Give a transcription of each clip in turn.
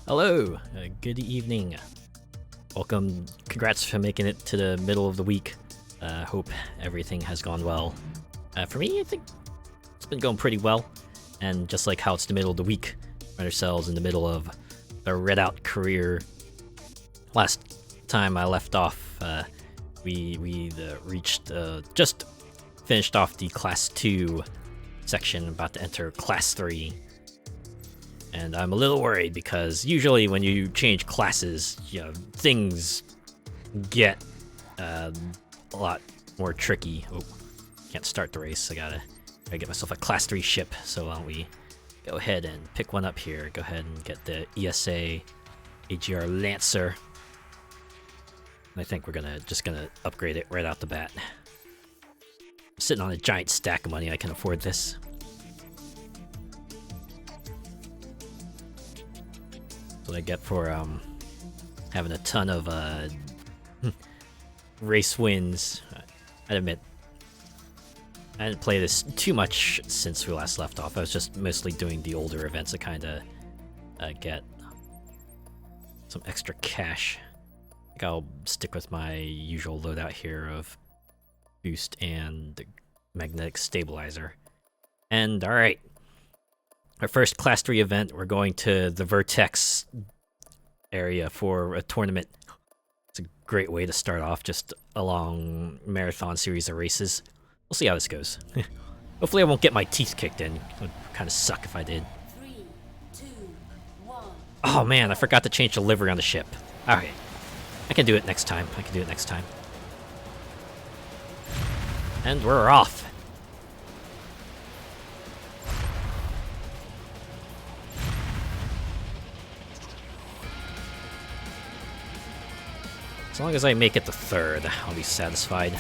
Hello, good evening. Welcome, congrats for making it to the middle of the week. Hope everything has gone well. For me, I think it's been going pretty well. And just like how it's the middle of the week, we find ourselves in the middle of the Redout career. Last time I left off, we just finished off the Class 2 section, about to enter Class 3. And I'm a little worried because usually when you change classes, things get a lot more tricky. Oh, can't start the race. I gotta get myself a Class 3 ship. So why don't we go ahead and pick one up here? Go ahead and get the ESA AGR Lancer. And I think we're just gonna upgrade it right out the bat. I'm sitting on a giant stack of money. I can afford this. What I get for having a ton of race wins. I admit I didn't play this too much since we last left off. I was just mostly doing the older events to kind of get some extra cash. I think I'll stick with my usual loadout here of boost and magnetic stabilizer. And alright, our first Class 3 event, we're going to the Vertex area for a tournament. It's a great way to start off, just a long marathon series of races. We'll see how this goes. Hopefully I won't get my teeth kicked in. It would kind of suck if I did. 3, 2, 1. Oh man, I forgot to change the livery on the ship. Alright. I can do it next time. And we're off. As long as I make it to third, I'll be satisfied.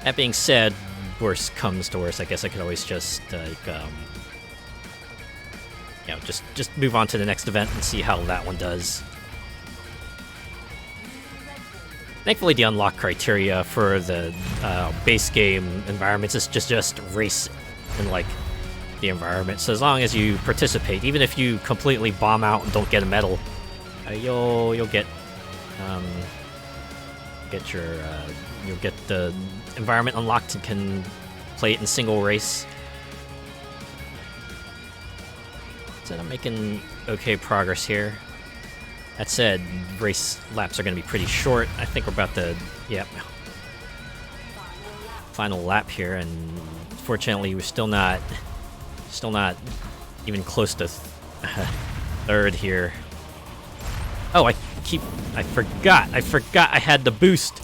That being said, worst comes to worst, I guess I could always just, just move on to the next event and see how that one does. Thankfully, the unlock criteria for the base game environments is just race and the environment. So as long as you participate, even if you completely bomb out and don't get a medal, you'll get the environment unlocked and can play it in single race. So I'm making okay progress here. That said, race laps are going to be pretty short. I think we're about to, final lap here, and fortunately we're still not even close to third here. Oh, I forgot I had the boost.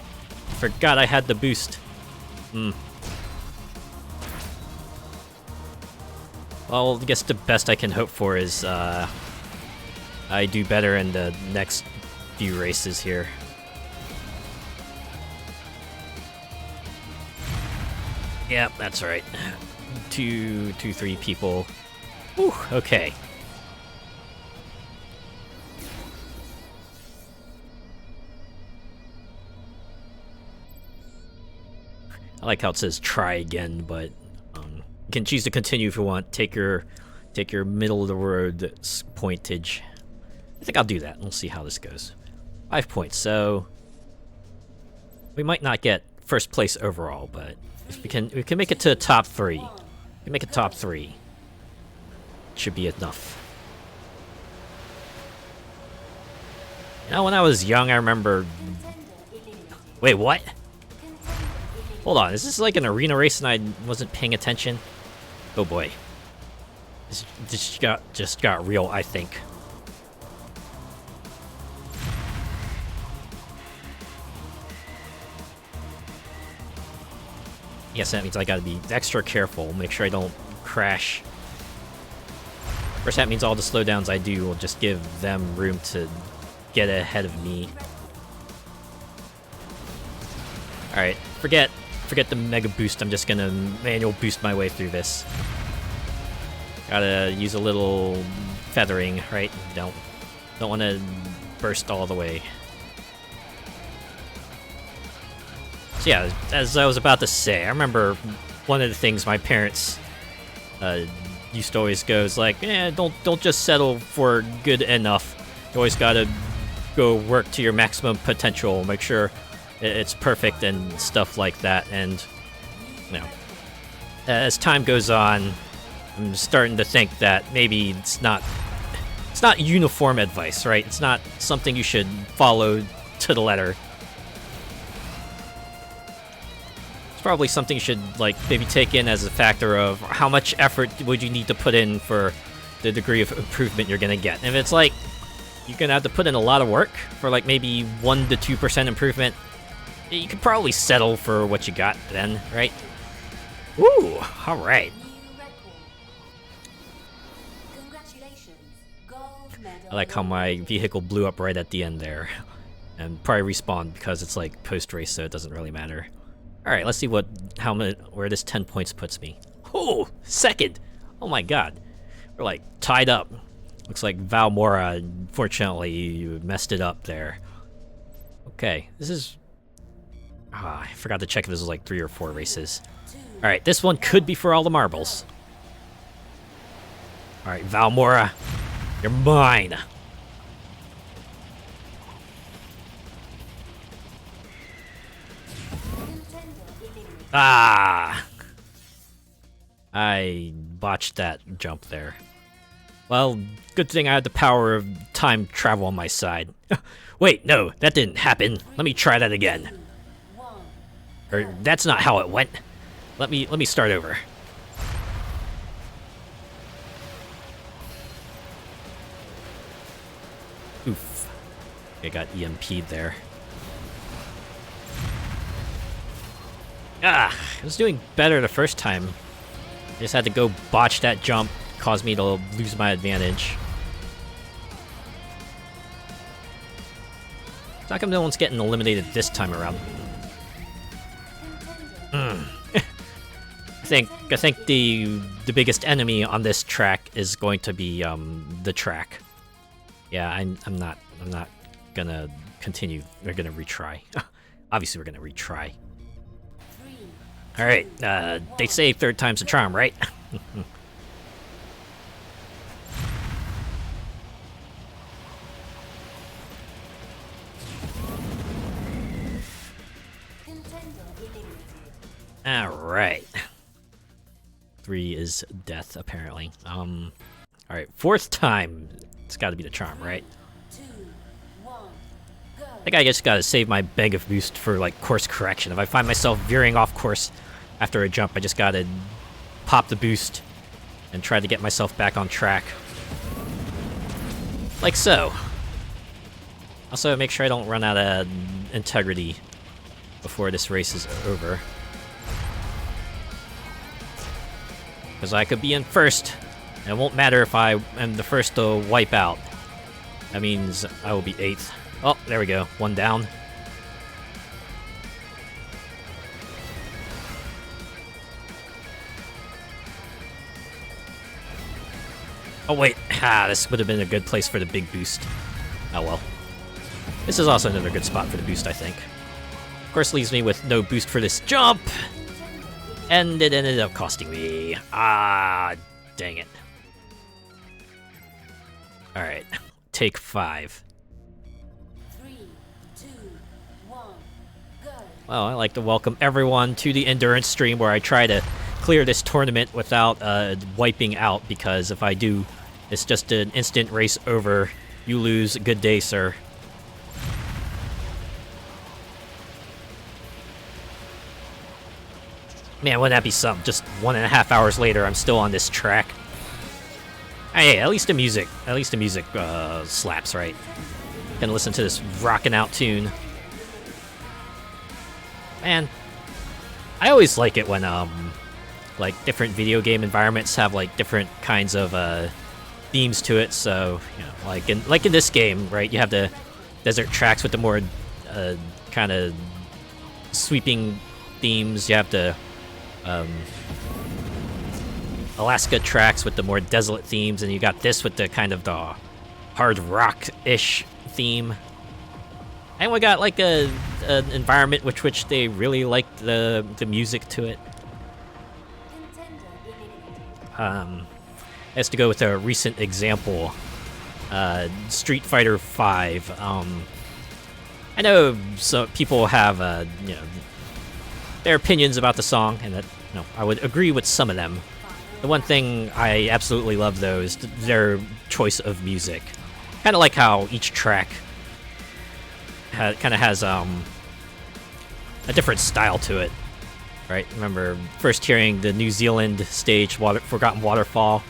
Well, I guess the best I can hope for is I do better in the next few races here. Yep, that's right. 3 people. Whew, okay. I like how it says try again, but you can choose to continue if you want. Take your middle of the road pointage. I think I'll do that. We'll see how this goes. 5 points, so we might not get first place overall, but if we can make it to top 3. Make it top 3. Should be enough. When I was young, I remember. Wait, what? Hold on, is this like an arena race and I wasn't paying attention? Oh boy. This just got real, I think. Yes, that means I gotta be extra careful, make sure I don't crash. Of course, that means all the slowdowns I do will just give them room to get ahead of me. Alright, forget the mega boost, I'm just gonna manual boost my way through this. Gotta use a little feathering, right? Don't wanna burst all the way. So yeah, as I was about to say, I remember one of the things my parents used to always go is like, don't just settle for good enough. You always gotta go work to your maximum potential, make sure it's perfect and stuff like that. And you know, as time goes on, I'm starting to think that maybe it's not uniform advice, right? It's not something you should follow to the letter. It's probably something you should like maybe take in as a factor of how much effort would you need to put in for the degree of improvement you're gonna get. If it's like you're gonna have to put in a lot of work for like maybe 1 to 2% improvement, you could probably settle for what you got then, right? Ooh, all right. New record. Congratulations. Gold medal. I like how my vehicle blew up right at the end there, and probably respawned because it's like post race, so it doesn't really matter. All right, let's see where this 10 points puts me. Oh, second! Oh my God, we're like tied up. Looks like Valmora, unfortunately, messed it up there. Okay, this is. I forgot to check if this was like 3 or 4 races. All right, this one could be for all the marbles. All right, Valmora, you're mine. Ah! I botched that jump there. Well, good thing I had the power of time travel on my side. Wait, no, that didn't happen. Let me try that again. Or that's not how it went. Let me start over. Oof. I got EMP'd there. I was doing better the first time. I just had to go botch that jump, caused me to lose my advantage. How come no one's getting eliminated this time around? I think the biggest enemy on this track is going to be the track. Yeah, I'm not gonna continue. We're gonna retry. Obviously, we're gonna retry. All right. They say third time's a charm, right? All right. 3 is death, apparently. All right, 4th time. It's got to be the charm, right? 2, 1, go. I think I just gotta save my bag of boost for like course correction. If I find myself veering off course after a jump, I just gotta pop the boost and try to get myself back on track. Like so. Also, make sure I don't run out of integrity before this race is over. Because I could be in first, and it won't matter if I am the first to wipe out. That means I will be 8th. Oh, there we go. 1 down. Oh wait, this would have been a good place for the big boost. Oh well. This is also another good spot for the boost, I think. Of course, leaves me with no boost for this jump. And it ended up costing me. Dang it. Alright, take 5. 3, 2, 1, go. Well, I like to welcome everyone to the endurance stream where I try to clear this tournament without wiping out, because if I do, it's just an instant race over. You lose. Good day, sir. Man, wouldn't that be something? Just 1.5 hours later, I'm still on this track. Hey, at least the music slaps, right? Gonna listen to this rockin' out tune. Man, I always like it when like different video game environments have like different kinds of themes to it. So, you know, like in this game, right? You have the desert tracks with the more kind of sweeping themes. You have the Alaska tracks with the more desolate themes, and you got this with the kind of the hard rock-ish theme. And we got like an environment which they really liked the music to it. has to go with a recent example, Street Fighter V. I know some people have, you know, their opinions about the song, and that, you know, I would agree with some of them. The one thing I absolutely love, though, is their choice of music. Kind of like how each track kind of has a different style to it, right? Remember first hearing the New Zealand stage, Forgotten Waterfall,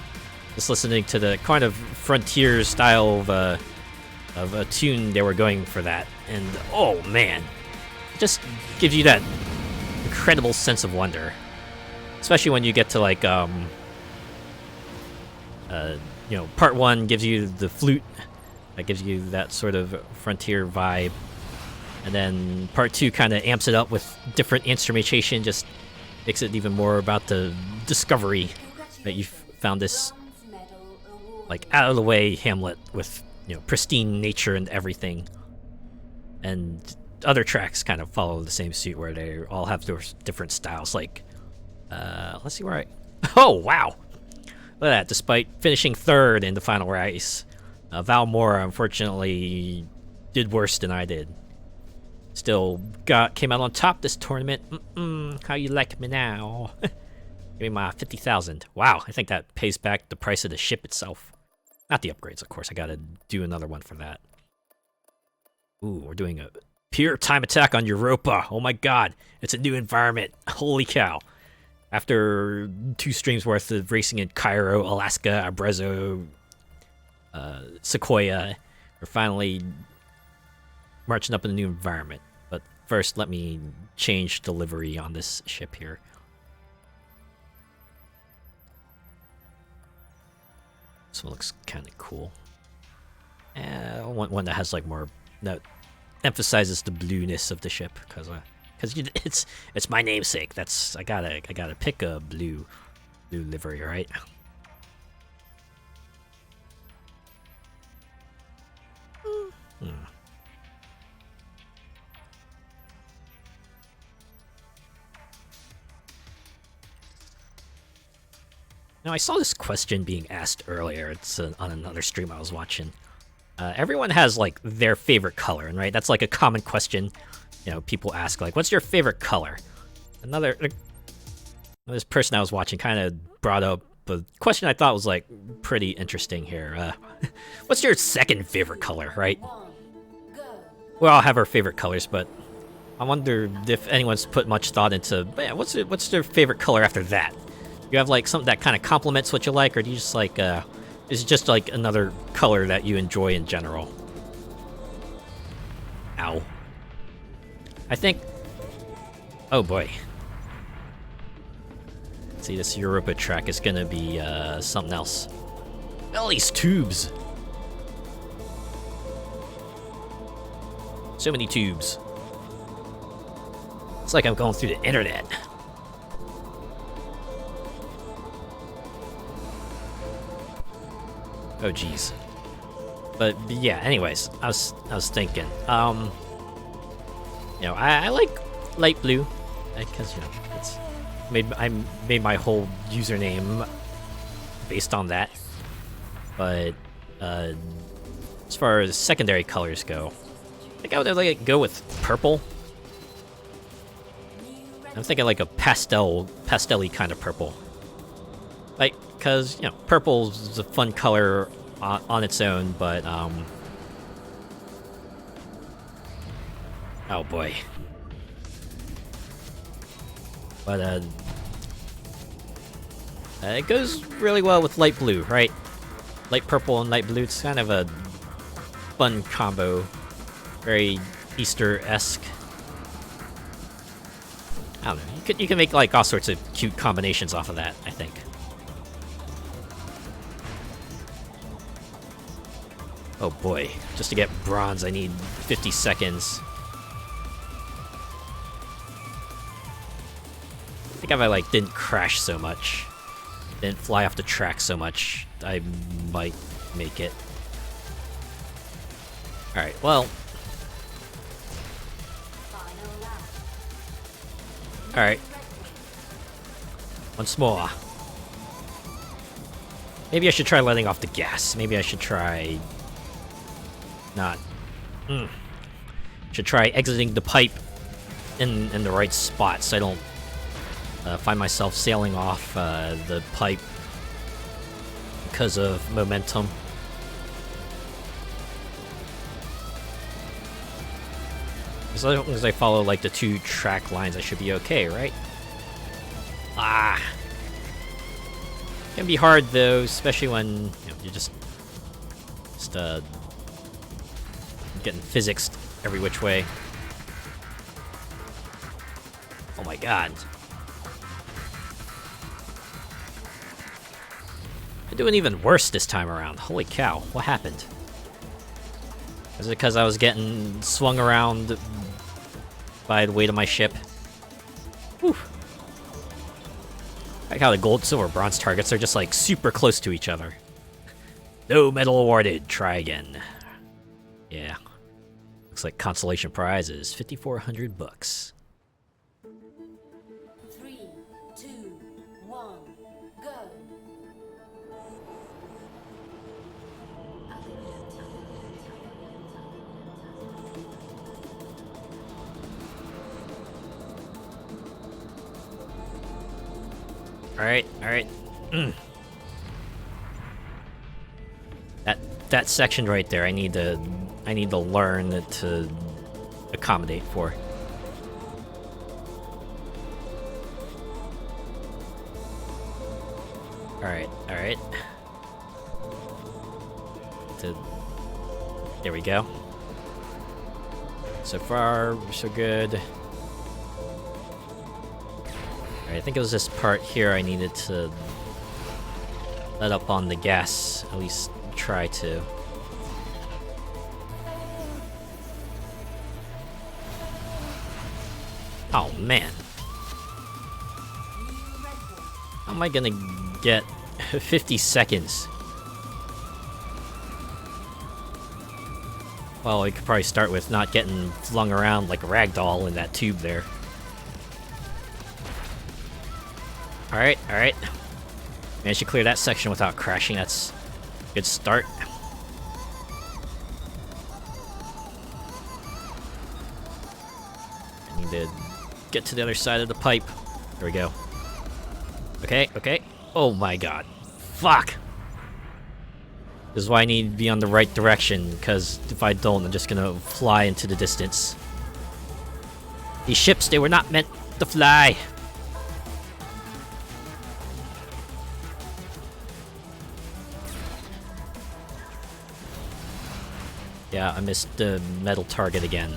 just listening to the kind of frontier style of a tune they were going for that, and oh man, it just gives you that incredible sense of wonder, especially when you get to like you know, part 1 gives you the flute, that gives you that sort of frontier vibe, and then part 2 kind of amps it up with different instrumentation, just makes it even more about the discovery that you found this like out of the way hamlet with, you know, pristine nature and everything. And other tracks kind of follow the same suit where they all have their different styles. Like, let's see where I. Oh wow! Look at that. Despite finishing 3rd in the final race, Valmora unfortunately did worse than I did. Still came out on top this tournament. How you like me now? Give me my 50,000. Wow, I think that pays back the price of the ship itself. Not the upgrades, of course. I gotta do another one for that. Ooh, we're doing a pure time attack on Europa. Oh my god, it's a new environment. Holy cow. After 2 streams worth of racing in Cairo, Alaska, Abruzzo, Sequoia, we're finally marching up in a new environment. But first, let me change the livery on this ship here. This one looks kind of cool. I want one that has like more, that emphasizes the blueness of the ship, because it's my namesake. That's I gotta pick a blue livery, right? Now, I saw this question being asked earlier. It's on another stream I was watching. Everyone has, like, their favorite color, and right? That's, like, a common question. You know, people ask, like, what's your favorite color? This person I was watching kind of brought up a question I thought was, like, pretty interesting here. What's your second favorite color, right? We all have our favorite colors, but I wonder if anyone's put much thought into, man, what's their favorite color after that? You have like something that kind of complements what you like, or do you just like is it just like another color that you enjoy in general? Ow. I think, oh boy. See, this Europa track is gonna be something else. All these tubes. So many tubes. It's like I'm going through the internet. Oh geez. But yeah, anyways, I was thinking, you know, I like light blue, because, you know, I made my whole username based on that. But as far as secondary colors go, I think I would like go with purple. I'm thinking like a pastel-y kind of purple. Like, because, you know, purple's a fun color on its own, but, oh boy. But, it goes really well with light blue, right? Light purple and light blue, it's kind of a fun combo. Very Easter-esque. I don't know, you can make, like, all sorts of cute combinations off of that, I think. Oh boy, just to get bronze I need 50 seconds. I think if I like didn't crash so much, didn't fly off the track so much, I might make it. Alright, well. Alright. Once more. Maybe I should try letting off the gas. Maybe I should try... not... Should try exiting the pipe in the right spot so I don't find myself sailing off the pipe because of momentum. As long as I follow like the 2 track lines, I should be okay, right? Ah! Can be hard though, especially when you're just getting physicsed every which way. Oh my god. I'm doing even worse this time around. Holy cow, what happened? Is it because I was getting swung around by the weight of my ship? Whew. I like how the gold, silver, bronze targets are just like super close to each other. No medal awarded. Try again. Yeah. Looks like consolation prize is 5,400 bucks. 3, 2, 1, go. Alright. That section right there, I need to learn to accommodate for. Alright. There we go. So far, so good. Alright, I think it was this part here I needed to let up on the gas, at least try to. Oh man. How am I gonna get 50 seconds? Well, I could probably start with not getting flung around like a ragdoll in that tube there. Alright. Managed to clear that section without crashing. That's a good start. I need to get to the other side of the pipe. There we go. Okay. Oh my god. Fuck! This is why I need to be on the right direction, because if I don't, I'm just gonna fly into the distance. These ships, they were not meant to fly! Yeah, I missed the metal target again.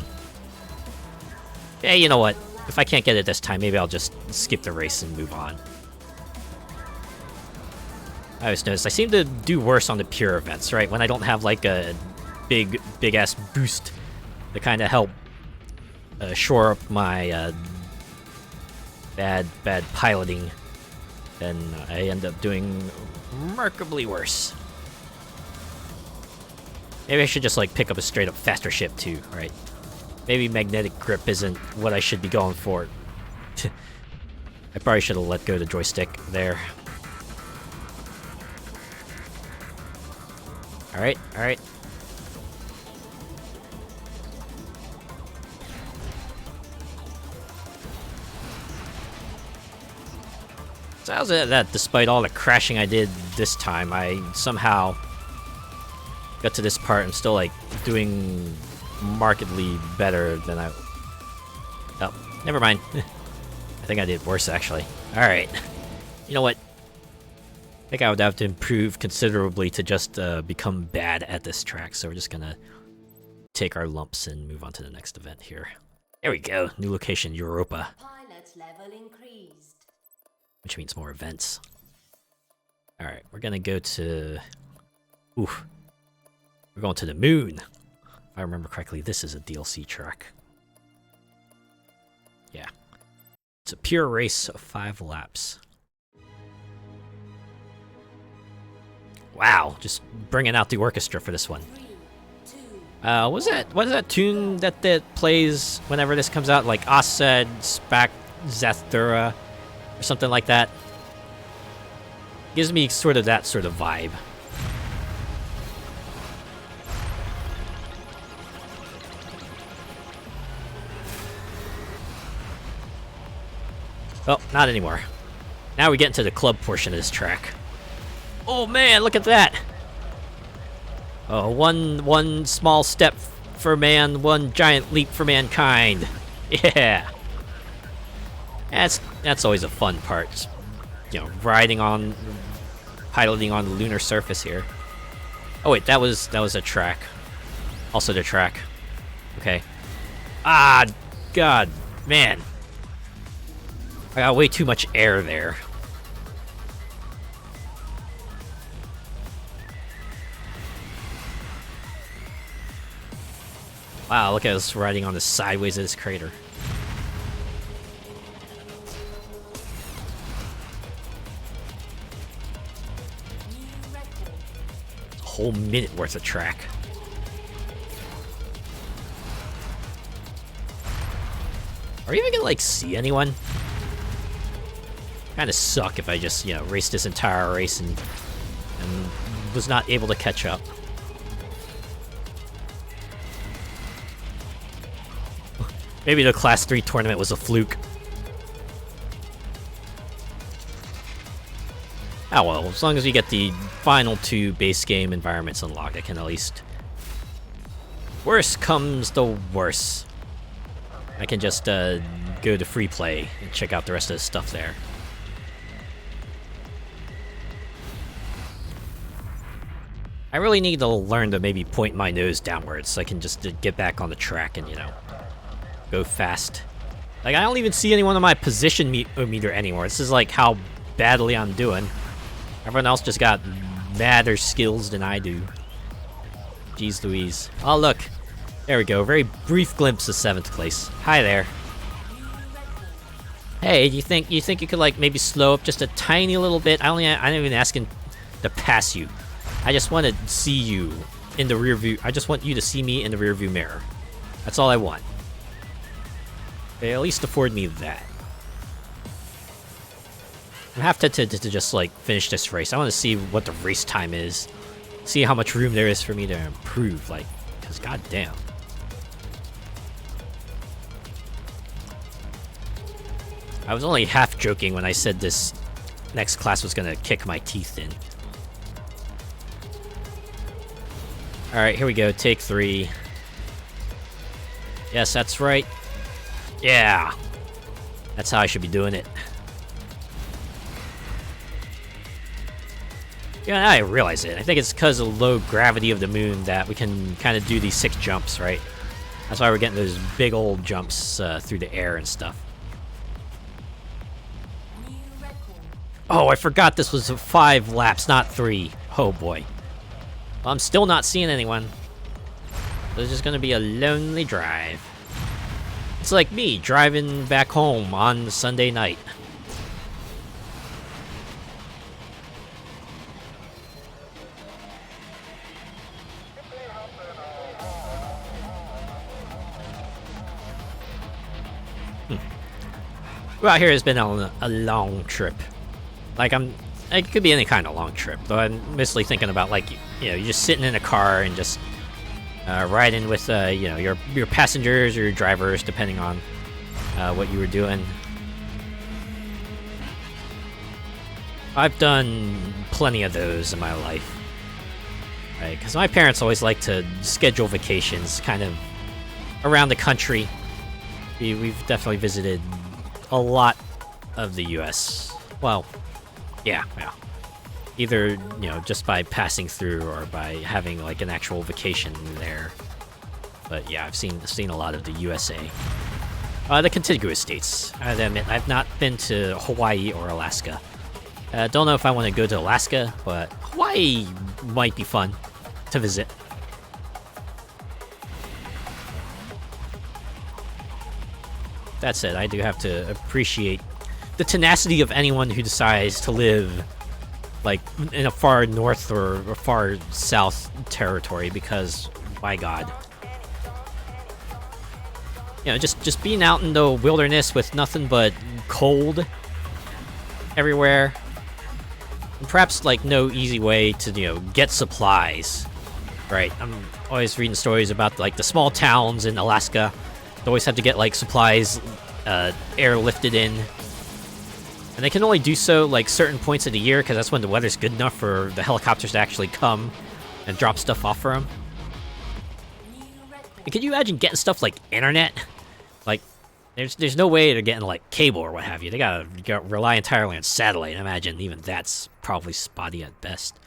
Hey, you know what? If I can't get it this time, maybe I'll just skip the race and move on. I always notice I seem to do worse on the pure events, right? When I don't have like a big-ass boost to kind of help shore up my bad piloting, then I end up doing remarkably worse. Maybe I should just like pick up a straight-up faster ship too, right? Maybe magnetic grip isn't what I should be going for. I probably should have let go of the joystick there. Alright. So how's it that despite all the crashing I did this time, I somehow got to this part and still like doing markedly better than I... Oh, never mind. I think I did worse actually. Alright. You know what? I think I would have to improve considerably to just become bad at this track, so we're just gonna take our lumps and move on to the next event here. There we go, new location, Europa. Pilot level increased. Which means more events. Alright, we're gonna go to... Oof. We're going to the moon. If I remember correctly, this is a DLC track. Yeah. It's a pure race of 5 laps. Wow, just bringing out the orchestra for this one. 3, 2, What is that tune that plays whenever this comes out? Like Ased Spak Zathura or something like that? Gives me sort of that sort of vibe. Oh, not anymore. Now we get into the club portion of this track. Oh man, look at that! Oh, one small step for man, one giant leap for mankind. Yeah! That's always a fun part. You know, piloting on the lunar surface here. Oh wait, that was a track. Also the track. Okay. Ah, God, man. I got way too much air there. Wow, look at us riding on the sideways of this crater. It's a whole minute worth of track. Are we even gonna, like, see anyone? Kinda suck if I just, you know, raced this entire race and was not able to catch up. Maybe the Class 3 tournament was a fluke. Oh well, as long as we get the final 2 base game environments unlocked, I can at least... Worst comes to worst. I can just go to free play and check out the rest of the stuff there. I really need to learn to maybe point my nose downwards so I can just get back on the track and, you know, go fast. Like, I don't even see anyone on my position meter anymore. This is like how badly I'm doing. Everyone else just got madder skills than I do. Jeez Louise. Oh, look. There we go. Very brief glimpse of 7th place. Hi there. Hey, do you think you could, like, maybe slow up just a tiny little bit? I'm not even asking to pass you. I just want to see you in the rear view. I just want you to see me in the rear view mirror. That's all I want. They at least afford me that. I have to just, like, finish this race. I want to see what the race time is. See how much room there is for me to improve, like, because goddamn. I was only half joking when I said this next class was gonna kick my teeth in. Alright, here we go, take 3. Yes, that's right. Yeah! That's how I should be doing it. Yeah, I realize it. I think it's because of the low gravity of the moon that we can kind of do these 6 jumps, right? That's why we're getting those big old jumps through the air and stuff. Oh, I forgot this was 5 laps, not 3. Oh boy. Well, I'm still not seeing anyone. So it's just gonna be a lonely drive. It's like me driving back home on Sunday night. Well, here has been on a long trip. Like, it could be any kind of long trip, though I'm mostly thinking about, like, you know, you're just sitting in a car and just riding with, you know, your passengers or your drivers, depending on what you were doing. I've done plenty of those in my life, right? Because my parents always like to schedule vacations kind of around the country. We've definitely visited a lot of the U.S. Well, yeah. Either, you know, just by passing through or by having, like, an actual vacation there. But yeah, I've seen a lot of the USA. The contiguous states. I admit, I've not been to Hawaii or Alaska. Don't know if I want to go to Alaska, but Hawaii might be fun to visit. That said, I do have to appreciate the tenacity of anyone who decides to live, like, in a far north or a far south territory, because, my god. You know, just being out in the wilderness with nothing but cold everywhere. And perhaps, like, no easy way to, you know, get supplies. Right, I'm always reading stories about, like, the small towns in Alaska. They always have to get, like, supplies airlifted in. And they can only do so, like, certain points of the year, because that's when the weather's good enough for the helicopters to actually come and drop stuff off for them. And could you imagine getting stuff like internet? Like, there's no way they're getting, like, cable or what have you. They gotta rely entirely on satellite. Imagine even that's probably spotty at best.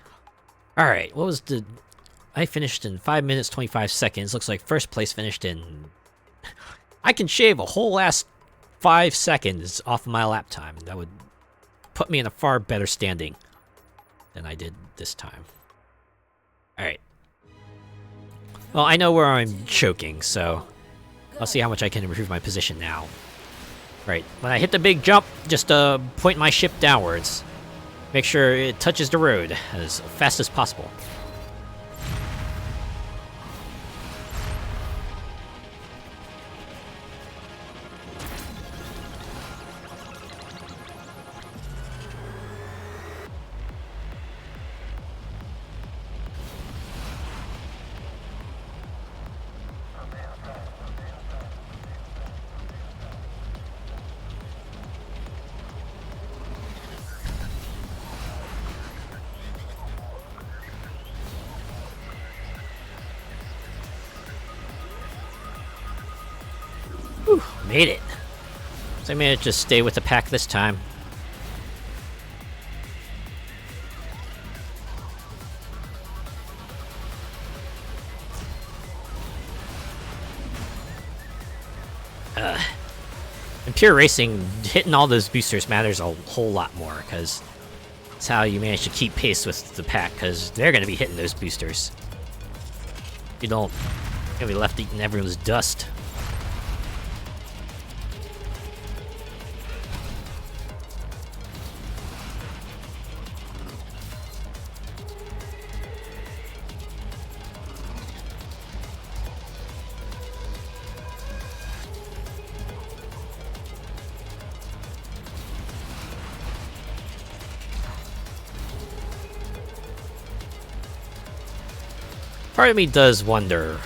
Alright, what was the... I finished in 5 minutes, 25 seconds. Looks like first place finished in... I can shave a whole last 5 seconds off of my lap time. That would put me in a far better standing than I did this time. Alright. Well, I know where I'm choking, so I'll see how much I can improve my position now. Right, when I hit the big jump, just point my ship downwards. Make sure it touches the road as fast as possible. Whew, made it. So I managed to stay with the pack this time. In pure racing, hitting all those boosters matters a whole lot more, because that's how you manage to keep pace with the pack, because they're going to be hitting those boosters. If you don't, you're going to be left eating everyone's dust. Part of me does wonder,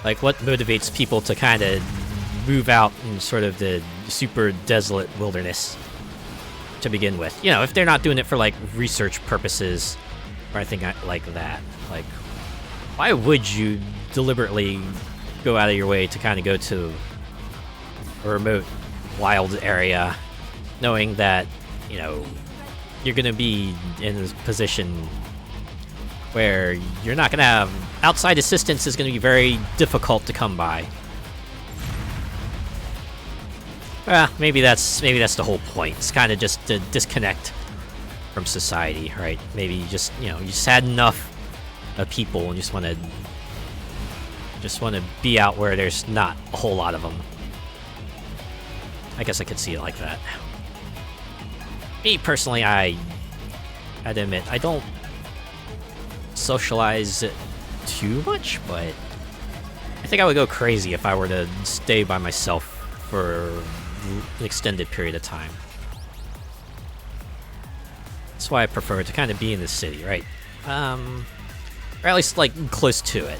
like, what motivates people to kind of move out in sort of the super desolate wilderness to begin with. You know, if they're not doing it for, like, research purposes or anything like that. Like, why would you deliberately go out of your way to kind of go to a remote, wild area, knowing that, you know, you're going to be in a position where you're not going to have... outside assistance is going to be very difficult to come by. Maybe that's the whole point. It's kind of just to disconnect from society, right? Maybe you just, you know, you just had enough of people and just want to be out where there's not a whole lot of them. I guess I could see it like that. Me personally, I'd admit I don't socialize too much, but I think I would go crazy if I were to stay by myself for an extended period of time. That's why I prefer to kind of be in the city, right? Or at least, like, close to it.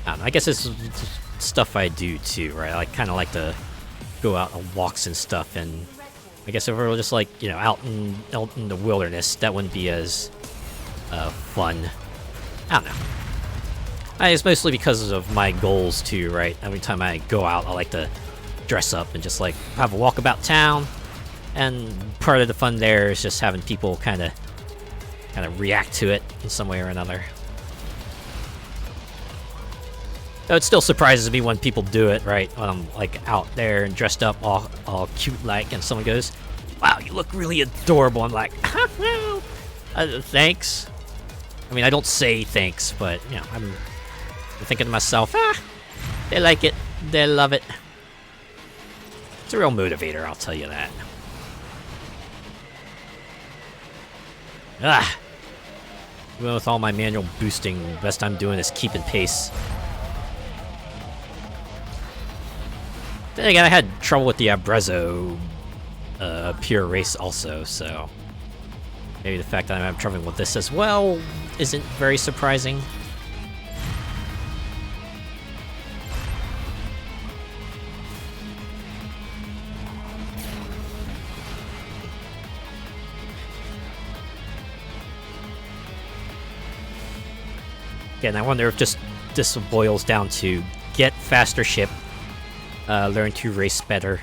I don't know, I guess it's stuff I do too, right? I kind of like to go out on walks and stuff, and I guess if we were just, like, you know, out in the wilderness, that wouldn't be as fun. I don't know. It's mostly because of my goals too, right? Every time I go out, I like to dress up and just, like, have a walk about town. And part of the fun there is just having people kind of react to it in some way or another. Though it still surprises me when people do it, right? When I'm, like, out there and dressed up all cute-like, and someone goes, "Wow, you look really adorable." I'm like, thanks. I mean, I don't say thanks, but, you know, I'm thinking to myself, they like it, they love it. It's a real motivator, I'll tell you that. Even with all my manual boosting, the best I'm doing is keeping pace. Then again, I had trouble with the Abrezzo a pure race also, so maybe the fact that I'm traveling with this as well isn't very surprising. Again, I wonder if just this boils down to get faster ship, learn to race better.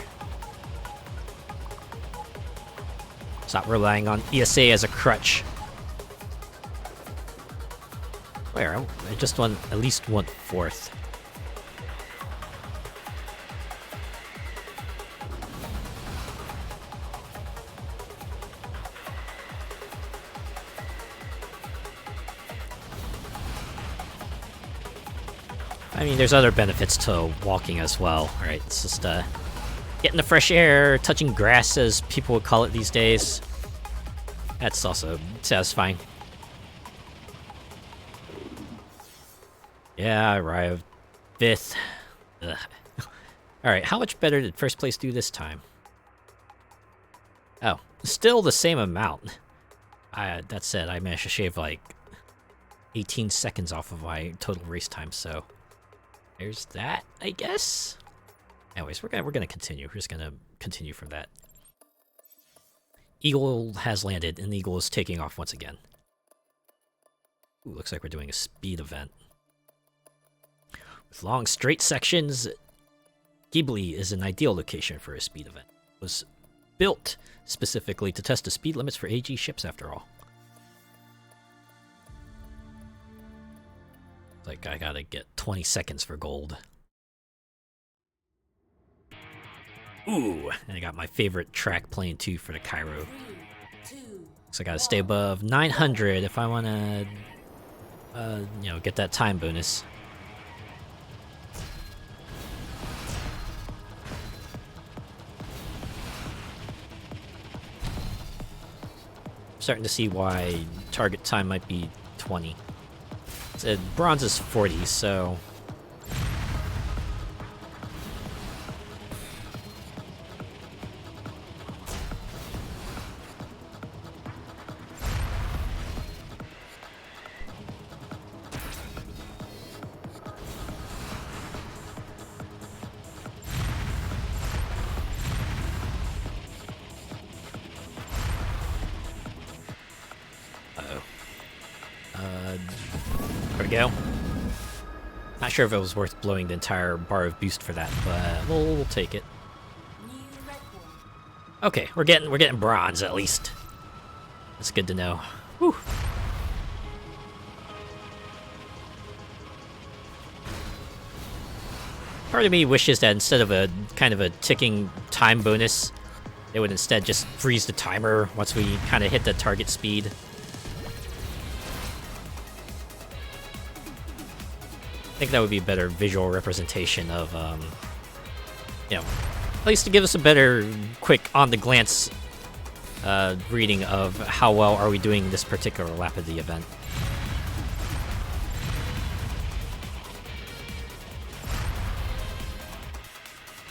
Stop relying on ESA as a crutch. Where? I just want at least 1/4. I mean, there's other benefits to walking as well, right? It's just, getting the fresh air, touching grass, as people would call it these days. That's also satisfying. Yeah, I arrived 5th. Ugh. Alright, how much better did first place do this time? Oh, still the same amount. That said, I managed to shave like 18 seconds off of my total race time, so there's that, I guess. Anyways, we're gonna continue. We're just gonna continue from that. Eagle has landed, and the Eagle is taking off once again. Ooh, looks like we're doing a speed event. With long, straight sections, Ghibli is an ideal location for a speed event. It was built specifically to test the speed limits for AG ships, after all. Like, I gotta get 20 seconds for gold. Ooh, and I got my favorite track plane too for the Cairo. So I gotta stay above 900 if I wanna, you know, get that time bonus. I'm starting to see why target time might be 20. Bronze is 40, so... There we go. Not sure if it was worth blowing the entire bar of boost for that, but we'll take it. Okay, we're getting bronze at least. That's good to know. Whew. Part of me wishes that instead of a kind of a ticking time bonus, they would instead just freeze the timer once we kind of hit the target speed. I think that would be a better visual representation of, you know, at least to give us a better, quick, on-the-glance reading of how well are we doing this particular lap of the event.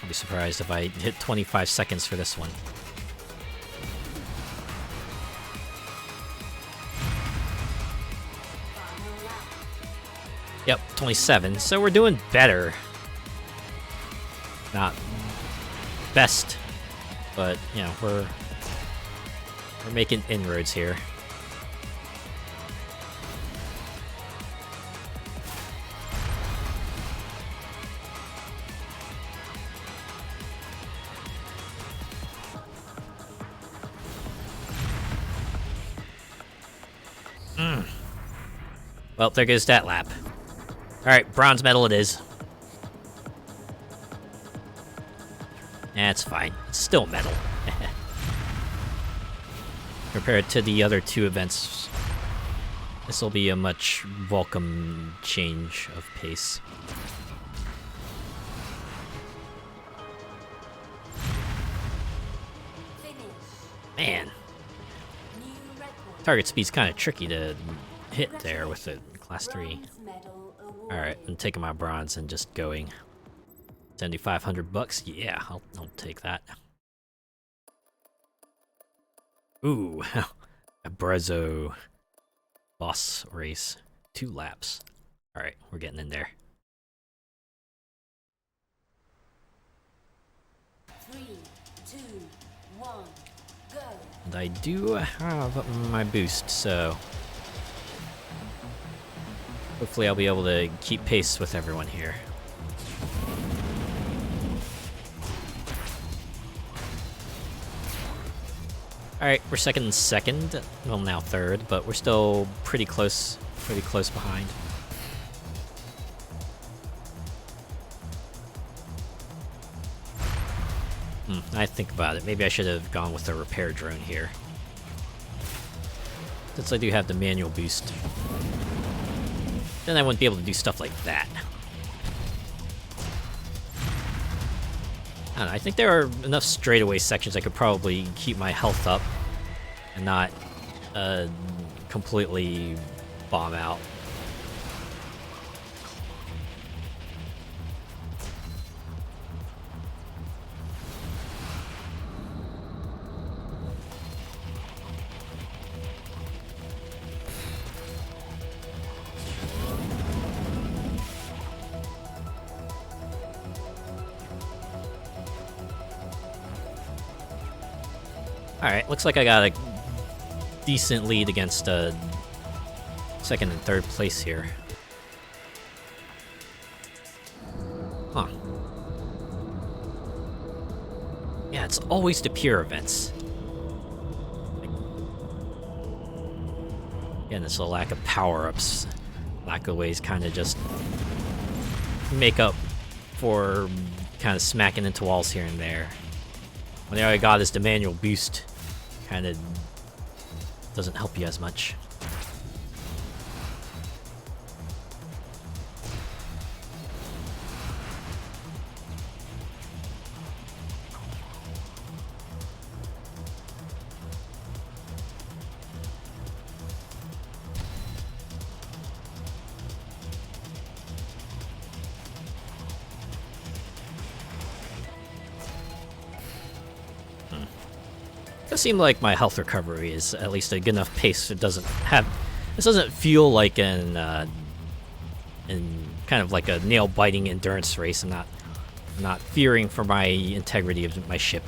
I'll be surprised if I hit 25 seconds for this one. Yep, 27. So we're doing better. Not best, but you know, we're making inroads here. Well, there goes that lap. Alright, bronze medal it is. That's fine. It's still medal. Compared to the other two events, this will be a much welcome change of pace. Man. Target speed's kind of tricky to hit there with the class 3. Alright, I'm taking my bronze and just going. 7,500 bucks? Yeah, I'll take that. Ooh, a Brezzo boss race. 2 laps. Alright, we're getting in there. 3, 2, 1, go. And I do have my boost, so hopefully I'll be able to keep pace with everyone here. Alright, we're second. Well, now third, but we're still pretty close behind. I think about it. Maybe I should have gone with the repair drone here, since I do have the manual boost. Then I wouldn't be able to do stuff like that. I don't know, I think there are enough straightaway sections I could probably keep my health up and not completely bomb out. Alright, looks like I got a decent lead against second and third place here. Huh. Yeah, it's always the pure events. Again, it's a lack of power-ups. Lack of ways kind of just make up for kind of smacking into walls here and there. When all I got is the manual boost, kind of doesn't help you as much. It does seem like my health recovery is at least a good enough pace. It doesn't have, this doesn't feel like in kind of like a nail-biting endurance race. I'm not fearing for my integrity of my ship.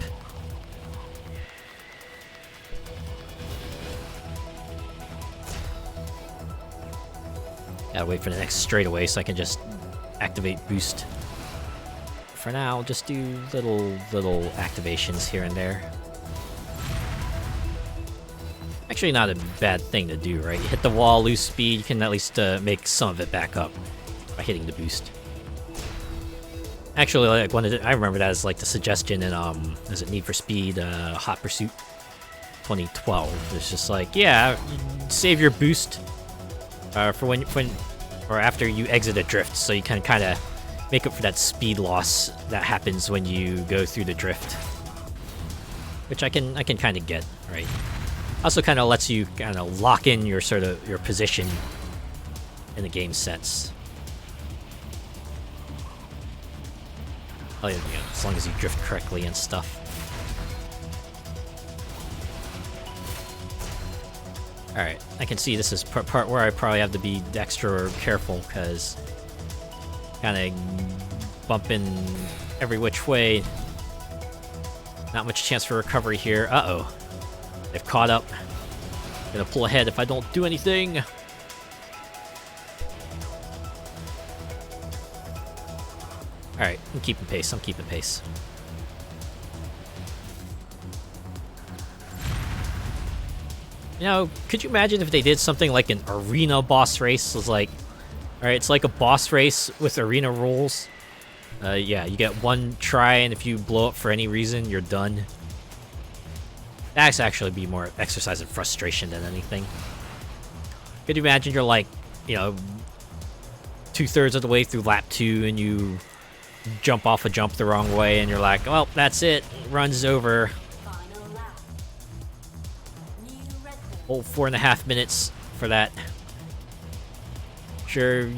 Gotta wait for the next straightaway so I can just activate boost. For now, I'll just do little activations here and there. Actually not a bad thing to do, right? You hit the wall, lose speed, you can at least make some of it back up by hitting the boost. Actually, like I remember that as like the suggestion in is it Need for Speed Hot Pursuit 2012. It's just like, yeah, save your boost for when or after you exit a drift, so you can kind of make up for that speed loss that happens when you go through the drift, which I can kind of get, right? Also kind of lets you kind of lock in your your position in the game sense. Oh, yeah, as long as you drift correctly and stuff. Alright, I can see this is part where I probably have to be extra careful, because kind of bumping every which way. Not much chance for recovery here. Uh-oh. They've caught up. Gonna pull ahead if I don't do anything. Alright, I'm keeping pace. You know, could you imagine if they did something like an arena boss race? It was like, alright, it's like a boss race with arena rules. Yeah, you get one try, and if you blow up for any reason, you're done. That's actually be more exercise in frustration than anything. Could you imagine you're like, you know, 2/3 of the way through lap 2 and you jump off a jump the wrong way and you're like, well, that's it, run's over. Whole 4.5 minutes for that. Sure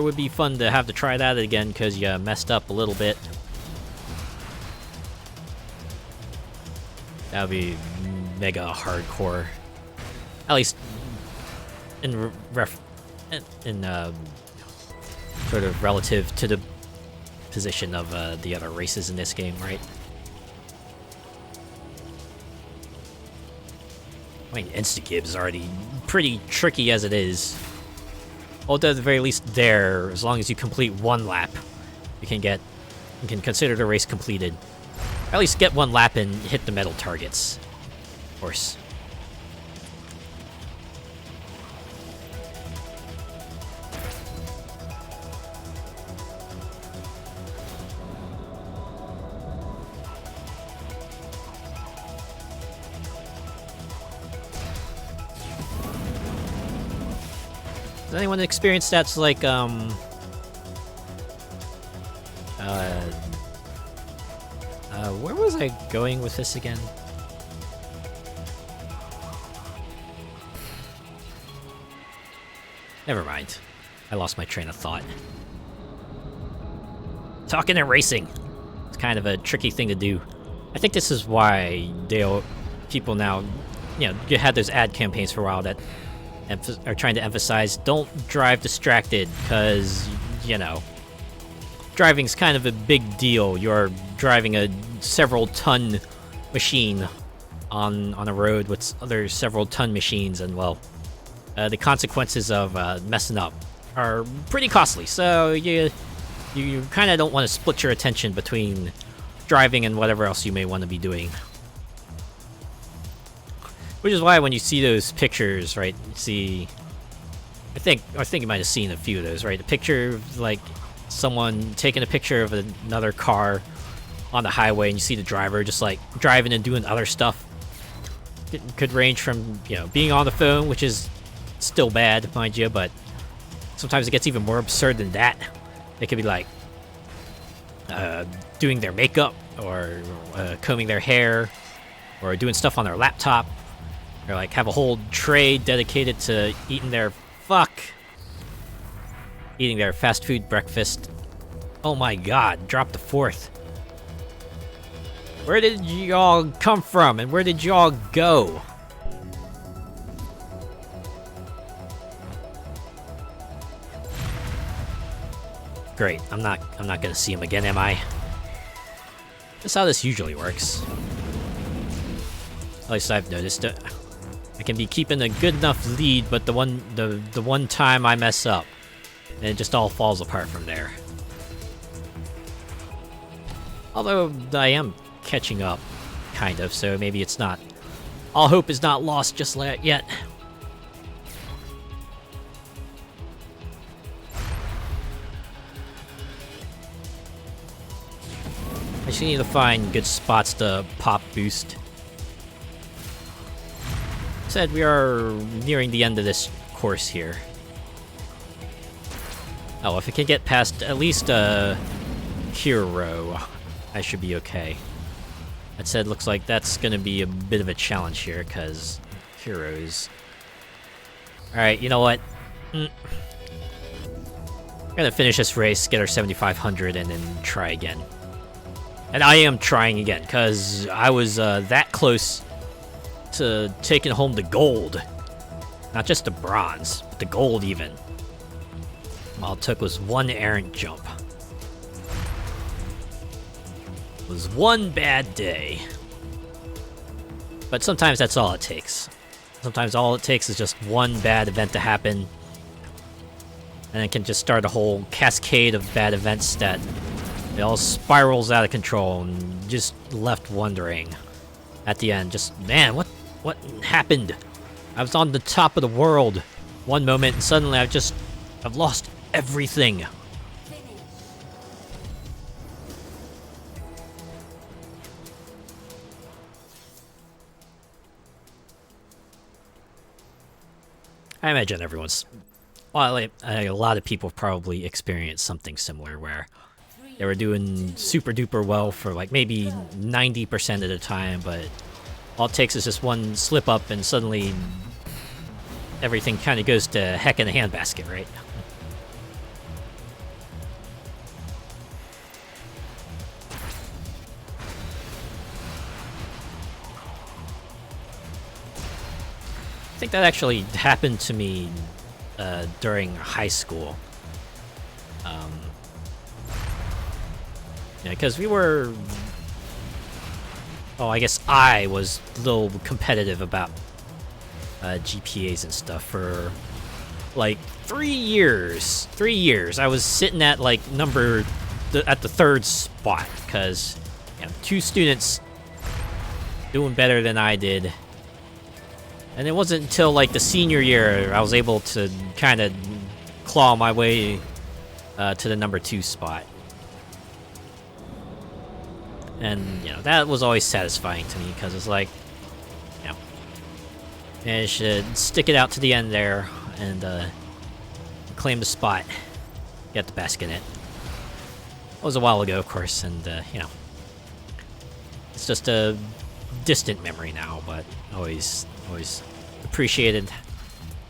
would be fun to have to try that again because you messed up a little bit. That would be mega hardcore. At least in sort of relative to the position of the other races in this game, right? I mean, Instagib is already pretty tricky as it is. Although at the very least there, as long as you complete one lap, you can consider the race completed. Or at least get one lap and hit the medal targets. Of course. Has anyone experienced that's like, where was I going with this again? Never mind. I lost my train of thought. Talking and racing. It's kind of a tricky thing to do. I think this is why people now, you know, you had those ad campaigns for a while that are trying to emphasize don't drive distracted, because, you know, driving's kind of a big deal. You're driving a several ton machine on a road with other several ton machines, and well, the consequences of messing up are pretty costly. So you kind of don't want to split your attention between driving and whatever else you may want to be doing. Which is why when you see those pictures, right, you see, I think you might have seen a few of those, right? A picture of, like, someone taking a picture of another car on the highway, and you see the driver just, like, driving and doing other stuff. It could range from, you know, being on the phone, which is still bad, mind you, but sometimes it gets even more absurd than that. They could be, like, doing their makeup, or combing their hair, or doing stuff on their laptop. Or, like, have a whole tray dedicated to eating their fast food breakfast. Oh my god, drop the fourth. Where did y'all come from, and where did y'all go? Great, I'm not gonna see him again, am I? That's how this usually works. At least I've noticed it. I can be keeping a good enough lead, but the one time I mess up, and it just all falls apart from there. Although I am catching up, kind of, so maybe it's not. All hope is not lost just yet. I just need to find good spots to pop boost. Said we are nearing the end of this course here. Oh, if I can get past at least a hero, I should be okay. That said, looks like that's gonna be a bit of a challenge here, because heroes. Alright, you know what? I'm gonna finish this race, get our 7,500, and then try again. And I am trying again, because I was that close to taking home the gold. Not just the bronze, but the gold even. All it took was one errant jump. It was one bad day. But sometimes that's all it takes. Sometimes all it takes is just one bad event to happen, and it can just start a whole cascade of bad events that it all spirals out of control, and just left wondering at the end, just, man, what happened? I was on the top of the world one moment, and suddenly I've lost everything. I imagine a lot of people probably experienced something similar, where they were doing super duper well for like maybe 90% of the time, but all it takes is just one slip up and suddenly everything kind of goes to heck in a handbasket, right? think that actually happened to me during high school. Yeah, because we were... Oh, I guess I was a little competitive about GPAs and stuff for like 3 years. 3 years. I was sitting at like at the third spot because two students doing better than I did. And it wasn't until like the senior year I was able to kind of claw my way to the number 2 spot. And, that was always satisfying to me because it's like, managed to stick it out to the end there and claim the spot, get the basket net. It was a while ago, of course, and, it's just a distant memory now, but always appreciated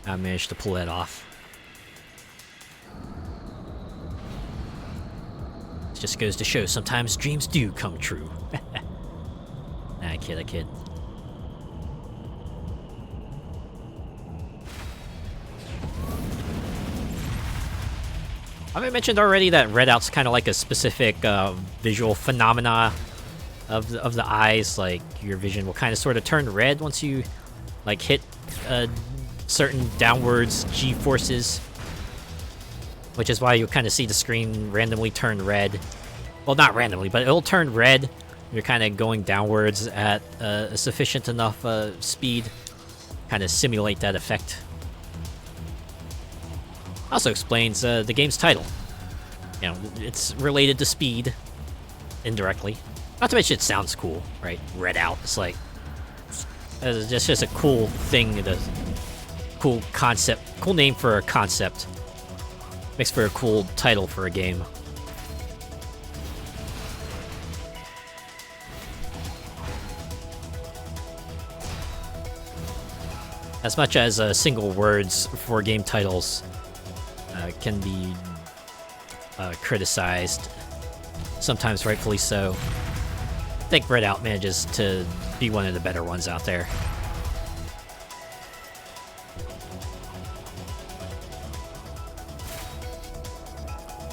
I managed to pull that off. It just goes to show sometimes dreams do come true. I kid. I mentioned already that Redout's kind of like a specific visual phenomena of the eyes. Like, your vision will kind of sort of turn red once you like hit certain downwards G-forces, which is why you'll kind of see the screen randomly turn red. Well, not randomly, but it'll turn red. You're kind of going downwards at a sufficient enough speed, kind of simulate that effect. Also explains the game's title. It's related to speed, indirectly. Not to mention it sounds cool, right? Redout. It's like, it's just a cool thing, cool concept, cool name for a concept. Makes for a cool title for a game. As much as single words for game titles can be criticized, sometimes rightfully so, I think Redout manages to be one of the better ones out there.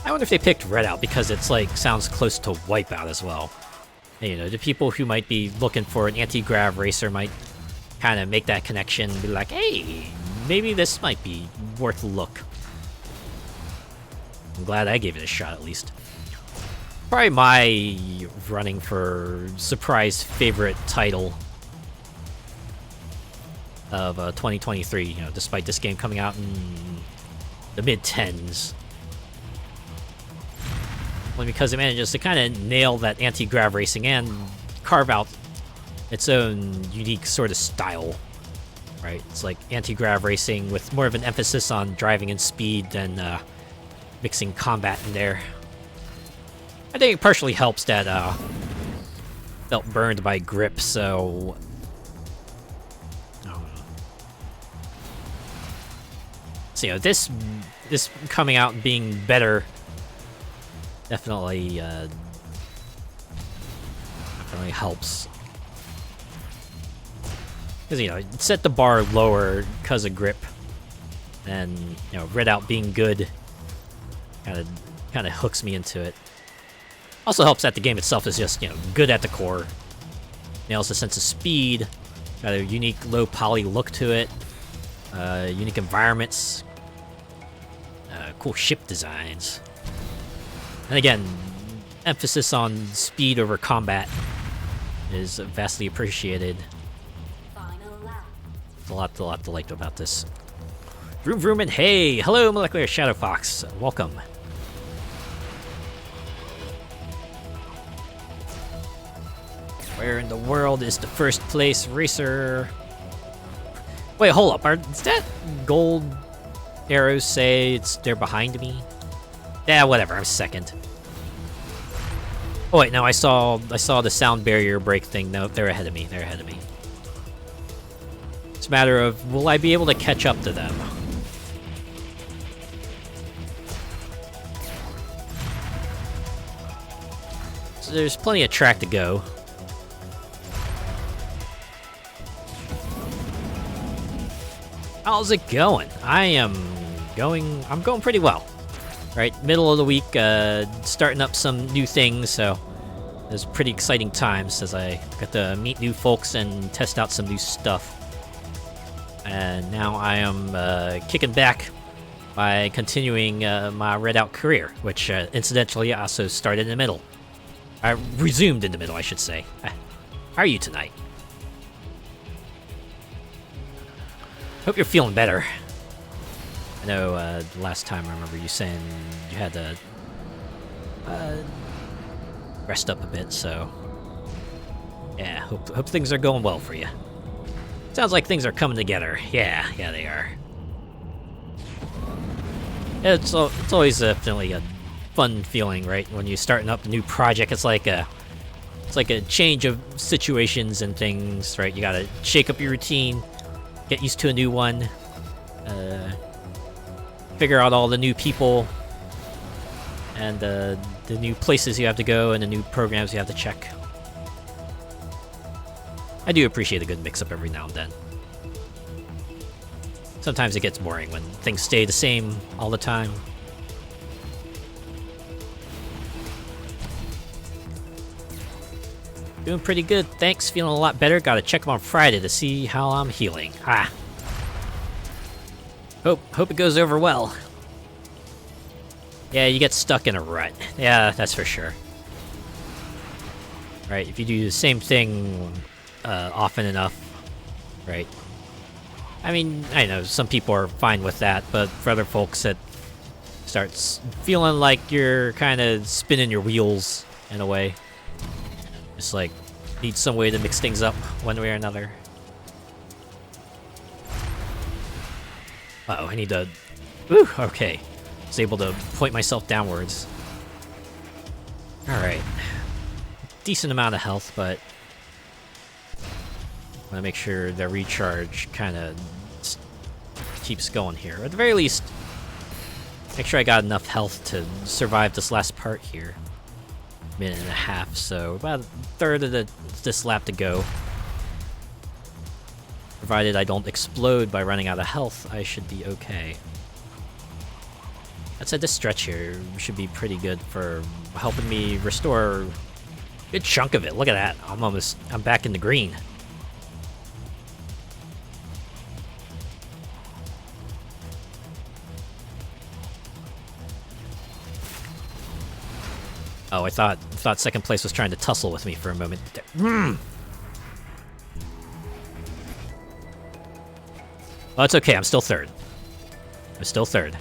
I wonder if they picked Redout because it's like sounds close to Wipeout as well. And, the people who might be looking for an anti-grav racer might kind of make that connection and be like, hey, maybe this might be worth a look. I'm glad I gave it a shot, at least. Probably my running for surprise favorite title of 2023, despite this game coming out in the mid-10s. Only because it manages to kind of nail that anti-grav racing and carve out its own unique sort of style, right? It's like anti-grav racing with more of an emphasis on driving and speed than mixing combat in there. I think it partially helps that felt burned by grip, so this coming out and being better definitely helps. Because, it set the bar lower because of grip. And, Redout being good kind of hooks me into it. Also helps that the game itself is just, good at the core. Nails a sense of speed. Got a unique low poly look to it. Unique environments. Cool ship designs. And again, emphasis on speed over combat is vastly appreciated. There's a lot to like about this. Vroom vroom and hey! Hello, Molecular Shadow Fox. Welcome. Where in the world is the first place racer? Wait, hold up. Does that gold arrows say they're behind me? Yeah, whatever. I'm second. Oh wait, no. I saw the sound barrier break thing. No, they're ahead of me. It's a matter of, will I be able to catch up to them? So there's plenty of track to go. How's it going? I'm going pretty well. Right, middle of the week, starting up some new things, so there's pretty exciting times as I got to meet new folks and test out some new stuff. And now I am kicking back by continuing my Redout career, which incidentally also started in the middle. I resumed in the middle, I should say. How are you tonight? Hope you're feeling better. I know last time I remember you saying you had to rest up a bit, so yeah, hope things are going well for you. Sounds like things are coming together. Yeah, they are. It's always definitely a fun feeling, right? When you're starting up a new project, it's like a change of situations and things, right? You gotta shake up your routine, get used to a new one, figure out all the new people and the new places you have to go and the new programs you have to check. I do appreciate a good mix-up every now and then. Sometimes it gets boring when things stay the same all the time. Doing pretty good, thanks. Feeling a lot better. Gotta check them on Friday to see how I'm healing. Hope it goes over well. Yeah, you get stuck in a rut. Yeah, that's for sure. Right, if you do the same thing often enough, right? I mean, I know some people are fine with that, but for other folks it starts feeling like you're kind of spinning your wheels in a way. Just like, need some way to mix things up one way or another. Uh-oh, I need to... Whew, okay. I was able to point myself downwards. Alright. Decent amount of health, but... I want to make sure the recharge kind of keeps going here. At the very least, make sure I got enough health to survive this last part here. Minute and a half, so about a third of this lap to go. Provided I don't explode by running out of health, I should be okay. That said, this stretch here should be pretty good for helping me restore a good chunk of it. Look at that, I'm back in the green. Oh, I thought second place was trying to tussle with me for a moment. Oh, it's okay, I'm still third. I'm still third.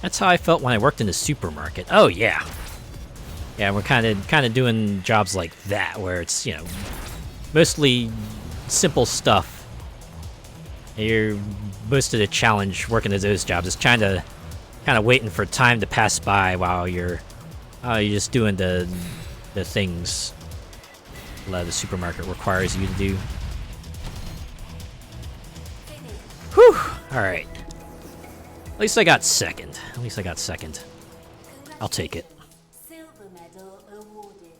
That's how I felt when I worked in the supermarket. Oh, yeah. Yeah, we're kind of doing jobs like that, where it's, you know, mostly simple stuff. Most of the challenge working at those jobs is kind of waiting for time to pass by while you're just doing the things the supermarket requires you to do. Whew! Alright. At least I got second. I'll take it. Silver medal awarded.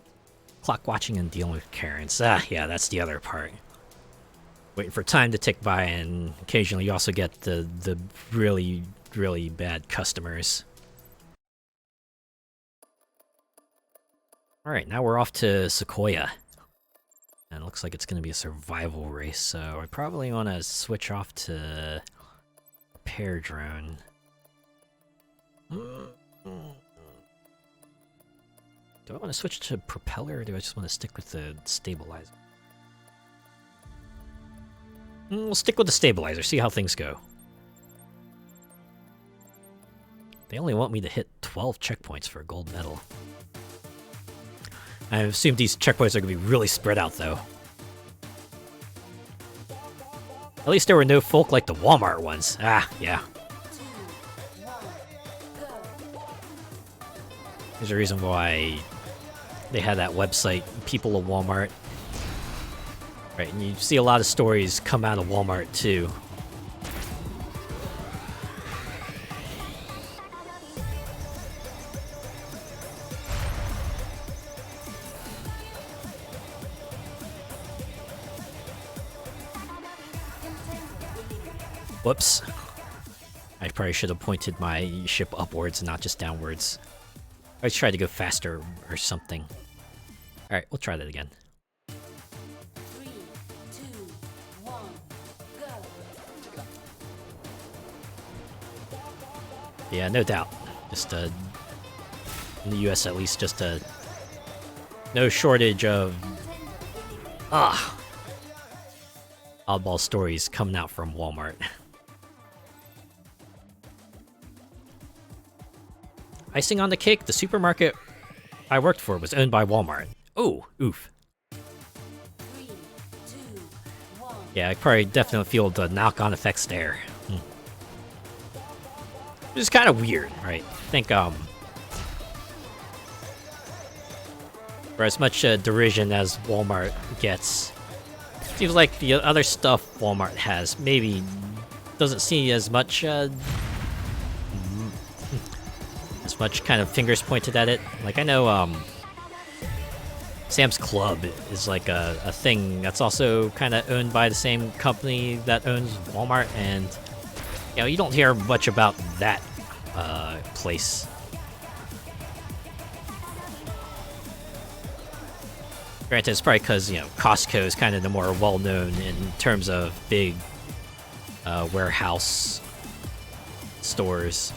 Clock watching and dealing with Karens. Yeah, that's the other part. Waiting for time to tick by, and occasionally you also get the really, really bad customers. Alright, now we're off to Sequoia. And it looks like it's going to be a survival race, so I probably want to switch off to repair drone. Do I want to switch to propeller, or do I just want to stick with the stabilizer? We'll stick with the stabilizer, see how things go. They only want me to hit 12 checkpoints for a gold medal. I assume these checkpoints are going to be really spread out, though. At least there were no folk like the Walmart ones. Yeah. There's a reason why they had that website, People of Walmart. Right, and you see a lot of stories come out of Walmart, too. Whoops. I probably should have pointed my ship upwards and not just downwards. I tried to go faster or something. Alright, we'll try that again. 3, 2, 1, go. Yeah, no doubt. Just in the US at least, just no shortage of oddball stories coming out from Walmart. Icing on the cake, the supermarket I worked for was owned by Walmart. Oh, oof. 3, 2, 1. Yeah, I probably definitely feel the knock-on effects there. Which is kind of weird, right? I think, for as much derision as Walmart gets, seems like the other stuff Walmart has maybe doesn't see as much kind of fingers pointed at it. Like, I know Sam's Club is like a thing that's also kind of owned by the same company that owns Walmart, and you know, you don't hear much about that place. Granted, it's probably because, you know, Costco is kind of the more well-known in terms of big warehouse stores.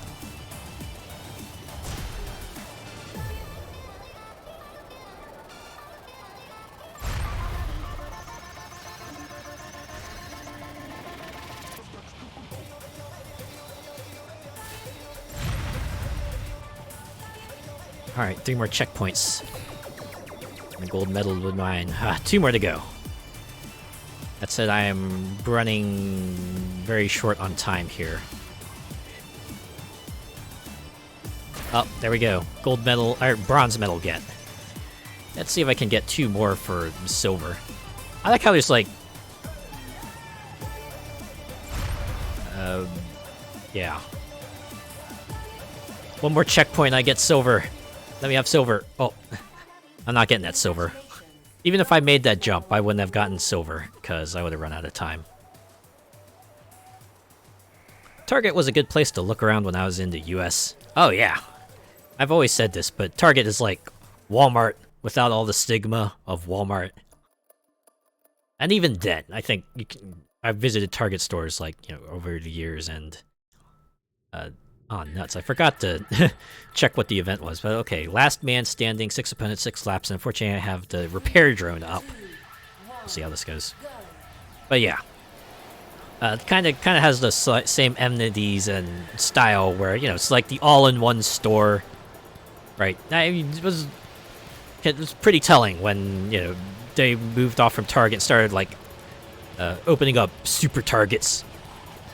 Alright, 3 more checkpoints. The gold medal would mine. 2 more to go. That said, I am running very short on time here. Oh, there we go. Gold medal, or bronze medal get. Let's see if I can get 2 more for silver. I like how there's like... yeah. 1 more checkpoint, I get silver. Let me have silver. Oh, I'm not getting that silver. Even if I made that jump, I wouldn't have gotten silver, because I would have run out of time. Target was a good place to look around when I was in the US. Oh yeah. I've always said this, but Target is like Walmart without all the stigma of Walmart. And even then, I think I've visited Target stores like, you know, over the years, and oh, nuts. I forgot to check what the event was, but okay. Last man standing, 6 opponents, 6 laps, and unfortunately I have the repair drone up. We'll see how this goes. But yeah. Kind of has the same amenities and style where, you know, it's like the all-in-one store, right? I mean, it was pretty telling when, you know, they moved off from Target, started like opening up super Targets,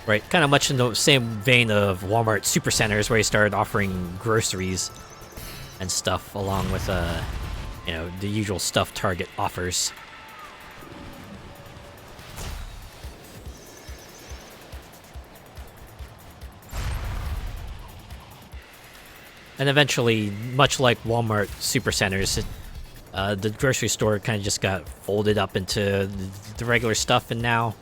right? Kind of much in the same vein of Walmart supercenters, where he started offering groceries and stuff along with you know, the usual stuff Target offers. And eventually, much like Walmart supercenters, the grocery store kind of just got folded up into the regular stuff, and now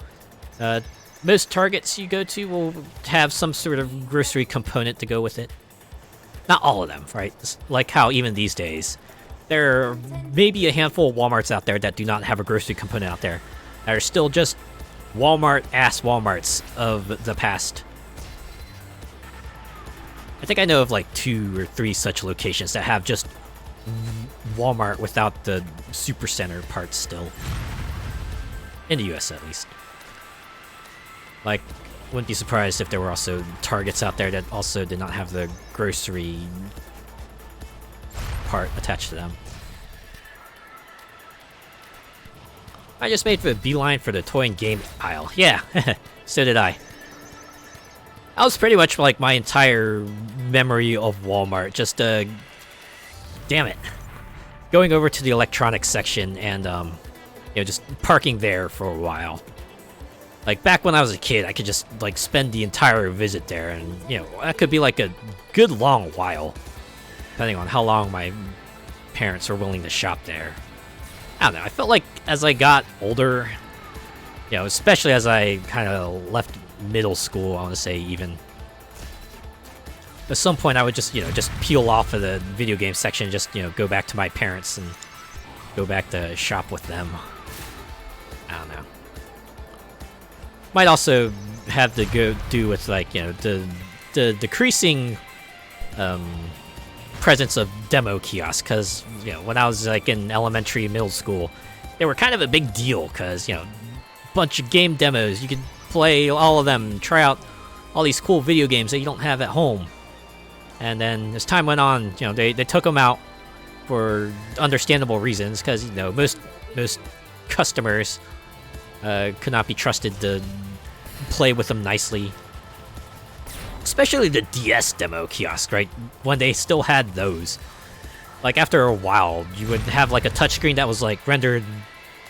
most Targets you go to will have some sort of grocery component to go with it. Not all of them, right? Like how even these days, there are maybe a handful of Walmarts out there that do not have a grocery component out there, that are still just Walmart-ass Walmarts of the past. I think I know of like 2 or 3 such locations that have just Walmart without the supercenter part still. In the US, at least. Like, wouldn't be surprised if there were also Targets out there that also did not have the grocery part attached to them. I just made for the beeline for the toy and game aisle. Yeah, so did I. That was pretty much like my entire memory of Walmart. Just, damn it. Going over to the electronics section and, you know, just parking there for a while. Like, back when I was a kid, I could just, like, spend the entire visit there, and, you know, that could be, like, a good long while, depending on how long my parents were willing to shop there. I don't know, I felt like as I got older, you know, especially as I kind of left middle school, I want to say even. At some point, I would just, just peel off of the video game section, just, go back to my parents and go back to shop with them. I don't know. Might also have to do with, like, the decreasing presence of demo kiosks, because, when I was, like, in elementary, middle school, they were kind of a big deal, because, bunch of game demos, you could play all of them, try out all these cool video games that you don't have at home. And then as time went on, they took them out for understandable reasons, because most customers could not be trusted to play with them nicely. Especially the DS demo kiosk, right? When they still had those. Like, after a while, you would have, like, a touchscreen that was, like, rendered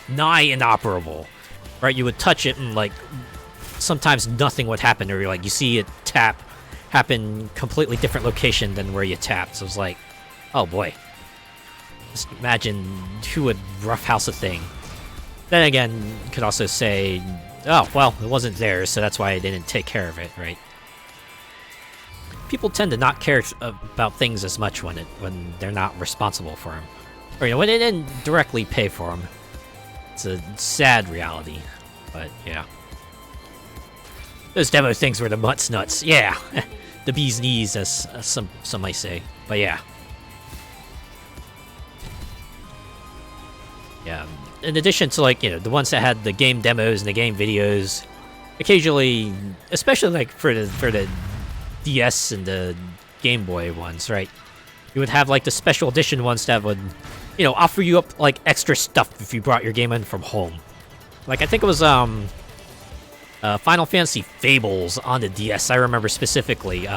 nigh inoperable. Right? You would touch it and, like, sometimes nothing would happen, or, like, you see it tap happen completely different location than where you tapped. So it was like, oh boy. Just imagine who would roughhouse a thing. Then again, you could also say, oh, well, it wasn't theirs, so that's why they didn't take care of it, right? People tend to not care about things as much when they're not responsible for them. Or, when they didn't directly pay for them. It's a sad reality, but yeah. Those demo things were the mutts nuts, yeah. The bee's knees, as some might say, but yeah. Yeah, in addition to, like, the ones that had the game demos and the game videos, occasionally, especially, like, for the DS and the Game Boy ones, right? You would have, like, the special edition ones that would, offer you up, like, extra stuff if you brought your game in from home. Like, I think it was, Final Fantasy Fables on the DS, I remember specifically.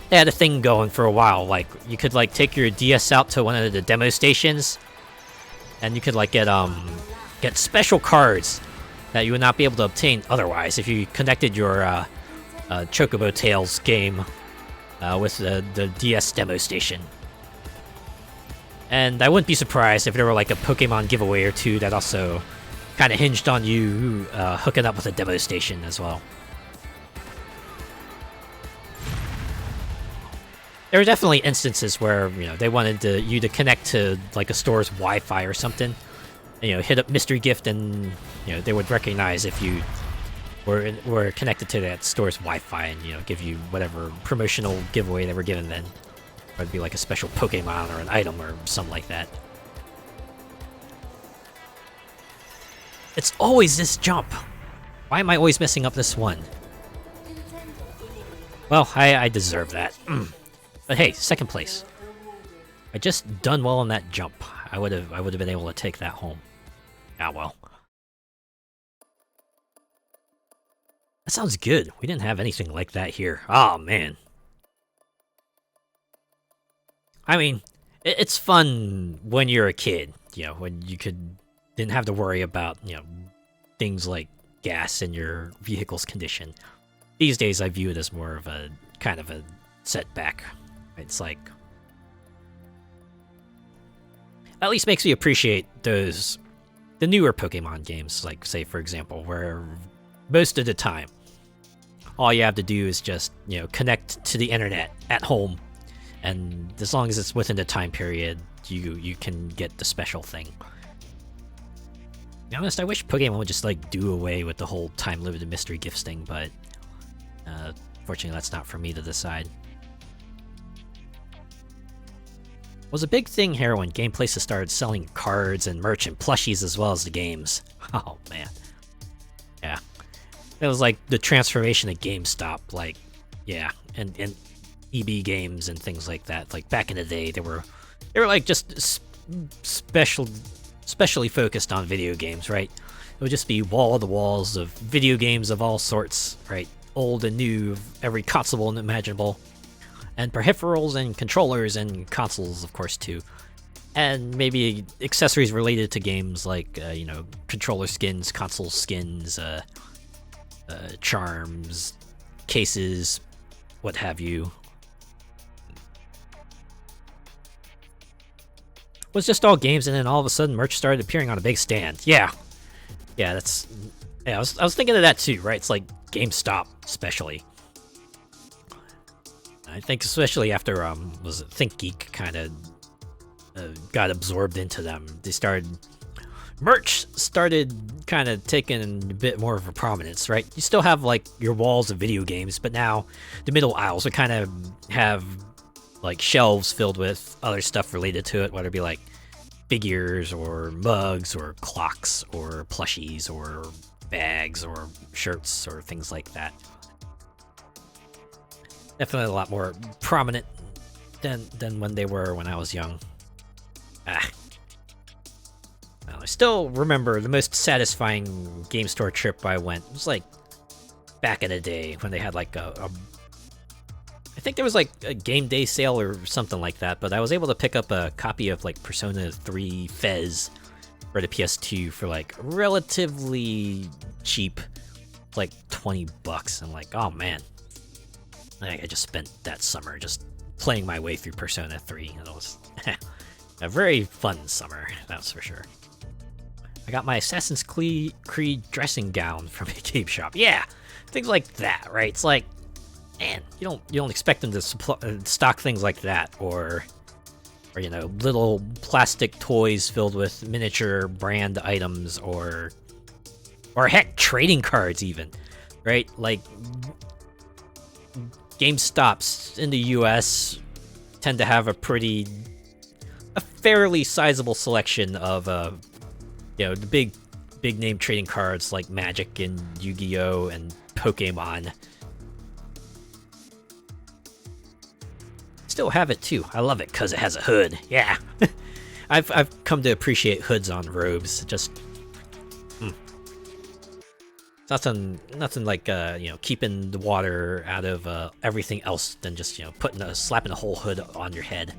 They had a thing going for a while, like, you could, like, take your DS out to one of the demo stations, and you could, like, get special cards that you would not be able to obtain otherwise if you connected your, Chocobo Tales game, with the DS demo station. And I wouldn't be surprised if there were, like, a Pokemon giveaway or two that also kind of hinged on you hooking up with a demo station as well. There were definitely instances where, they wanted you to connect to, like, a store's Wi-Fi or something, and, hit up Mystery Gift, and, they would recognize if you were connected to that store's Wi-Fi, and, give you whatever promotional giveaway they were given then. Or it'd be like a special Pokemon or an item or something like that. It's always this jump. Why am I always messing up this one? Well, I deserve that. But hey, second place. I just done well on that jump. I would have been able to take that home. Ah, well. That sounds good. We didn't have anything like that here. Oh, man. I mean, it's fun when you're a kid, when you didn't have to worry about, things like gas in your vehicle's condition. These days, I view it as more of a kind of a setback. It's like, at least makes me appreciate the newer Pokemon games, like, say, for example, where most of the time, all you have to do is just, connect to the internet at home, and as long as it's within the time period, you can get the special thing. To be honest, I wish Pokemon would just, like, do away with the whole time-limited mystery gifts thing, but fortunately that's not for me to decide. It was a big thing here when game places started selling cards and merch and plushies as well as the games. Oh, man. Yeah. It was like the transformation of GameStop, like, yeah, and EB Games and things like that. Like, back in the day, they were like just specially focused on video games, right? It would just be wall-to-walls of video games of all sorts, right? Old and new, every console imaginable. And peripherals and controllers and consoles, of course, too. And maybe accessories related to games like, controller skins, console skins, charms, cases, what have you. It was just all games, and then all of a sudden merch started appearing on a big stand. Yeah, that's Yeah, I was thinking of that too, right? It's like GameStop, especially. I think especially after was it ThinkGeek kind of got absorbed into them. Merch started kind of taking a bit more of a prominence, right? You still have like your walls of video games, but now the middle aisles would kind of have like shelves filled with other stuff related to it, whether it be like figures or mugs or clocks or plushies or bags or shirts or things like that. Definitely a lot more prominent than when they were when I was young. Well, I still remember the most satisfying game store trip I went. It was like back in the day when they had like I think there was like a game day sale or something like that, but I was able to pick up a copy of like Persona 3 Fez for the PS2 for like relatively cheap, like $20. I'm like, oh man, I just spent that summer just playing my way through Persona 3, and it was a very fun summer, that's for sure. I got my Assassin's Creed dressing gown from a game shop. Yeah, things like that, right? It's like, man, you don't expect them to stock things like that, or you know, little plastic toys filled with miniature brand items, or heck, trading cards even, right? Like GameStops in the US tend to have a fairly sizable selection of you know, the big name trading cards like Magic and Yu-Gi-Oh and Pokemon. Still have it too. I love it because it has a hood. Yeah. I've come to appreciate hoods on robes. Just nothing like you know, keeping the water out of everything else than just, you know, slapping a whole hood on your head.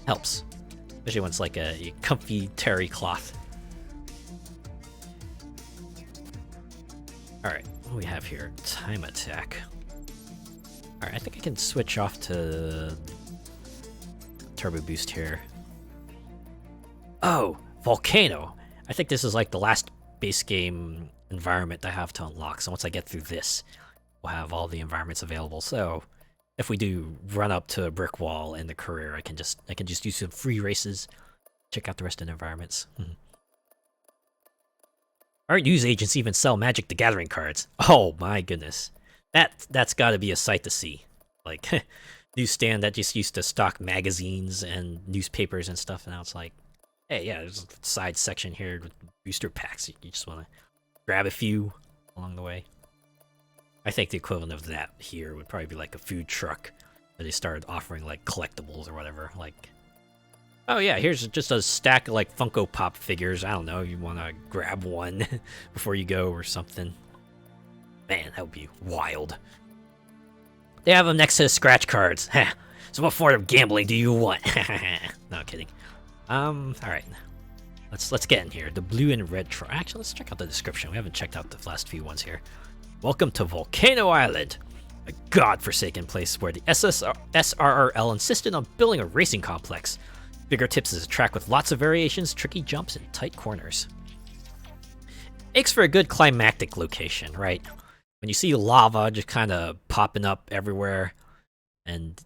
Helps. Especially when it's like a comfy terry cloth. Alright, what do we have here? Time attack. Alright, I think I can switch off to turbo boost here. Oh, volcano! I think this is like the last base game environment I have to unlock, so once I get through this, we'll have all the environments available. So if we do run up to a brick wall in the career, I can just do some free races, check out the rest of the environments. Our news agents even sell Magic the Gathering cards. Oh my goodness. That's gotta be a sight to see. Like, newsstand that just used to stock magazines and newspapers and stuff, and now it's like, hey, yeah, there's a side section here with booster packs. You just want to grab a few along the way. I think the equivalent of that here would probably be like a food truck where they started offering like collectibles or whatever. Like, oh yeah, here's just a stack of like Funko Pop figures. I don't know, you want to grab one before you go or something. Man, that would be wild. They have them next to the scratch cards. So what form of gambling do you want? No kidding. Alright. Let's get in here. The blue and red actually, let's check out the description. We haven't checked out the last few ones here. Welcome to Volcano Island, a godforsaken place where the SRRL insisted on building a racing complex. Bigger Tips is a track with lots of variations, tricky jumps, and tight corners. Makes for a good climactic location, right? When you see lava just kind of popping up everywhere, and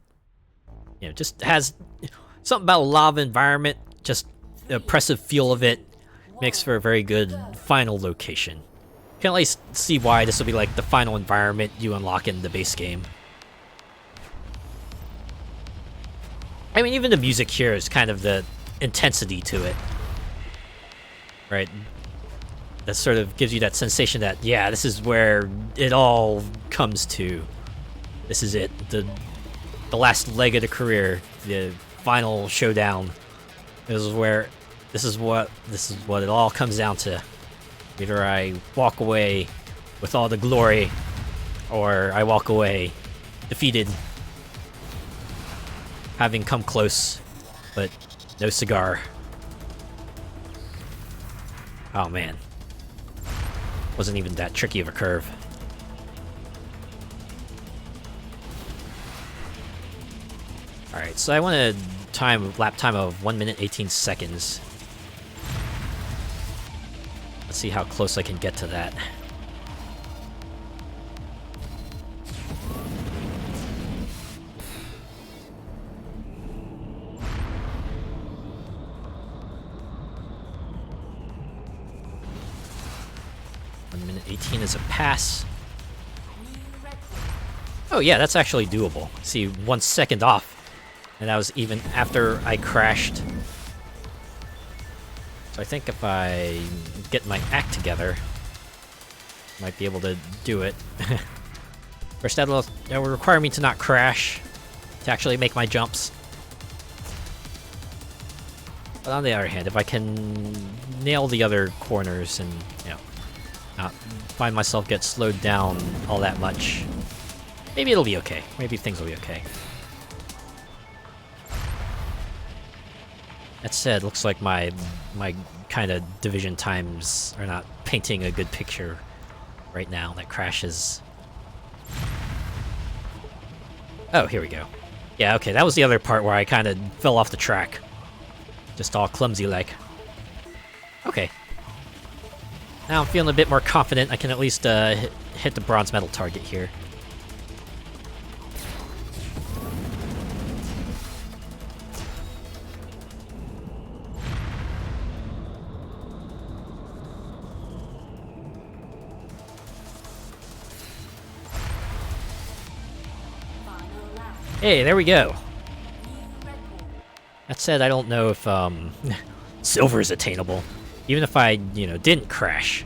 you know, just has something about a lava environment, just the oppressive feel of it, makes for a very good final location. You can at least see why this will be like the final environment you unlock in the base game. I mean, even the music here is kind of the intensity to it, right? That sort of gives you that sensation that, yeah, this is where it all comes to. This is it, the last leg of the career, the final showdown. This is what it all comes down to. Either I walk away with all the glory, or I walk away defeated, having come close, but no cigar. Oh man. Wasn't even that tricky of a curve. Alright, so I want a lap time of 1 minute 18 seconds. Let's see how close I can get to that. Minute 18 is a pass. Oh yeah, that's actually doable. See, 1 second off. And that was even after I crashed. So I think if I get my act together, I might be able to do it. First, that will require me to not crash, to actually make my jumps. But on the other hand, if I can nail the other corners and, you know, not find myself get slowed down all that much, maybe it'll be okay. Maybe things will be okay. That said, looks like my kind of division times are not painting a good picture right now. That crashes. Oh, here we go. Yeah, okay, that was the other part where I kind of fell off the track. Just all clumsy-like. Okay. Now I'm feeling a bit more confident. I can at least hit the bronze medal target here. Hey, there we go. That said, I don't know if silver is attainable. Even if I, you know, didn't crash,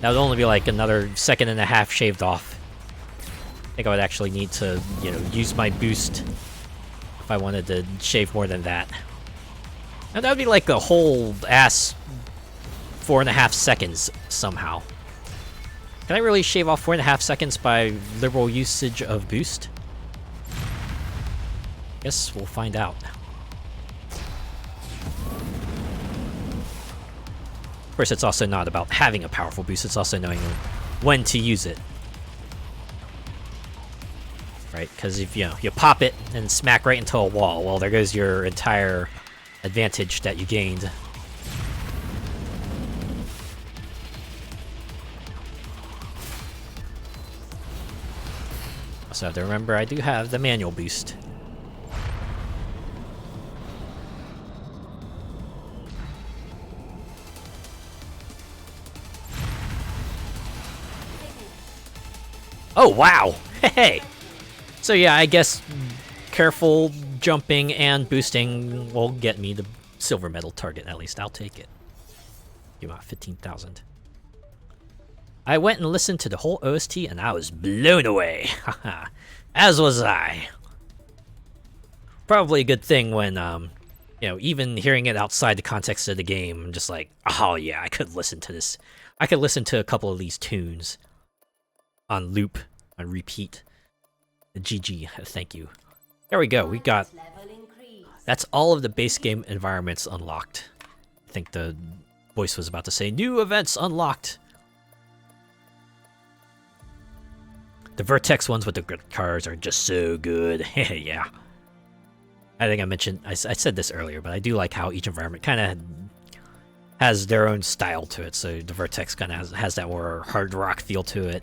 that would only be like another 1.5 seconds shaved off. I think I would actually need to, you know, use my boost if I wanted to shave more than that. And that would be like a whole ass 4.5 seconds somehow. Can I really shave off 4.5 seconds by liberal usage of boost? Guess we'll find out. Of course, it's also not about having a powerful boost, it's also knowing when to use it. Right? Because if you pop it and smack right into a wall, well, there goes your entire advantage that you gained. Also have to remember I do have the manual boost. Oh, wow! Hey! So yeah, I guess careful jumping and boosting will get me the silver medal target, at least. I'll take it. Give out 15,000. I went and listened to the whole OST and I was blown away. Haha. As was I. Probably a good thing when, you know, even hearing it outside the context of the game, I'm just like, oh yeah, I could listen to this. I could listen to a couple of these tunes on loop, on repeat. GG, thank you. There we go, we got... That's all of the base game environments unlocked. I think the voice was about to say, new events unlocked! The Vertex ones with the good cars are just so good. Yeah. I think I mentioned, I said this earlier, but I do like how each environment kind of has their own style to it. So the Vertex kind of has that more hard rock feel to it.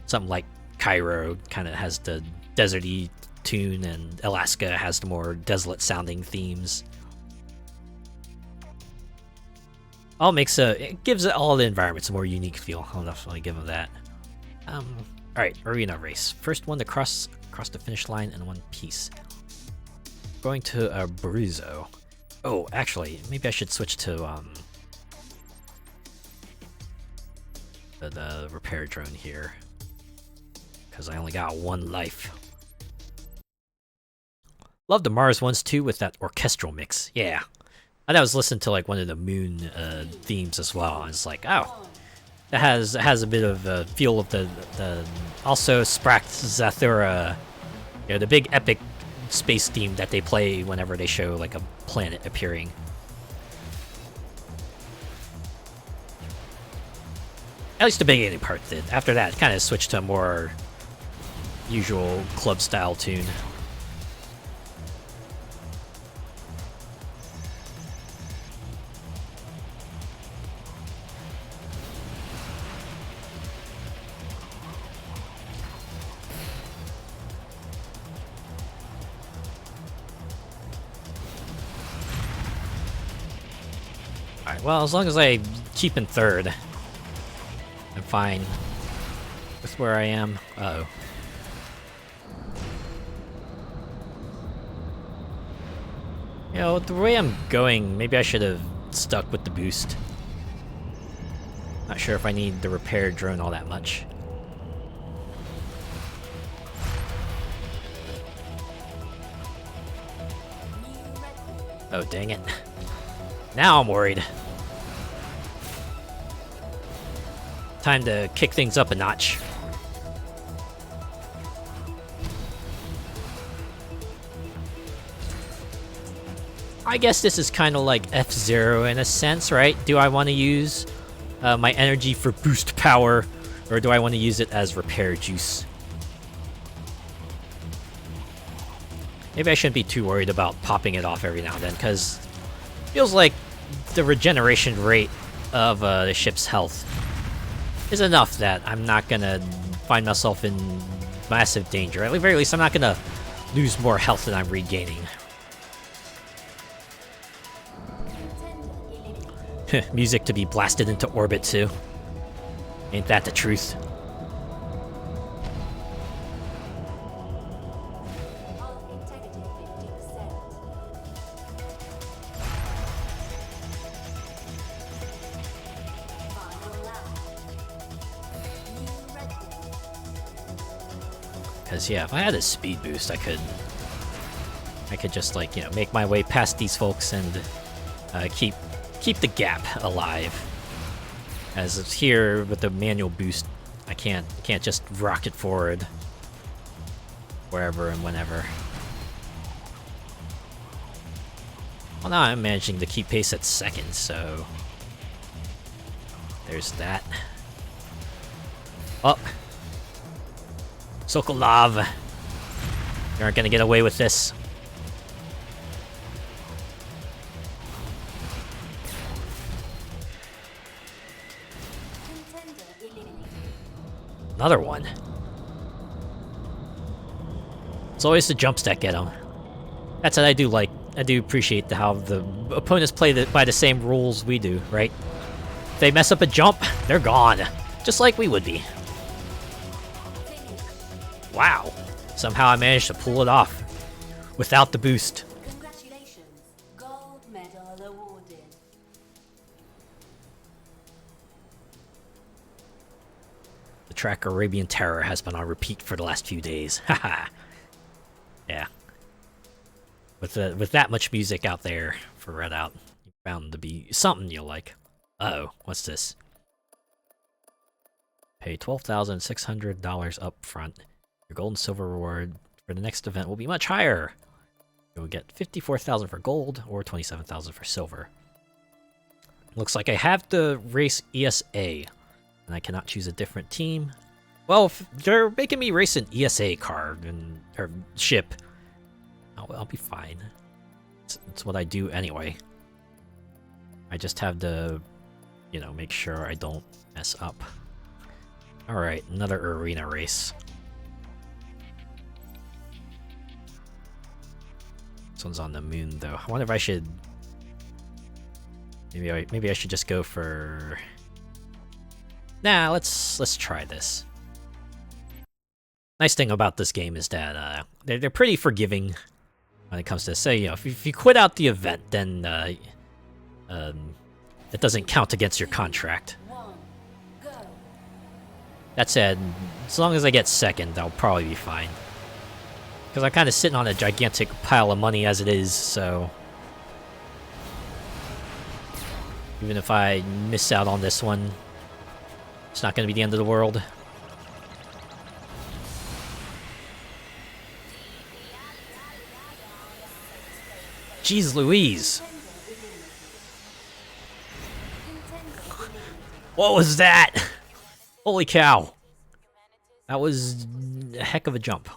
Something like Cairo kind of has the deserty tune, and Alaska has the more desolate sounding themes. It gives all the environments a more unique feel. I'll definitely give them that. Alright, arena race. First one to cross the finish line in one piece. Going to Abruzzo. Oh, actually, maybe I should switch to the repair drone here, because I only got one life. Love the Mars ones too, with that orchestral mix. Yeah, and I was listening to like one of the Moon themes as well. I was like, oh, it has a bit of a feel of the also Spract Zathura, you know, the big epic space theme that they play whenever they show like a planet appearing. At least the beginning part did. After that, it kind of switched to a more usual club style tune. Alright, well, as long as I keep in third, I'm fine with where I am. Uh-oh. You know, the way I'm going, maybe I should have stuck with the boost. Not sure if I need the repair drone all that much. Oh, dang it. Now I'm worried. Time to kick things up a notch. I guess this is kind of like F-Zero in a sense, right? Do I want to use my energy for boost power, or do I want to use it as repair juice? Maybe I shouldn't be too worried about popping it off every now and then, because it feels like the regeneration rate of the ship's health is enough that I'm not gonna find myself in massive danger. At the very least, I'm not gonna lose more health than I'm regaining. Music to be blasted into orbit too. Ain't that the truth? Because yeah, if I had a speed boost, I could just, like, you know, make my way past these folks and keep the gap alive. As it's here with the manual boost, I can't just rocket forward wherever and whenever. Well, now I'm managing to keep pace at second, so there's that. Oh, Sokolov, you aren't gonna get away with this. Another one. It's always the jumps that get them. That's what I do like. I do appreciate how the opponents play by the same rules we do, right? If they mess up a jump, they're gone. Just like we would be. Wow. Somehow I managed to pull it off without the boost. Congratulations. Gold medal awarded. The track Arabian Terror has been on repeat for the last few days. Haha. Yeah. With that much music out there for Redout, you bound to be something you'll like. Uh-oh, what's this? Pay $12,600 up front. Your gold and silver reward for the next event will be much higher. You'll get $54,000 for gold or $27,000 for silver. Looks like I have to race ESA, and I cannot choose a different team. Well, if they're making me race an ESA car or ship, I'll be fine. It's what I do anyway. I just have to, you know, make sure I don't mess up. Alright, another arena race. This one's on the moon, though. I wonder if I should... Maybe I should just go for... Nah, let's try this. Nice thing about this game is that they're pretty forgiving when it comes to, say, you know, if you quit out the event, then it doesn't count against your contract. That said, as long as I get second, I'll probably be fine. Because I'm kind of sitting on a gigantic pile of money as it is, so... Even if I miss out on this one, it's not going to be the end of the world. Jeez Louise! What was that? Holy cow! That was a heck of a jump.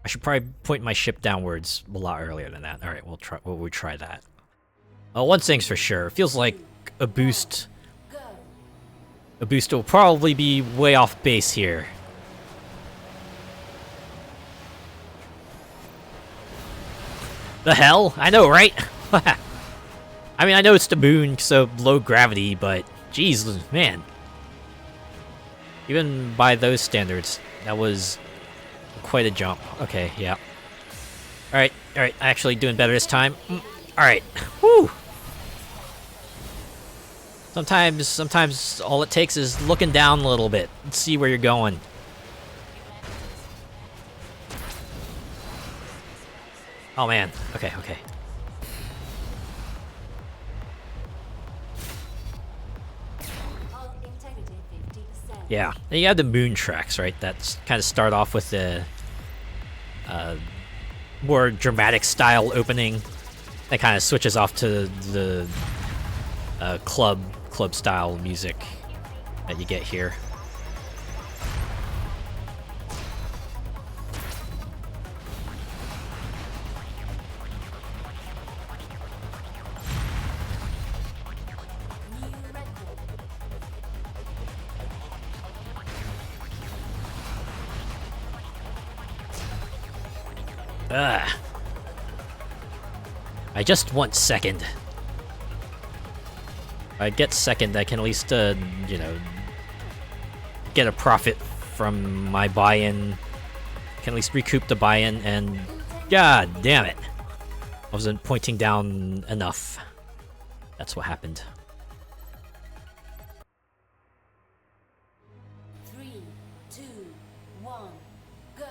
I should probably point my ship downwards a lot earlier than that. Alright, we'll try that. One thing's for sure, it feels like a boost will probably be way off base here. The hell? I know, right? I mean, I know it's the moon, so low gravity, but geez, man. Even by those standards, that was quite a jump. Okay, yeah. Alright, actually doing better this time. Alright, woo! Sometimes all it takes is looking down a little bit and see where you're going. Oh man, okay. Hull integrity 50%. Yeah, and you have the moon tracks, right? That's kind of start off with the more dramatic style opening. That kind of switches off to the club style music that you get here. New record. Ugh. I just want second. If I get second, I can at least, you know, get a profit from my buy-in. I can at least recoup the buy-in, and god damn it, I wasn't pointing down enough. That's what happened. 3, 2, 1, go.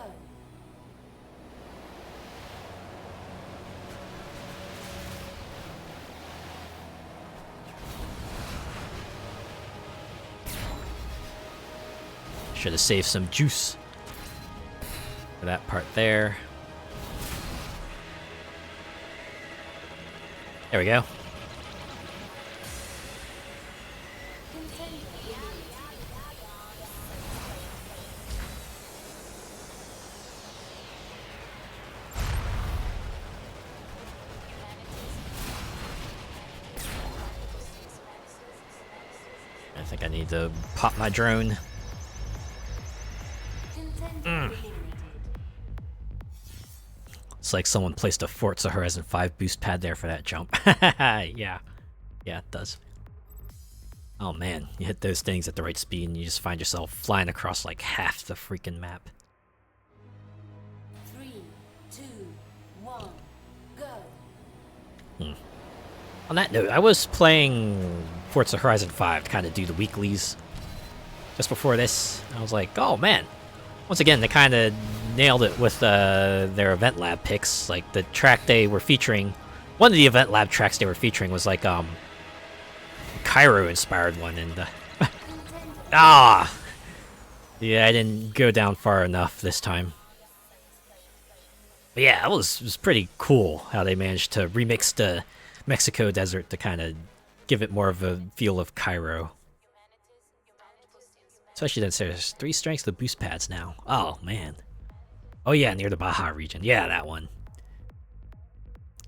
Should have saved some juice for that part there. There we go. I think I need to pop my drone. It's like someone placed a Forza Horizon 5 boost pad there for that jump. Yeah, it does. Oh man, you hit those things at the right speed and you just find yourself flying across like half the freaking map. 3, 2, 1, go. On that note, I was playing Forza Horizon 5 to kind of do the weeklies just before this. I was like, oh man. Once again, they kind of nailed it with their Event Lab picks. Like, the track they were featuring, one of the Event Lab tracks they were featuring was like, Cairo-inspired one, and, yeah, I didn't go down far enough this time. But yeah, it was pretty cool how they managed to remix the Mexico desert to kind of give it more of a feel of Cairo. Especially since there's 3 strengths to boost pads now. Oh, man. Oh, yeah, near the Baja region. Yeah, that one.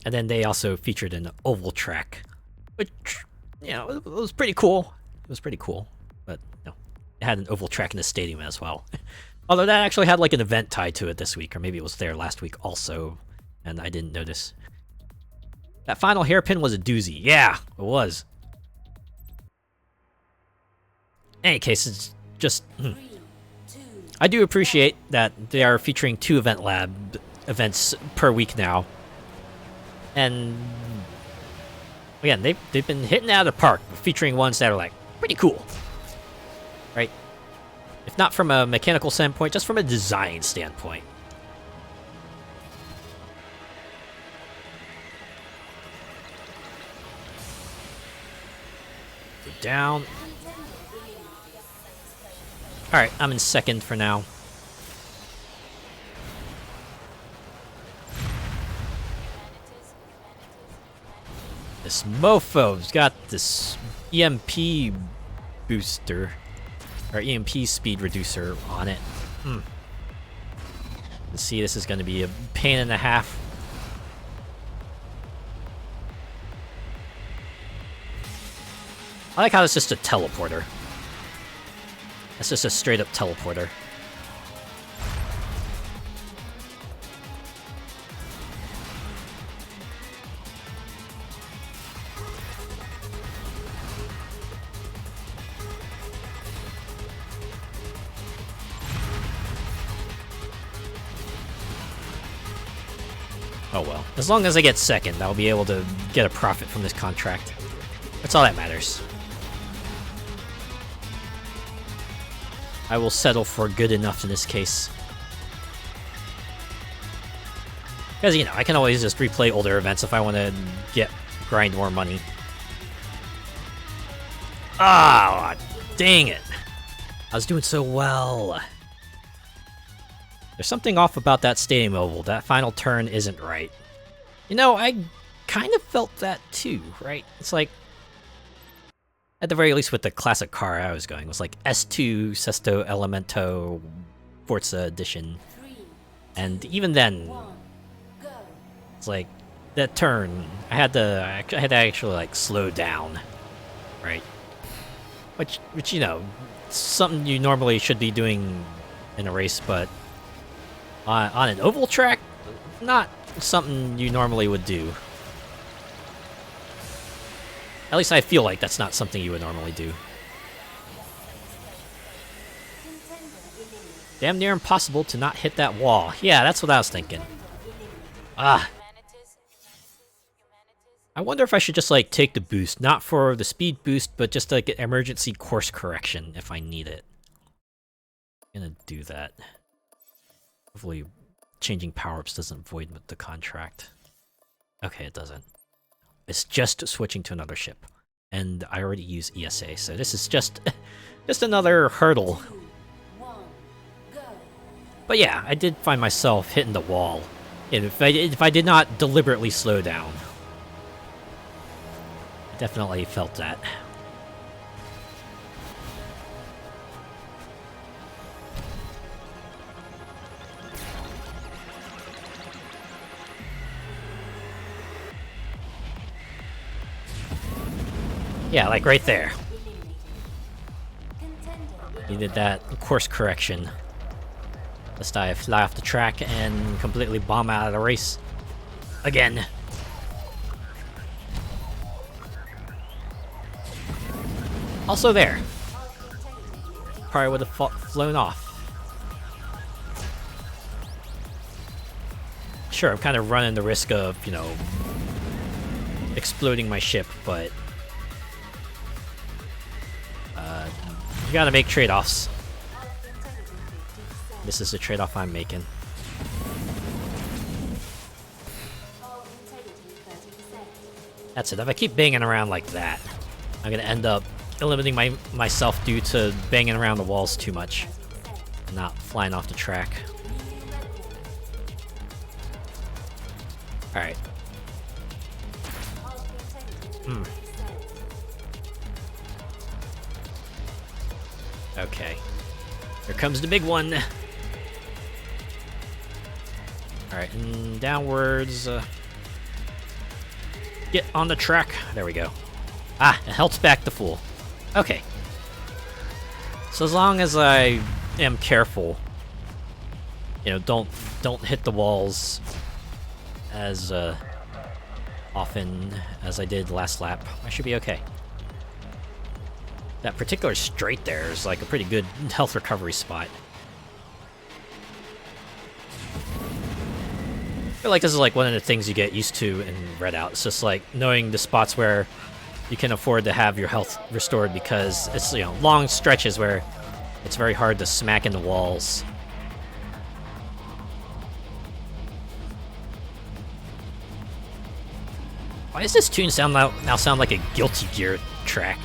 And then they also featured an oval track, which, you know, it was pretty cool. It was pretty cool. But, no, it had an oval track in the stadium as well. Although that actually had, like, an event tied to it this week, or maybe it was there last week also, and I didn't notice. That final hairpin was a doozy. Yeah, it was. In any case, it's just... 3, 2, I do appreciate that they are featuring 2 Event Lab events per week now. And... again, they've been hitting it out of the park, featuring ones that are, like, pretty cool. Right? If not from a mechanical standpoint, just from a design standpoint. Down. Alright, I'm in second for now. This mofo's got this EMP booster, or EMP speed reducer on it. Let's see, this is going to be a pain and a half. I like how it's just a teleporter. It's just a straight up teleporter. Oh well. As long as I get second, I'll be able to get a profit from this contract. That's all that matters. I will settle for good enough in this case. Because, you know, I can always just replay older events if I want to grind more money. Ah, dang it. I was doing so well. There's something off about that stadium oval. That final turn isn't right. You know, I kind of felt that too, right? It's like, at the very least with the classic car I was going, it was like S2 Sesto Elemento Forza Edition. And even then, it's like, that turn, I had to actually like slow down, right? Which you know, something you normally should be doing in a race, but on an oval track, not something you normally would do. At least I feel like that's not something you would normally do. Damn near impossible to not hit that wall. Yeah, that's what I was thinking. Ah. I wonder if I should just like take the boost, not for the speed boost, but just like an emergency course correction if I need it. I'm gonna do that. Hopefully changing power-ups doesn't void the contract. Okay, it doesn't. It's just switching to another ship. And I already use ESA, so this is just another hurdle. But yeah, I did find myself hitting the wall. And if I did not deliberately slow down. I definitely felt that. Yeah, like right there. Needed that course correction. Lest I fly off the track and completely bomb out of the race. Again. Also there. Probably would have flown off. Sure, I'm kind of running the risk of, you know, exploding my ship, but you gotta make trade-offs. This is the trade-off I'm making. That's it. If I keep banging around like that, I'm gonna end up eliminating myself due to banging around the walls too much and not flying off the track. Alright. Okay. Here comes the big one. Alright, and downwards. Get on the track. There we go. Ah, it helps back the fool. Okay. So as long as I am careful, you know, don't hit the walls as often as I did last lap, I should be okay. That particular straight there is like a pretty good health recovery spot. I feel like this is like one of the things you get used to in Redout. It's just like knowing the spots where you can afford to have your health restored, because it's, you know, long stretches where it's very hard to smack into walls. Why does this tune now sound like a Guilty Gear track?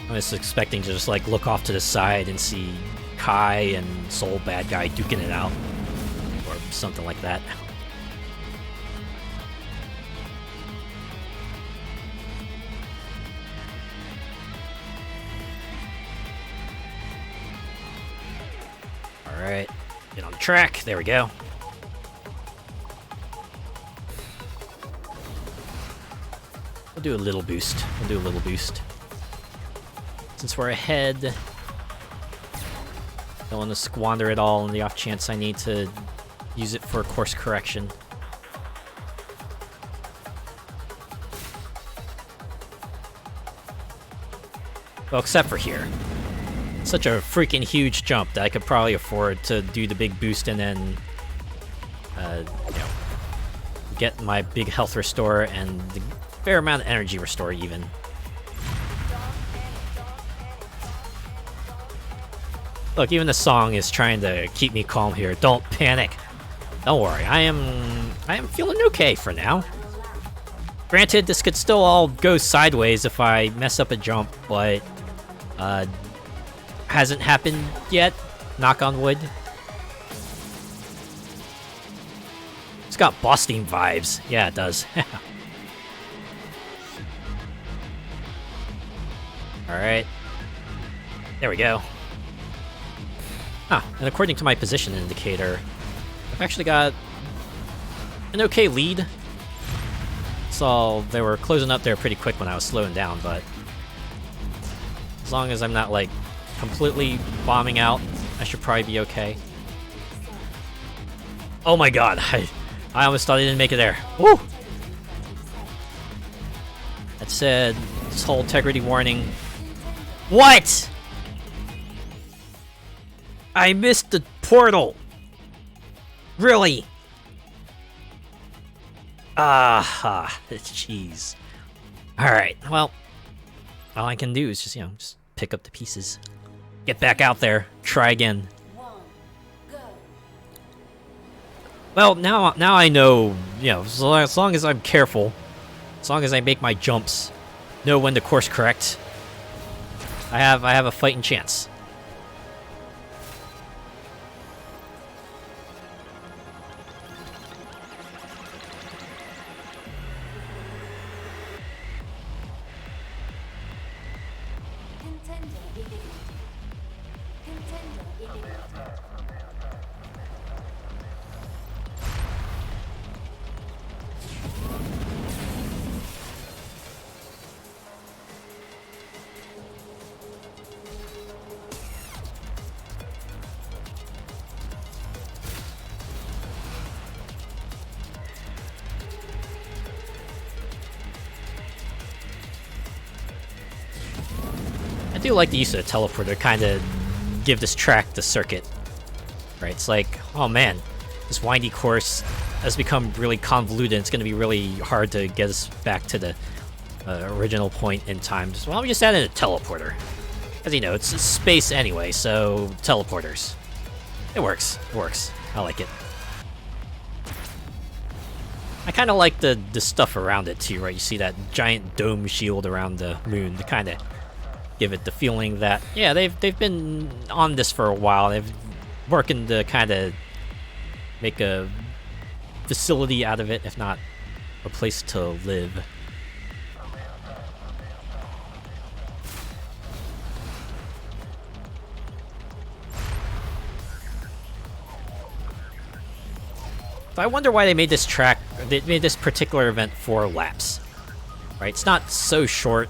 I was expecting to just like look off to the side and see Kai and Soul Bad Guy duking it out, or something like that. Alright, get on the track, there we go. We'll do a little boost. Since we're ahead, don't want to squander it all on the off chance I need to use it for course correction. Well, except for here. Such a freaking huge jump that I could probably afford to do the big boost and then you know, get my big health restore and the fair amount of energy restore even. Look, even the song is trying to keep me calm here. Don't panic. Don't worry, I am feeling okay for now. Granted, this could still all go sideways if I mess up a jump, but hasn't happened yet. Knock on wood. It's got boss theme vibes. Yeah, it does. Alright. There we go. Ah, and according to my position indicator, I've actually got an okay lead. So they were closing up there pretty quick when I was slowing down, but as long as I'm not like completely bombing out, I should probably be okay. Oh my god, I almost thought I didn't make it there. Woo! That said, this whole integrity warning. What? I missed the portal. Really? Jeez. Alright, well, all I can do is just, just pick up the pieces. Get back out there, try again. Well, now I know, as long as I'm careful, as long as I make my jumps, know when to course correct, I have a fighting chance. I do like the use of the teleporter to kind of give this track the circuit. Right, it's like, oh man, this windy course has become really convoluted. It's going to be really hard to get us back to the original point in time. So why don't we just add in a teleporter? Because, it's space anyway, so teleporters. It works. It works. I like it. I kind of like the stuff around it too, right? You see that giant dome shield around the moon to kind of give it the feeling that, yeah, they've been on this for a while. They've working to kind of make a facility out of it, if not a place to live. So I wonder why they made this track, they made this particular event 4 laps. Right? It's not so short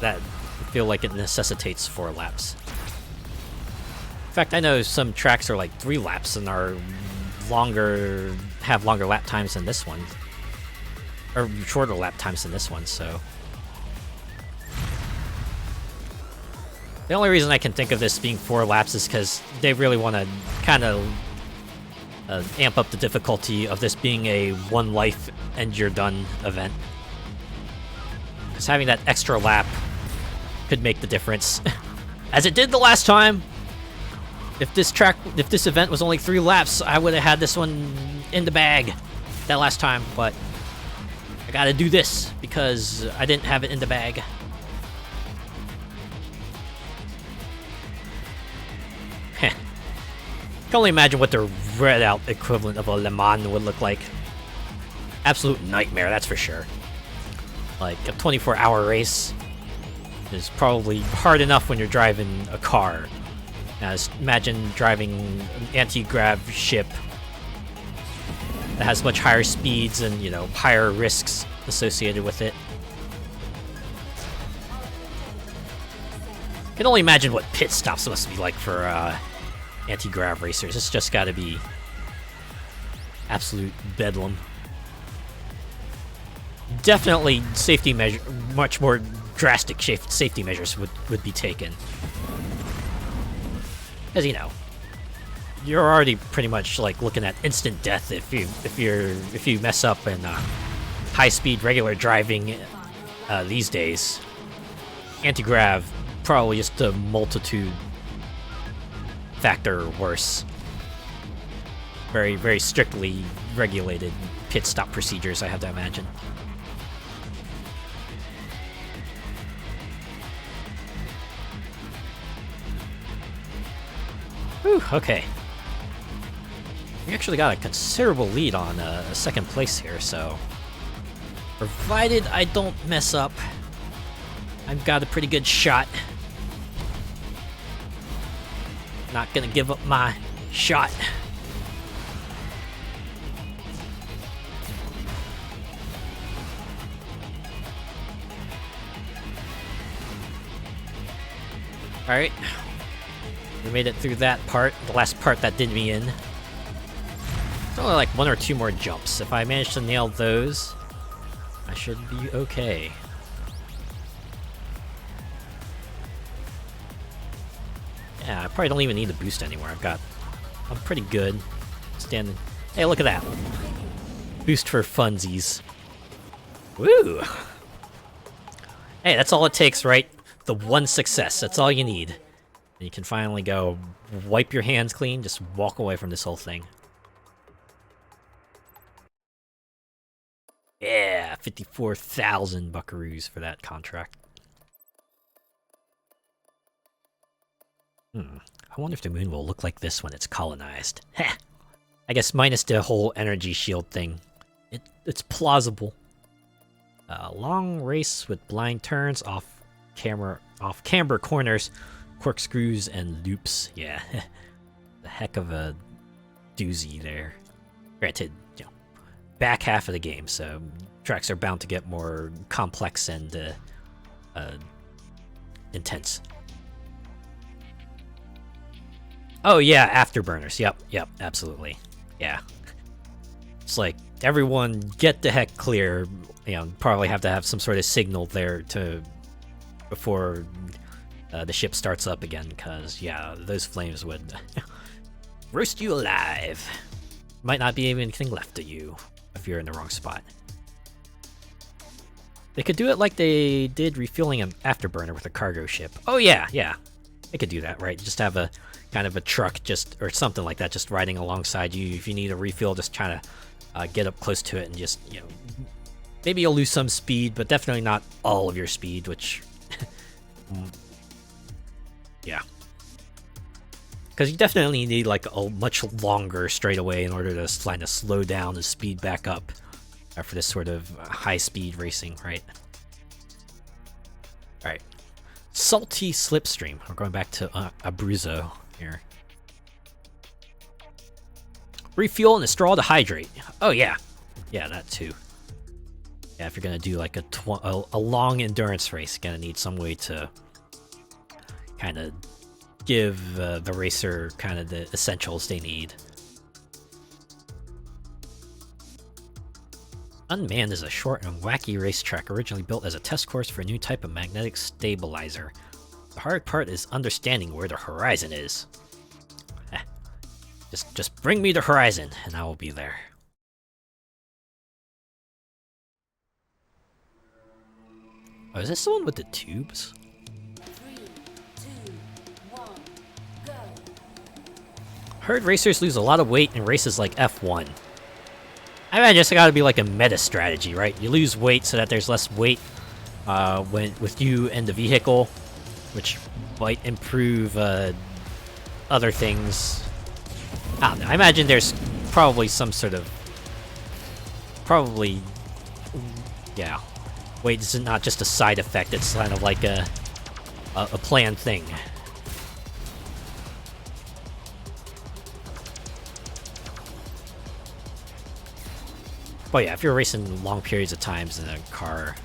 that I feel like it necessitates 4 laps. In fact, I know some tracks are like 3 laps and are longer, have longer lap times than this one. Or shorter lap times than this one, so. The only reason I can think of this being 4 laps is because they really want to kind of amp up the difficulty of this being a 1 life and you're done event. Because having that extra lap could make the difference. As it did the last time. If this event was only 3 laps, I would have had this one in the bag that last time, but I gotta do this because I didn't have it in the bag. Heh. I can only imagine what the Redout equivalent of a Le Mans would look like. Absolute nightmare, that's for sure. Like, a 24-hour race is probably hard enough when you're driving a car. Now, just imagine driving an anti-grav ship that has much higher speeds and, higher risks associated with it. I can only imagine what pit stops must be like for anti-grav racers. It's just gotta be absolute bedlam. Definitely safety measure, much more drastic safety measures would be taken. Because, you're already pretty much like looking at instant death if you mess up in high-speed regular driving these days. Anti-grav probably just a multitude factor worse. Very, very strictly regulated pit stop procedures, I have to imagine. Whew, okay. We actually got a considerable lead on second place here, so provided I don't mess up, I've got a pretty good shot. Not gonna give up my shot. Alright. We made it through that part, the last part that did me in. It's only like 1 or 2 more jumps. If I manage to nail those, I should be okay. Yeah, I probably don't even need to boost anymore. I'm pretty good. Standing. Hey, look at that. Boost for funsies. Woo! Hey, that's all it takes, right? The one success. That's all you need. And you can finally go wipe your hands clean, just walk away from this whole thing. Yeah, 54,000 buckaroos for that contract. I wonder if the moon will look like this when it's colonized. Heh! I guess minus the whole energy shield thing. It's plausible. Long race with blind turns, off-camber corners, corkscrews, and loops. Yeah, the heck of a doozy there. Granted, you know, back half of the game, so tracks are bound to get more complex and intense. Oh yeah, afterburners. Yep, absolutely. Yeah. It's like, everyone get the heck clear. You know, probably have to have some sort of signal there before the ship starts up again, because, yeah, those flames would roast you alive. Might not be anything left of you if you're in the wrong spot. They could do it like they did refueling an afterburner with a cargo ship. Oh yeah. They could do that, right? Just have a kind of a truck or something like that just riding alongside you. If you need a refuel, just try to get up close to it and just, you know, maybe you'll lose some speed, but definitely not all of your speed, which yeah. Because you definitely need like a much longer straightaway in order to kind of slow down and speed back up for this sort of high-speed racing, right? Alright. Salty Slipstream. We're going back to Abruzzo here. Refuel and a straw to hydrate. Oh yeah. Yeah, that too. Yeah, if you're gonna do like a long endurance race, you're gonna need some way to kind of give the racer kind of the essentials they need. Unmanned is a short and wacky racetrack originally built as a test course for a new type of magnetic stabilizer. The hard part is understanding where the horizon is. Just bring me the horizon, and I will be there. Oh, is this the one with the tubes? 3, 2, 1, go. Heard racers lose a lot of weight in races like F1. I imagine it's gotta be like a meta strategy, right? You lose weight so that there's less weight with you and the vehicle, which might improve other things. I don't know. I imagine there's probably some sort of... yeah. Weight is not just a side effect, it's kind of like a planned thing. But yeah, if you're racing long periods of times in a car,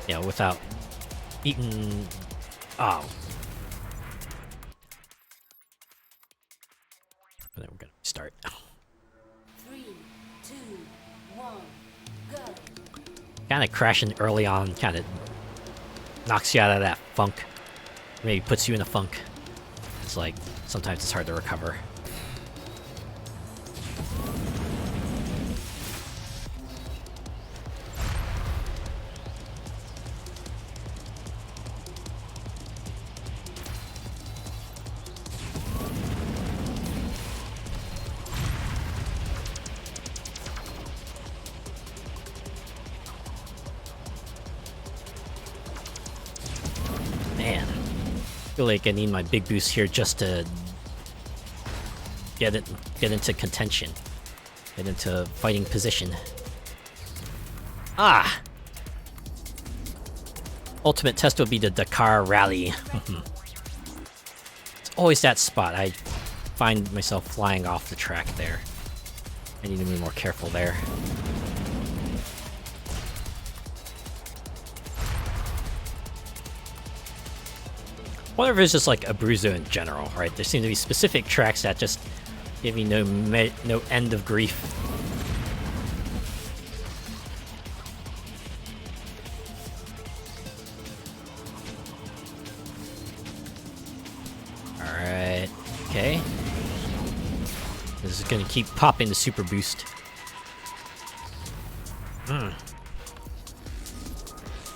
you know, without eating... Oh. And then we're gonna start. 3, 2, 1, go. Kind of crashing early on kind of knocks you out of that funk. Maybe puts you in a funk. feels like sometimes it's hard to recover. Man, I feel like I need my big boost here just to get into contention, get into fighting position. Ah! Ultimate test would be the Dakar Rally. It's always that spot. I find myself flying off the track there. I need to be more careful there. I wonder if it's just like Abruzzo in general, right? There seem to be specific tracks that just give me no end of grief. Alright, okay. This is gonna keep popping the super boost.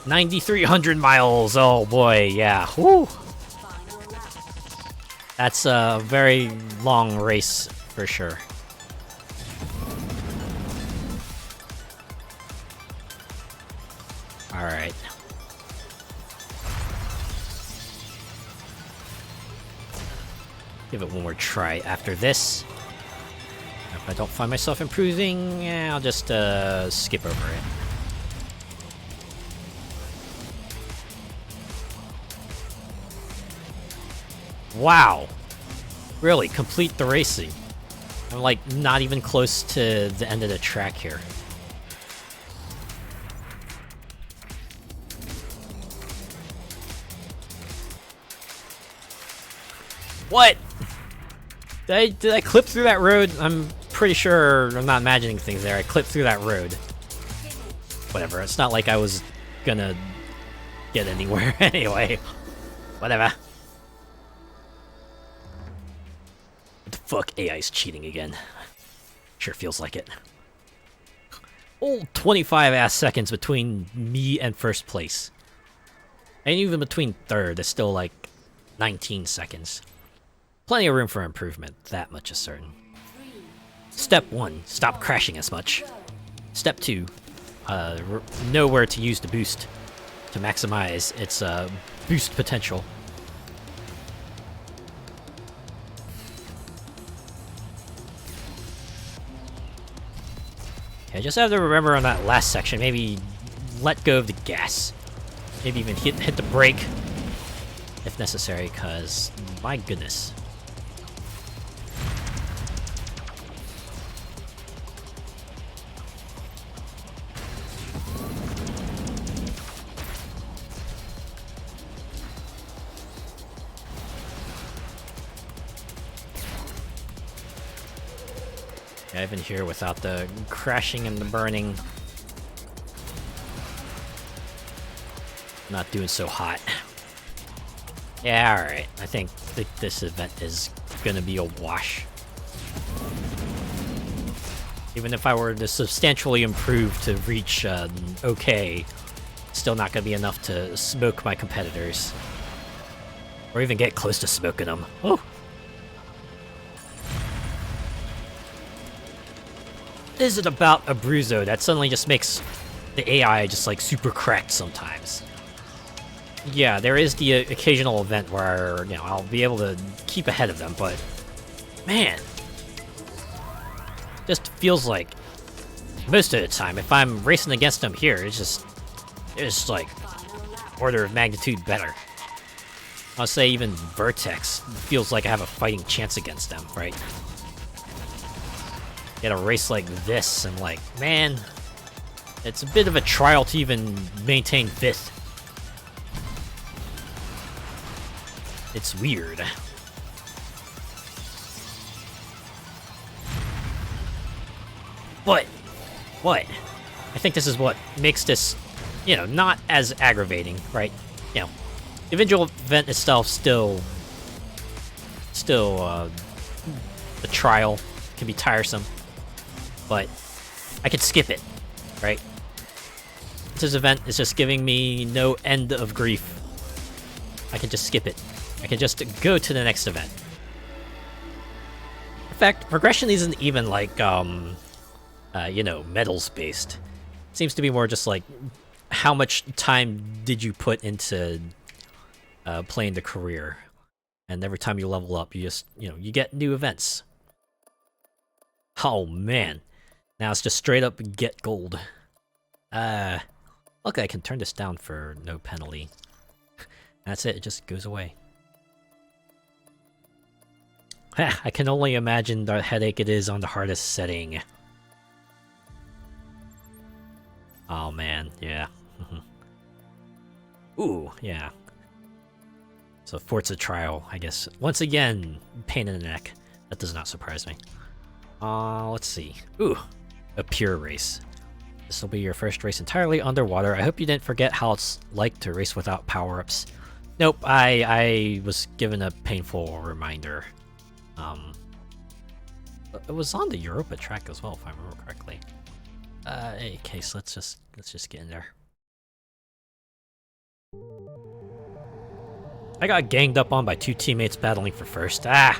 9,300 miles, oh boy, yeah, whoo! That's a very long race, for sure. Alright. Give it one more try after this. If I don't find myself improving, yeah, I'll just skip over it. Wow! Really, complete the racing. I'm like not even close to the end of the track here. What? Did I clip through that road? I'm pretty sure I'm not imagining things there. I clipped through that road. Whatever, it's not like I was gonna get anywhere anyway. Whatever. What the fuck? AI's cheating again. Sure feels like it. Old 25 ass seconds between me and first place. And even between third, it's still like 19 seconds. Plenty of room for improvement, that much is certain. Step 1, stop crashing as much. Step 2, know where to use the boost to maximize its boost potential. I just have to remember on that last section, maybe let go of the gas. Maybe even hit the brake if necessary, because my goodness. Even here without the crashing and the burning. Not doing so hot. Yeah, alright. I think this event is gonna be a wash. Even if I were to substantially improve to reach okay, still not gonna be enough to smoke my competitors. Or even get close to smoking them. Oh! What is it about Abruzzo that suddenly just makes the AI just like super cracked sometimes? Yeah, there is the occasional event where, you know, I'll be able to keep ahead of them, but man, just feels like most of the time, if I'm racing against them here, it's just like order of magnitude better. I'll say even Vertex feels like I have a fighting chance against them, right? Get a race like this, and like, man, it's a bit of a trial to even maintain 5th. It's weird. But what? I think this is what makes this, you know, not as aggravating, right? You know, the individual event itself still still a trial. Can be tiresome, but I could skip it, right? This event is just giving me no end of grief. I can just skip it. I can just go to the next event. In fact, progression isn't even like, you know, medals based. It seems to be more just like, how much time did you put into playing the career? And every time you level up, you just, you know, you get new events. Oh man. Now it's just straight up get gold. Look, I can turn this down for no penalty. That's it just goes away. I can only imagine the headache it is on the hardest setting. Oh man, yeah. Ooh, yeah. So Forza Trial, I guess. Once again, pain in the neck. That does not surprise me. Let's see. Ooh, a pure race. This will be your first race entirely underwater. I hope you didn't forget how it's like to race without power-ups. Nope, I was given a painful reminder. It was on the Europa track as well, if I remember correctly. Any case, let's just get in there. I got ganged up on by 2 teammates battling for first. Ah!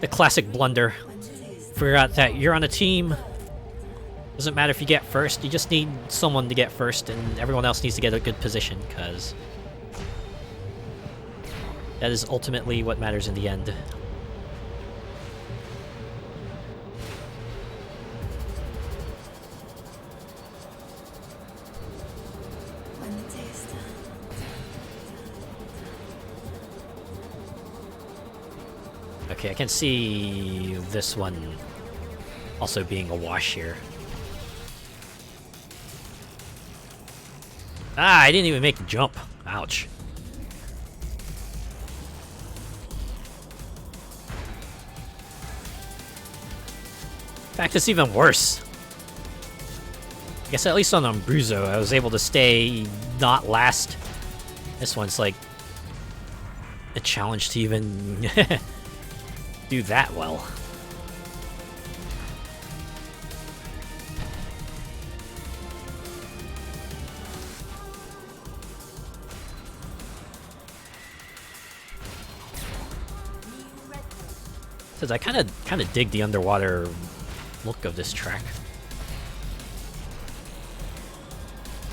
The classic blunder. Forgot that you're on a team. Doesn't matter if you get first, you just need someone to get first, and everyone else needs to get a good position, because that is ultimately what matters in the end. Okay, I can see this one also being a wash here. Ah, I didn't even make the jump. Ouch. In fact, it's even worse. I guess at least on Abruzzo, I was able to stay not last. This one's like a challenge to even do that well. Says I kind of dig the underwater look of this track.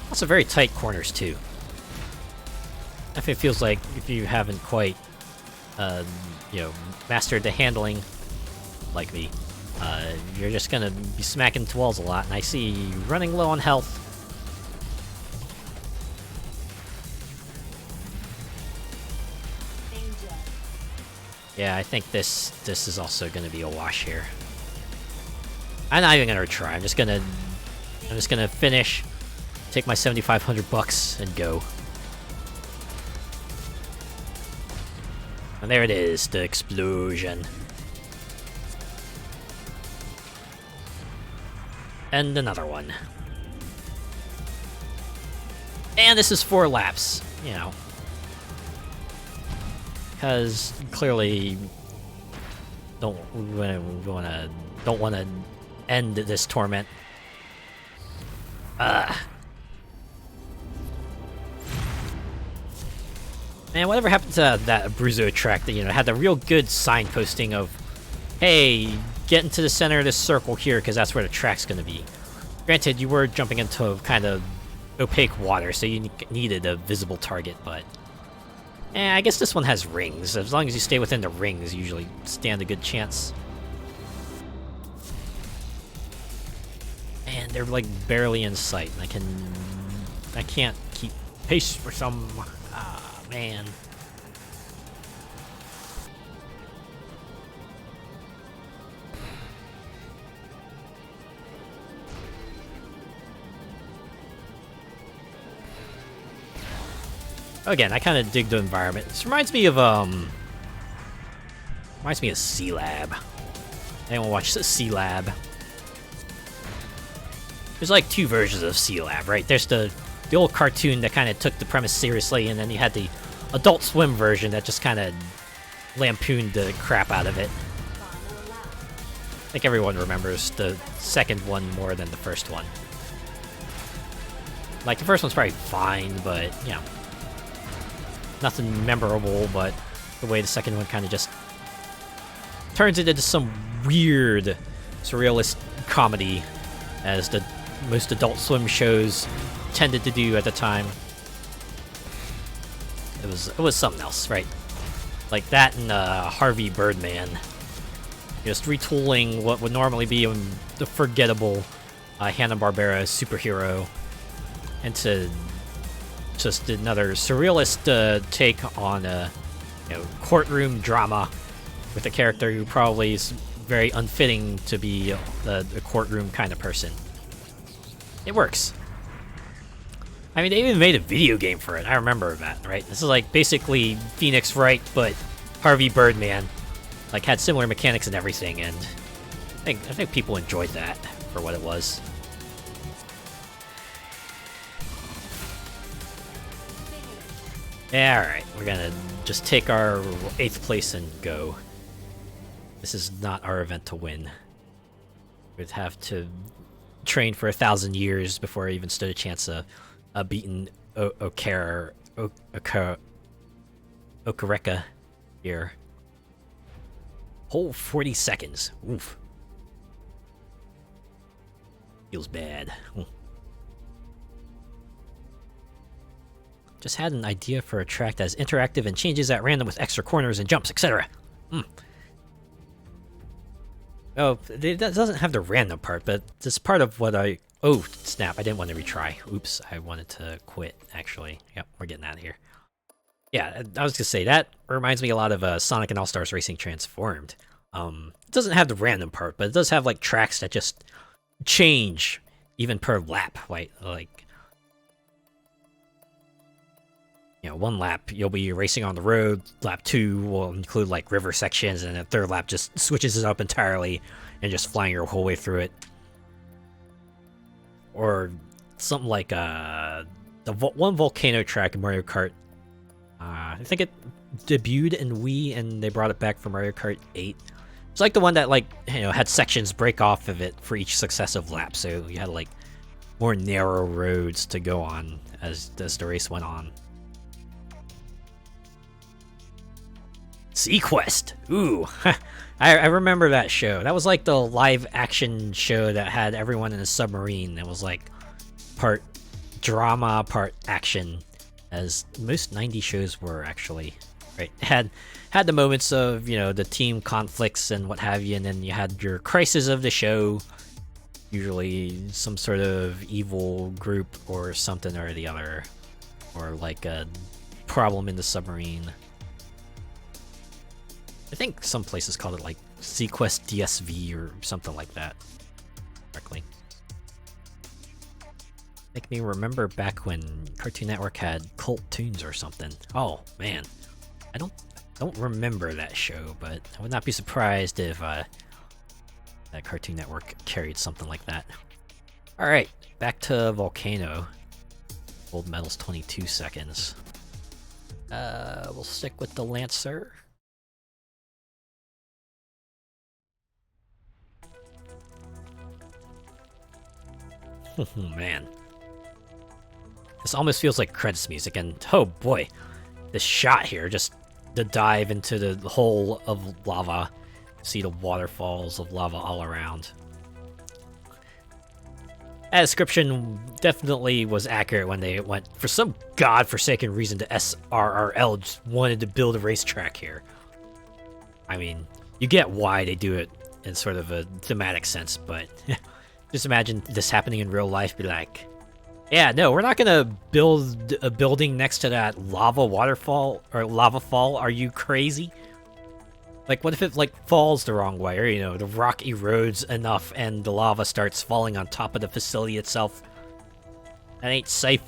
Also very tight corners too. If it feels like if you haven't quite, you know, mastered the handling like me, you're just gonna be smacking into walls a lot. And I see you running low on health. Yeah, I think this is also gonna be a wash here. I'm not even gonna try. I'm just gonna finish, take my 7,500 bucks, and go. And there it is, the explosion. And another one. And this is 4 laps, you know. Because clearly don't wanna end this torment. Man, whatever happened to that Abruzzo track that, you know, had the real good signposting of, hey, get into the center of this circle here because that's where the track's gonna be. Granted, you were jumping into kind of opaque water, so you needed a visible target, but I guess this one has rings. As long as you stay within the rings, you usually stand a good chance. And they're like barely in sight. I can't keep pace for some. Ah, man. Again, I kind of dig the environment. This reminds me of C-Lab. Anyone watch the C-Lab? There's like 2 versions of C-Lab, right? There's the old cartoon that kind of took the premise seriously, and then you had the Adult Swim version that just kind of lampooned the crap out of it. Final lap. I think everyone remembers the second one more than the first one. Like, the first one's probably fine, but, you know, nothing memorable, but the way the second one kind of just turns it into some weird, surrealist comedy, as the most Adult Swim shows tended to do at the time. It was something else, right? Like that and Harvey Birdman. Just retooling what would normally be the forgettable Hanna-Barbera superhero into just another surrealist take on a courtroom drama with a character who probably is very unfitting to be a courtroom kind of person. It works. I mean, they even made a video game for it. I remember that, right? This is like basically Phoenix Wright, but Harvey Birdman. Like, had similar mechanics and everything, and I think people enjoyed that for what it was. Yeah, alright, we're gonna just take our 8th place and go. This is not our event to win. We'd have to train for 1,000 years before I even stood a chance of beating Okareka here. Whole 40 seconds. Oof. Feels bad. Just had an idea for a track that is interactive and changes at random with extra corners and jumps, etc. Oh, it doesn't have the random part, but it's part of what I... Oh, snap, I didn't want to retry. Oops, I wanted to quit, actually. Yep, we're getting out of here. Yeah, I was gonna say, that reminds me a lot of Sonic and All-Stars Racing Transformed. It doesn't have the random part, but it does have, like, tracks that just change, even per lap, like... You know, one lap you'll be racing on the road, lap 2 will include like river sections, and the third lap just switches it up entirely and just flying your whole way through it. Or something like the one volcano track in Mario Kart. I think it debuted in Wii and they brought it back for Mario Kart 8. It's like the one that like, you know, had sections break off of it for each successive lap, so you had like more narrow roads to go on as the race went on. Sequest! Ooh, I remember that show. That was like the live action show that had everyone in a submarine. It was like part drama, part action, as most 90s shows were actually. Right? It had the moments of, you know, the team conflicts and what have you, and then you had your crisis of the show, usually some sort of evil group or something or the other, or like a problem in the submarine. I think some places called it like Sequest DSV or something like that. Correctly. Make me remember back when Cartoon Network had Cult Tunes or something. Oh man, I don't remember that show, but I would not be surprised if that Cartoon Network carried something like that. All right, back to Volcano. Gold medal's 22 seconds. We'll stick with the Lancer. Oh man, this almost feels like credits music, and oh boy, this shot here, just the dive into the hole of lava, see the waterfalls of lava all around. That description definitely was accurate when they went, for some godforsaken reason, to SRRL just wanted to build a racetrack here. I mean, you get why they do it in sort of a thematic sense, but just imagine this happening in real life, be like, yeah, no, we're not gonna build a building next to that lava waterfall, or lava fall, are you crazy? Like, what if it, like, falls the wrong way, or, you know, the rock erodes enough and the lava starts falling on top of the facility itself? That ain't safe.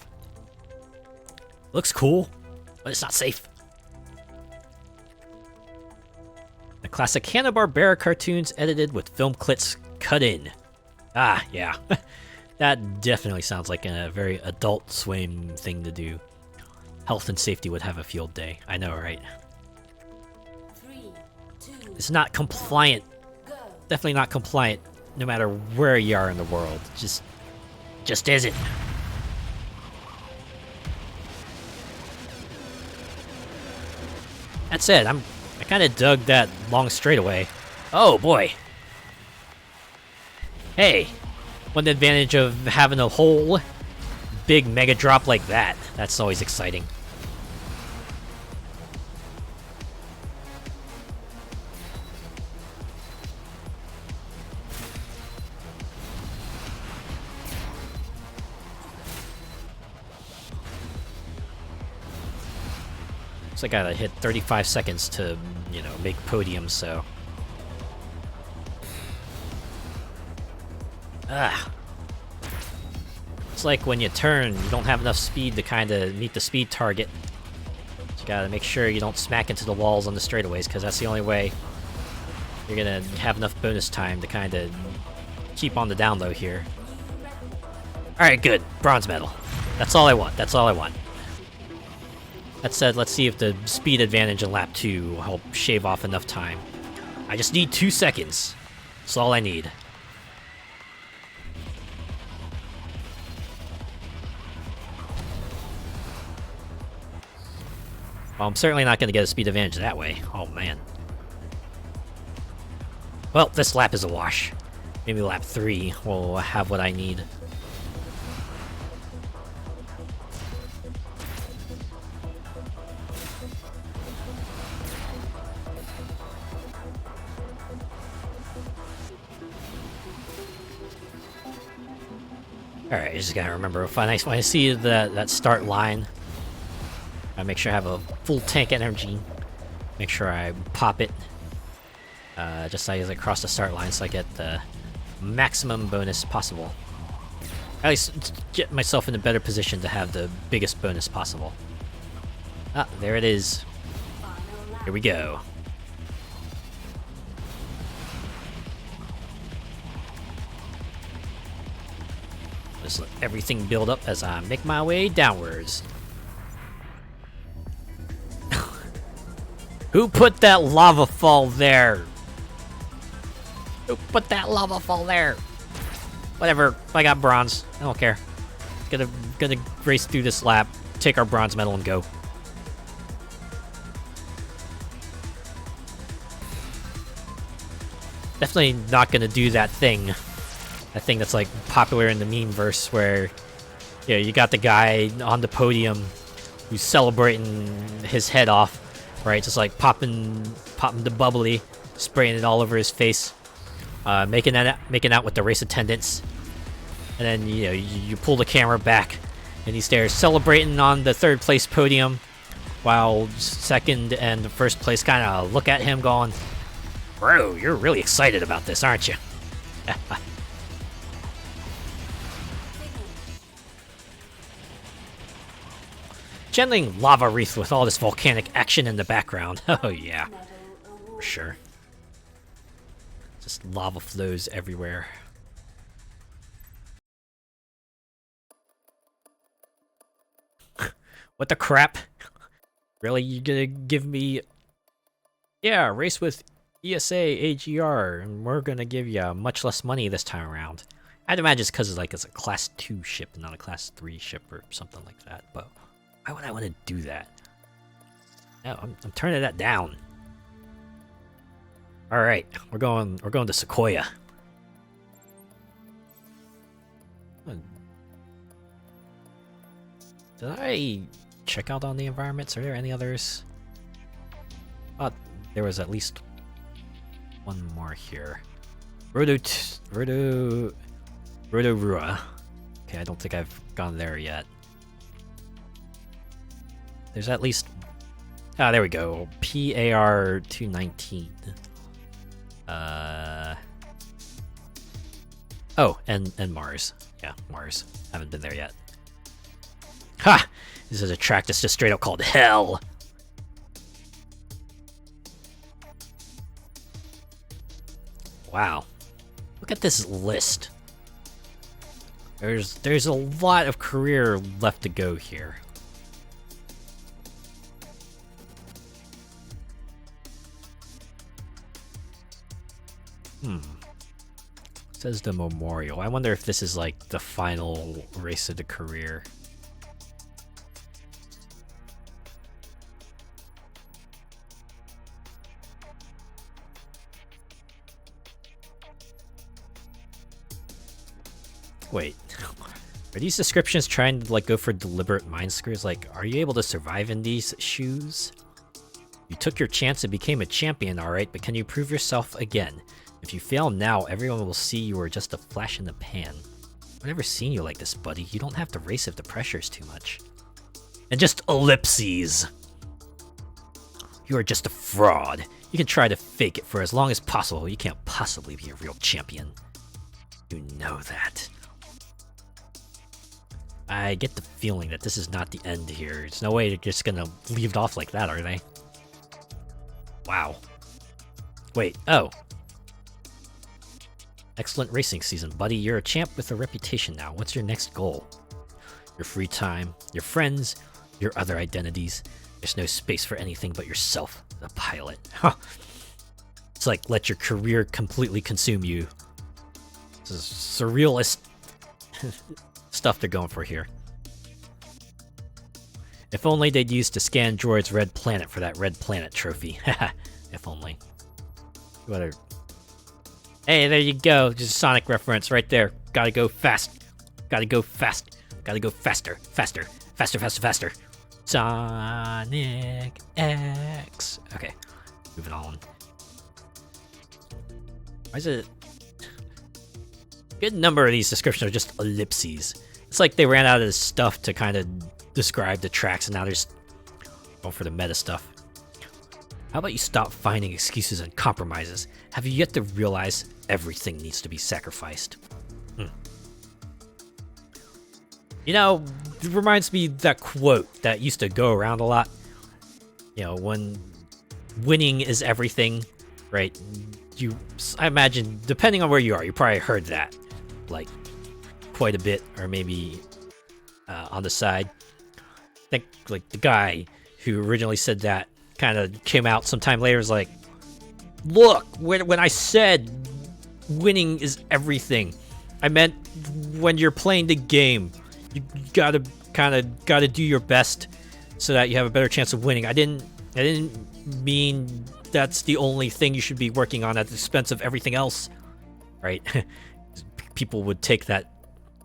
Looks cool, but it's not safe. The classic Hanna-Barbera cartoons edited with film clips cut in. Ah, yeah. That definitely sounds like a very Adult Swim thing to do. Health and safety would have a field day. I know, right? 3, It's not compliant. Definitely not compliant, no matter where you are in the world. Just isn't. That said, I kind of dug that long straightaway. Oh boy. Hey, one advantage of having a whole big mega drop like that. That's always exciting. Looks like I gotta hit 35 seconds to, you know, make podium, so. Ah. It's like when you turn, you don't have enough speed to kind of meet the speed target. So you gotta make sure you don't smack into the walls on the straightaways, because that's the only way you're gonna have enough bonus time to kind of keep on the down low here. Alright, good. Bronze medal. That's all I want. That's all I want. That said, let's see if the speed advantage in lap 2 will help shave off enough time. I just need 2 seconds. That's all I need. Well, I'm certainly not going to get a speed advantage that way. Oh, man. Well, this lap is a wash. Maybe lap 3 will have what I need. Alright, I just gotta remember, when I see that start line, I make sure I have a full tank energy. Make sure I pop it. Just as I cross the start line so I get the maximum bonus possible. At least get myself in a better position to have the biggest bonus possible. Ah, there it is. Here we go. Just let everything build up as I make my way downwards. Who put that lava fall there? Who put that lava fall there? Whatever, I got bronze. I don't care. Gonna race through this lap, take our bronze medal and go. Definitely not gonna do that thing. That thing that's like popular in the meme-verse where, you know, you got the guy on the podium who's celebrating his head off, right? Just like popping the bubbly, spraying it all over his face, making out with the race attendants, and then you pull the camera back, and he's there celebrating on the third place podium, while second and the first place kind of look at him going, "Bro, you're really excited about this, aren't you?" Channeling lava wreath with all this volcanic action in the background. Oh yeah, for sure. Just lava flows everywhere. What the crap? Really, you gonna give me... Yeah, race with ESA AGR, and we're gonna give you much less money this time around. I'd imagine it's because it's a class 2 ship, not a class 3 ship or something like that, but... Why would I want to do that? No, I'm turning that down. All right, we're going to Sequoia. Did I check out on the environments? Are there any others? Oh, there was at least one more here. Redout. Okay, I don't think I've gone there yet. There's at least... Ah, there we go. PAR 219. Oh, and Mars. Yeah, Mars. Haven't been there yet. Ha! This is a track that's just straight up called Hell. Wow. Look at this list. There's a lot of career left to go here. Says the memorial. I wonder if this is like the final race of the career. Wait, are these descriptions trying to like go for deliberate mind screws? Like, are you able to survive in these shoes? You took your chance and became a champion, alright, but can you prove yourself again? If you fail now, everyone will see you are just a flash in the pan. I've never seen you like this, buddy. You don't have to race if the pressure's too much. And just ellipses. You are just a fraud. You can try to fake it for as long as possible. You can't possibly be a real champion. You know that. I get the feeling that this is not the end here. There's no way they're just gonna leave it off like that, are they? Wow. Wait, oh. Excellent racing season, buddy. You're a champ with a reputation now. What's your next goal? Your free time, your friends, your other identities. There's no space for anything but yourself, the pilot. Huh. It's like let your career completely consume you. This is surrealist stuff they're going for here. If only they'd used to scan Droid's red planet for that red planet trophy. If only. Whether. Hey, there you go. Just a Sonic reference right there. Gotta go fast. Gotta go fast. Gotta go faster. Faster. Faster, faster, faster. Sonic X. Okay. Moving on. Why is it... Good number of these descriptions are just ellipses. It's like they ran out of stuff to kind of describe the tracks, and now they're just going for the meta stuff. How about you stop finding excuses and compromises? Have you yet to realize everything needs to be sacrificed? You know, it reminds me of that quote that used to go around a lot. You know, when winning is everything, right? I imagine, depending on where you are, you probably heard that, like, quite a bit, or maybe on the side. I think, like, the guy who originally said that kind of came out sometime later, was like, look, when I said winning is everything, I meant when you're playing the game, you gotta gotta do your best so that you have a better chance of winning. I didn't mean that's the only thing you should be working on at the expense of everything else, right? People would take that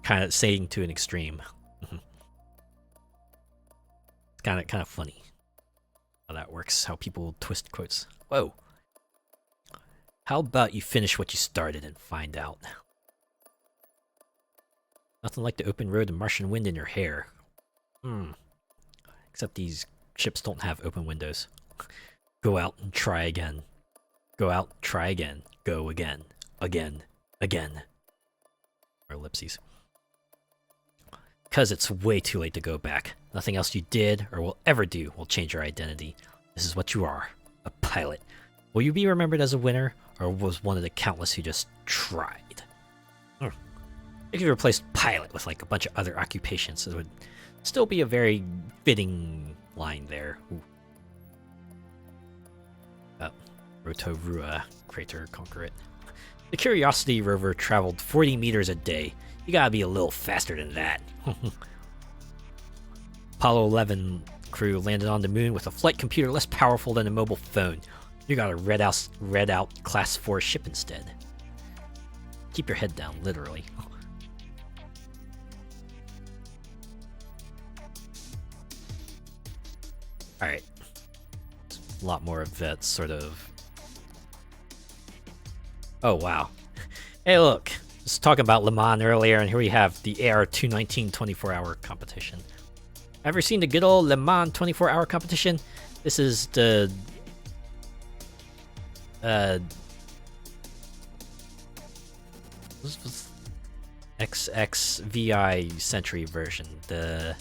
kind of saying to an extreme. It's kind of funny how that works, how people twist quotes. Whoa. How about you finish what you started and find out? Nothing like the open road and Martian wind in your hair. Except these ships don't have open windows. Go out and try again. Go out, try again. Go again. Again. Again. Or ellipses. Because it's way too late to go back. Nothing else you did or will ever do will change your identity. This is what you are. A pilot. Will you be remembered as a winner, or was one of the countless who just tried? If you replaced pilot with like a bunch of other occupations, it would still be a very fitting line there. Rotorua crater, conquer it. The Curiosity rover traveled 40 meters a day. You gotta be a little faster than that. Apollo 11 crew landed on the moon with a flight computer less powerful than a mobile phone. You got a Redout Class 4 ship instead. Keep your head down, literally. Alright. A lot more of that sort of... Oh, wow. Hey, look. Just talking about Le Mans earlier, and here we have the AR219 24-hour competition. Ever seen the good old Le Mans 24-hour competition? This is the... This was XXVI Century version. The...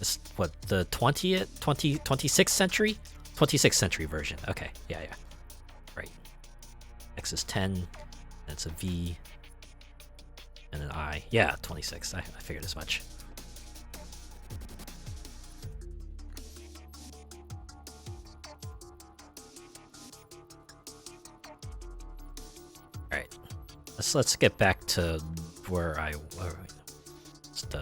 This, what, the 26th century? 26th century version. Okay, yeah. Right. X is 10, and it's a V, and an I. Yeah, 26. I figured as much. Let's get back to where I just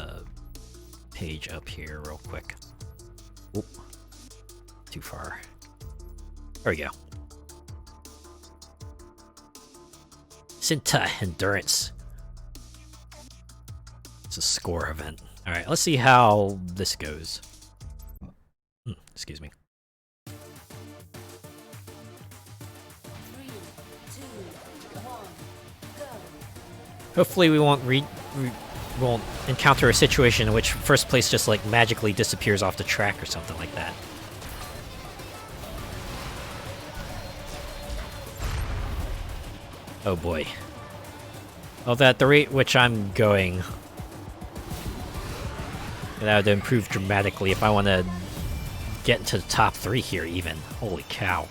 page up here real quick. Oop, too far. There we go. Cinta Endurance. It's a score event. All right, let's see how this goes. Excuse me. 3, 2, 1, go. Hopefully we won't won't encounter a situation in which first place just like magically disappears off the track or something like that. Oh boy. Well, at the rate which I'm going, that would improve dramatically if I want to get into the top 3 here even. Holy cow.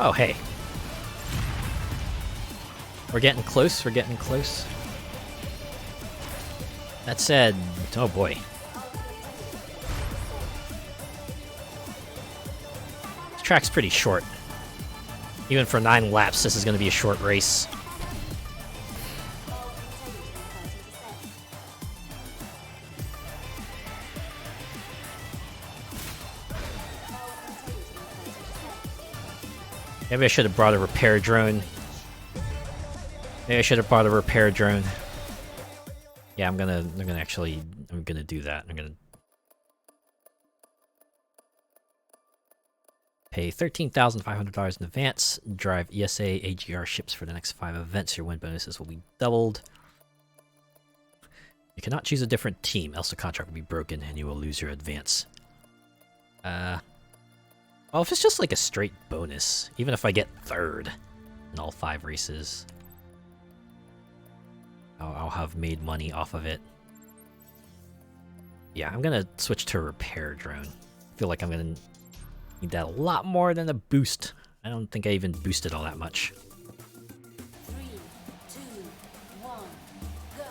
Oh, hey. We're getting close, we're getting close. That said, oh boy. This track's pretty short. Even for 9 laps, this is going to be a short race. Maybe I should have brought a repair drone. Maybe I should have brought a repair drone. Yeah, I'm gonna do that. I'm gonna pay $13,500 in advance. Drive ESA AGR ships for the next 5 events. Your win bonuses will be doubled. You cannot choose a different team, else the contract will be broken and you will lose your advance. Well, if it's just like a straight bonus, even if I get 3rd in all 5 races, I'll have made money off of it. Yeah, I'm gonna switch to a repair drone. I feel like I'm gonna need that a lot more than a boost. I don't think I even boosted all that much. 3, 2, 1, go.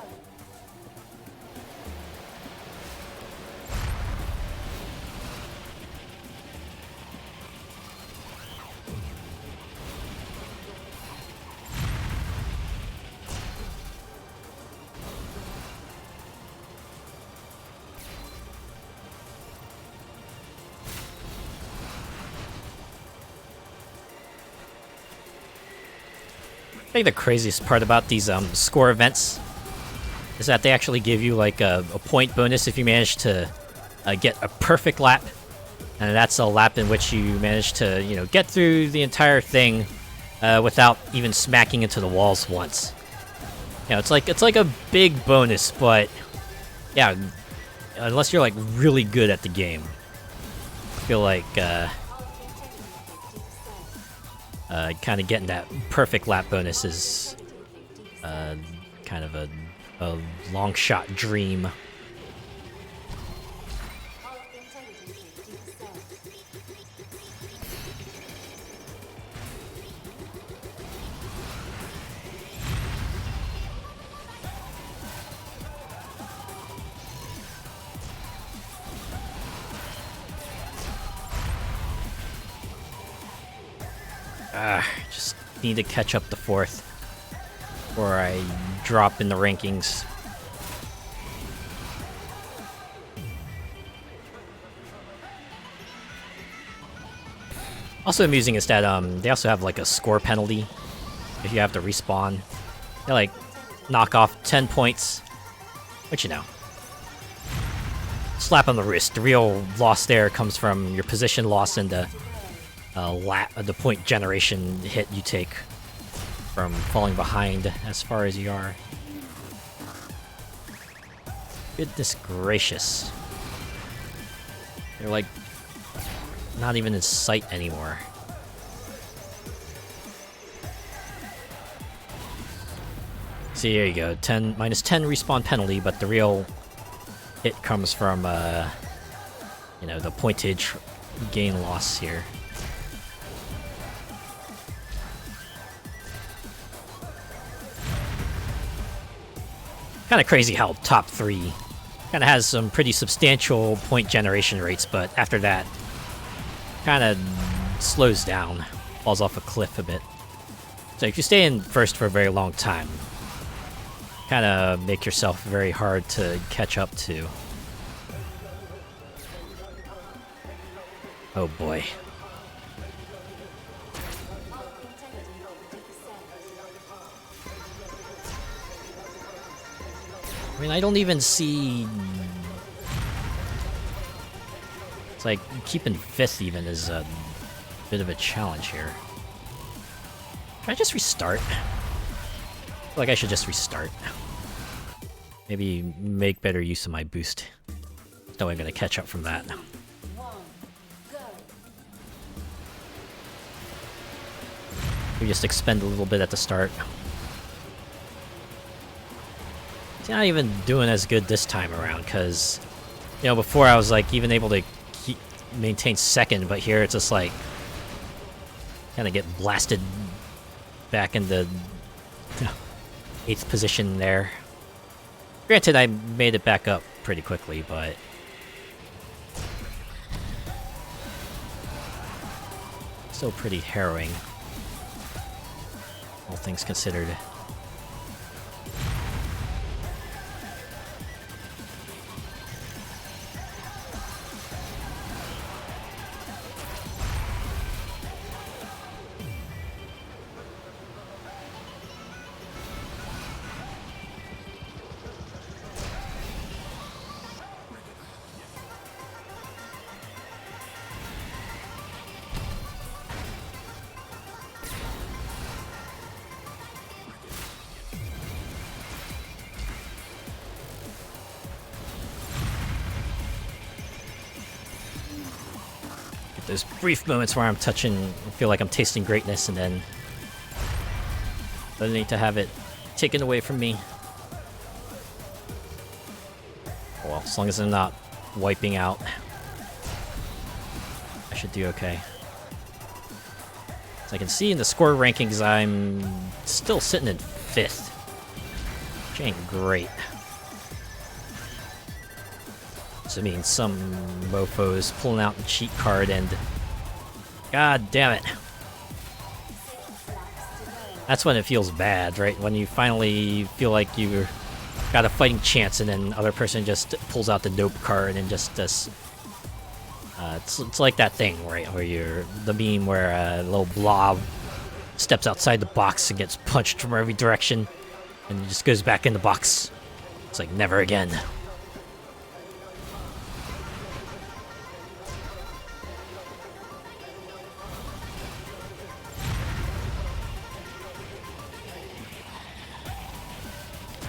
I think the craziest part about these score events is that they actually give you like a point bonus if you manage to get a perfect lap, and that's a lap in which you manage to, you know, get through the entire thing without even smacking into the walls once. You know, it's like a big bonus, but yeah, unless you're like really good at the game, I feel like kind of getting that perfect lap bonus is kind of a long shot dream. Just need to catch up to 4th before I drop in the rankings. Also amusing is that they also have like a score penalty if you have to respawn. They like knock off 10 points, which, you know, slap on the wrist. The real loss there comes from your position loss and the point generation hit you take from falling behind as far as you are. Goodness gracious. They're like not even in sight anymore. See, here you go. -10 respawn penalty, but the real hit comes from you know, the pointage gain loss here. Kind of crazy how top 3 Kind of has some pretty substantial point generation rates, but after that, kind of slows down, falls off a cliff a bit. So if you stay in first for a very long time, kind of make yourself very hard to catch up to. Oh boy. I mean, I don't even see... It's like, keeping 5th even is a bit of a challenge here. Can I just restart? I feel like I should just restart. Maybe make better use of my boost. No way I'm gonna catch up from that. We just expend a little bit at the start. It's not even doing as good this time around, because, you know, before I was like even able to maintain second, but here it's just like kind of get blasted back in the 8th position there. Granted, I made it back up pretty quickly, but still pretty harrowing, all things considered. There's brief moments where I'm touching, I feel like I'm tasting greatness, and then I need to have it taken away from me. Well, as long as I'm not wiping out, I should do okay. As I can see in the score rankings, I'm still sitting in 5th, which ain't great. I mean, some mofo's pulling out the cheat card and... God damn it. That's when it feels bad, right? When you finally feel like you got a fighting chance and then other person just pulls out the nope card and just does... it's like that thing, right? Where you're... The meme where a little blob steps outside the box and gets punched from every direction and just goes back in the box. It's like, never again.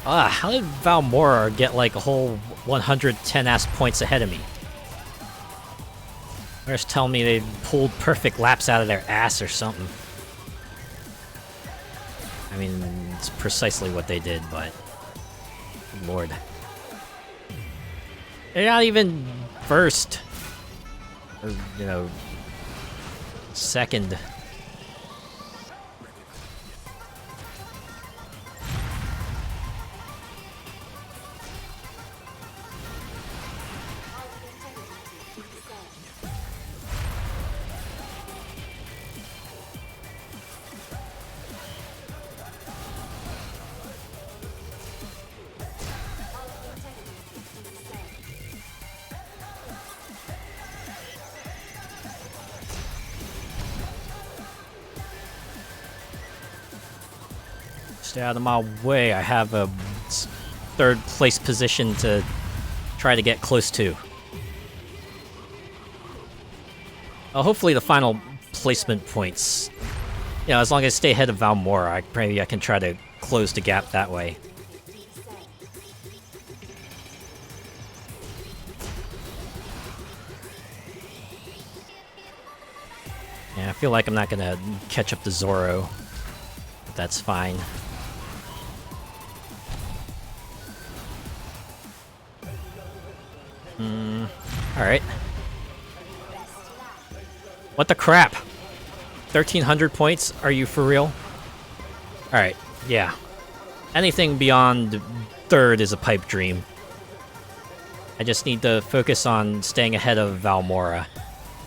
How did Valmora get like a whole 110 ass points ahead of me? They're just telling me they pulled perfect laps out of their ass or something. I mean, it's precisely what they did, but... Good Lord. They're not even first. Or, you know... second. Stay out of my way. I have a 3rd place position to try to get close to. Hopefully the final placement points, you know, as long as I stay ahead of Valmora, maybe I can try to close the gap that way. Yeah, I feel like I'm not gonna catch up to Zoro, but that's fine. Alright. What the crap? 1,300 points? Are you for real? Alright, yeah. Anything beyond 3rd is a pipe dream. I just need to focus on staying ahead of Valmora,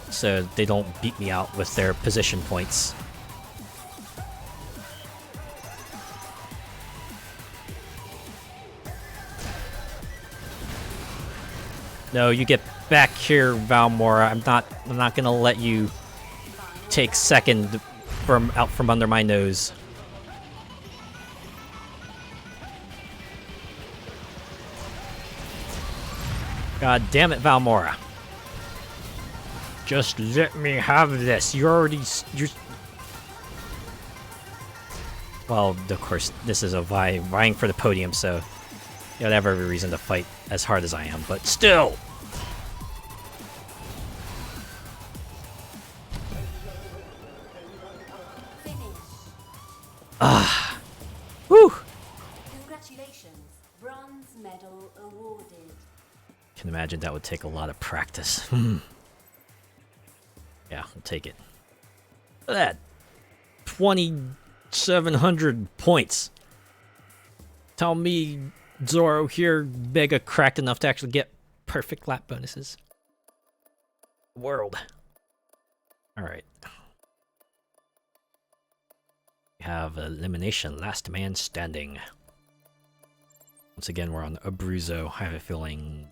so they don't beat me out with their position points. No, you get back here, Valmora. I'm not gonna let you take second out from under my nose. God damn it, Valmora. Just let me have this. You're well, of course, this is a vying for the podium, so you don't have every reason to fight as hard as I am, but still! Ah. Whew! Congratulations. Bronze medal awarded. Can imagine that would take a lot of practice. Yeah, I'll take it. Look at that. 2,700 points. Tell me Zoro here mega cracked enough to actually get perfect lap bonuses. World. Alright. We have elimination, last man standing. Once again, we're on Abruzzo. I have a feeling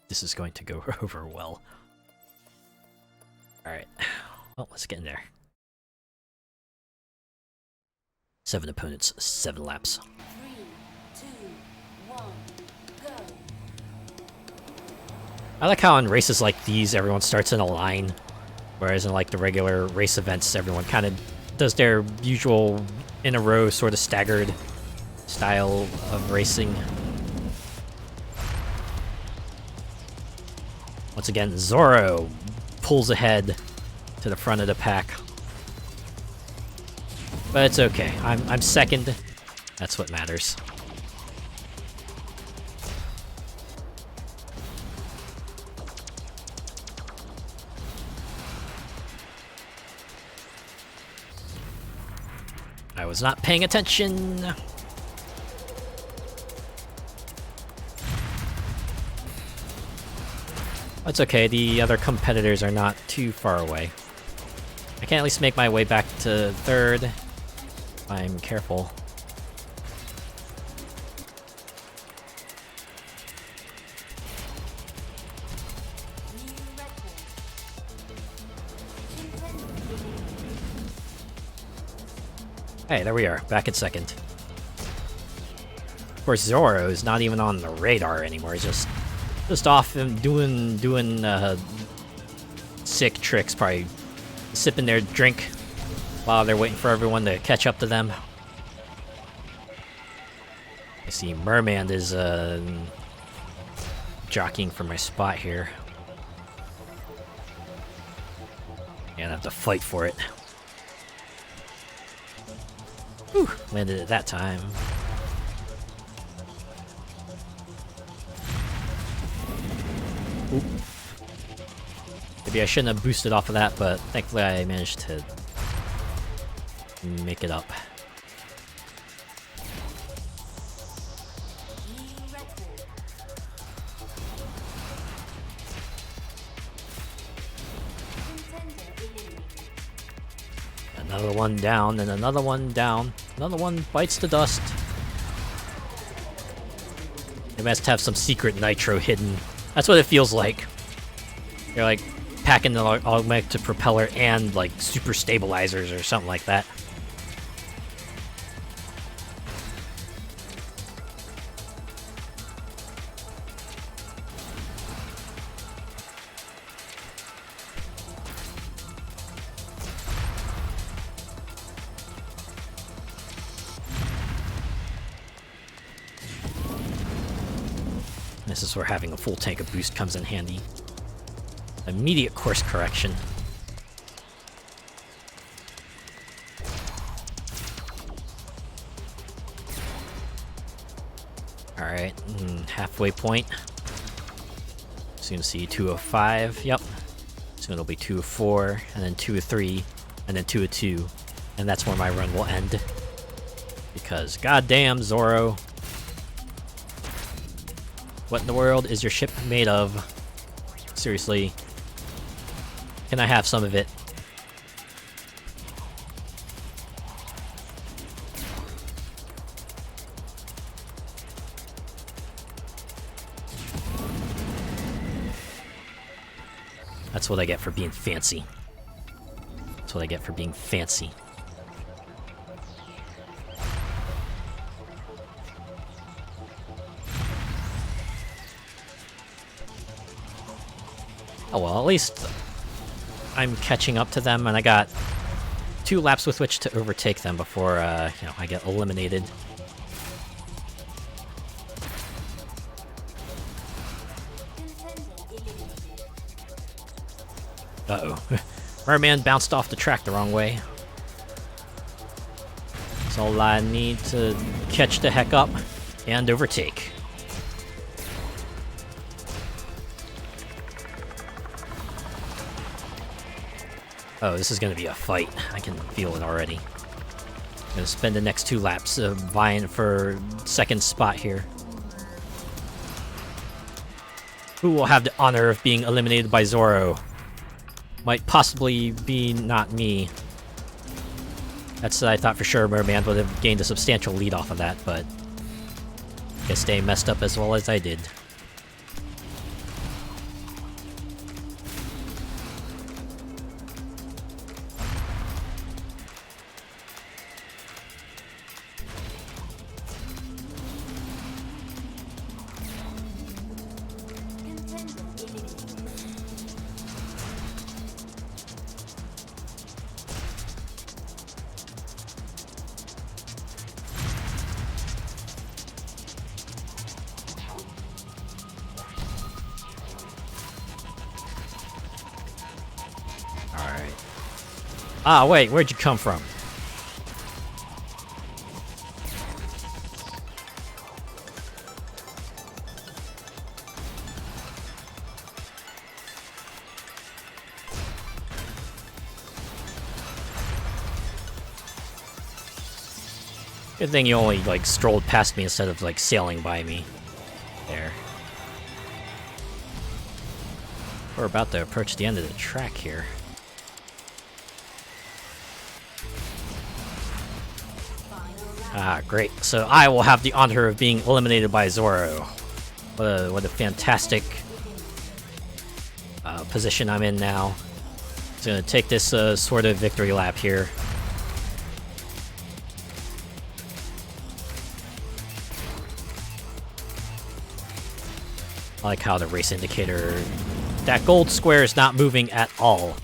this is going to go over well. Alright. Well, let's get in there. 7 opponents, 7 laps. 3, 2, 1, go. I like how in races like these, everyone starts in a line. Whereas in like the regular race events, everyone kind of does their usual in a row sort of staggered style of racing. Once again, Zoro pulls ahead to the front of the pack. But it's okay. I'm second. That's what matters. I was not paying attention. It's okay, the other competitors are not too far away. I can at least make my way back to third if I'm careful. Hey, there we are, back in second. Of course, Zoro is not even on the radar anymore. He's just off and doing sick tricks, probably sipping their drink while they're waiting for everyone to catch up to them. I see Merman is jockeying for my spot here. And I have to fight for it. Whew, landed it that time. Oop. Maybe I shouldn't have boosted off of that, but thankfully I managed to make it up. Another one down, and another one down. Another one bites the dust. They must have some secret nitro hidden. That's what it feels like. They're like packing the augmented propeller and like super stabilizers or something like that. This is where having a full tank of boost comes in handy. Immediate course correction. Alright, halfway point. Soon see 205, yep. Soon it'll be 204, and then 203, and then 202. And that's where my run will end. Because goddamn Zoro. What in the world is your ship made of? Seriously. Can I have some of it? That's what I get for being fancy. That's what I get for being fancy. Oh well, at least I'm catching up to them, and I got 2 laps with which to overtake them before, you know, I get eliminated. Uh-oh. Merman bounced off the track the wrong way. That's all I need to catch the heck up and overtake. Oh, this is gonna be a fight. I can feel it already. I'm gonna spend the next 2 laps vying for second spot here. Who will have the honor of being eliminated by Zoro? Might possibly be not me. That's I thought for sure Merman would have gained a substantial lead off of that, but guess they messed up as well as I did. Alright. Ah, wait, where'd you come from? Good thing you only, like, strolled past me instead of, like, sailing by me. There. We're about to approach the end of the track here. Ah, great. So I will have the honor of being eliminated by Zoro. What a fantastic position I'm in now. Just gonna take this sort of victory lap here. I like how the race indicator, that gold square is not moving at all.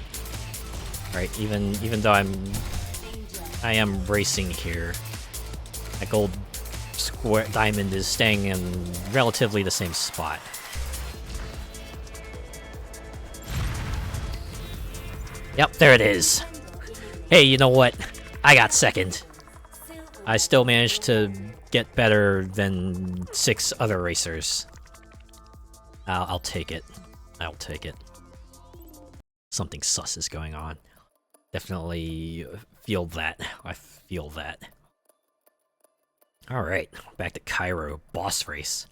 Right, even though I am racing here, that gold square diamond is staying in relatively the same spot. Yep, there it is. Hey, you know what? I got second. I still managed to get better than 6 other racers. I'll take it. I'll take it. Something sus is going on. Definitely feel that. I feel that. Alright, back to Cairo. Boss race.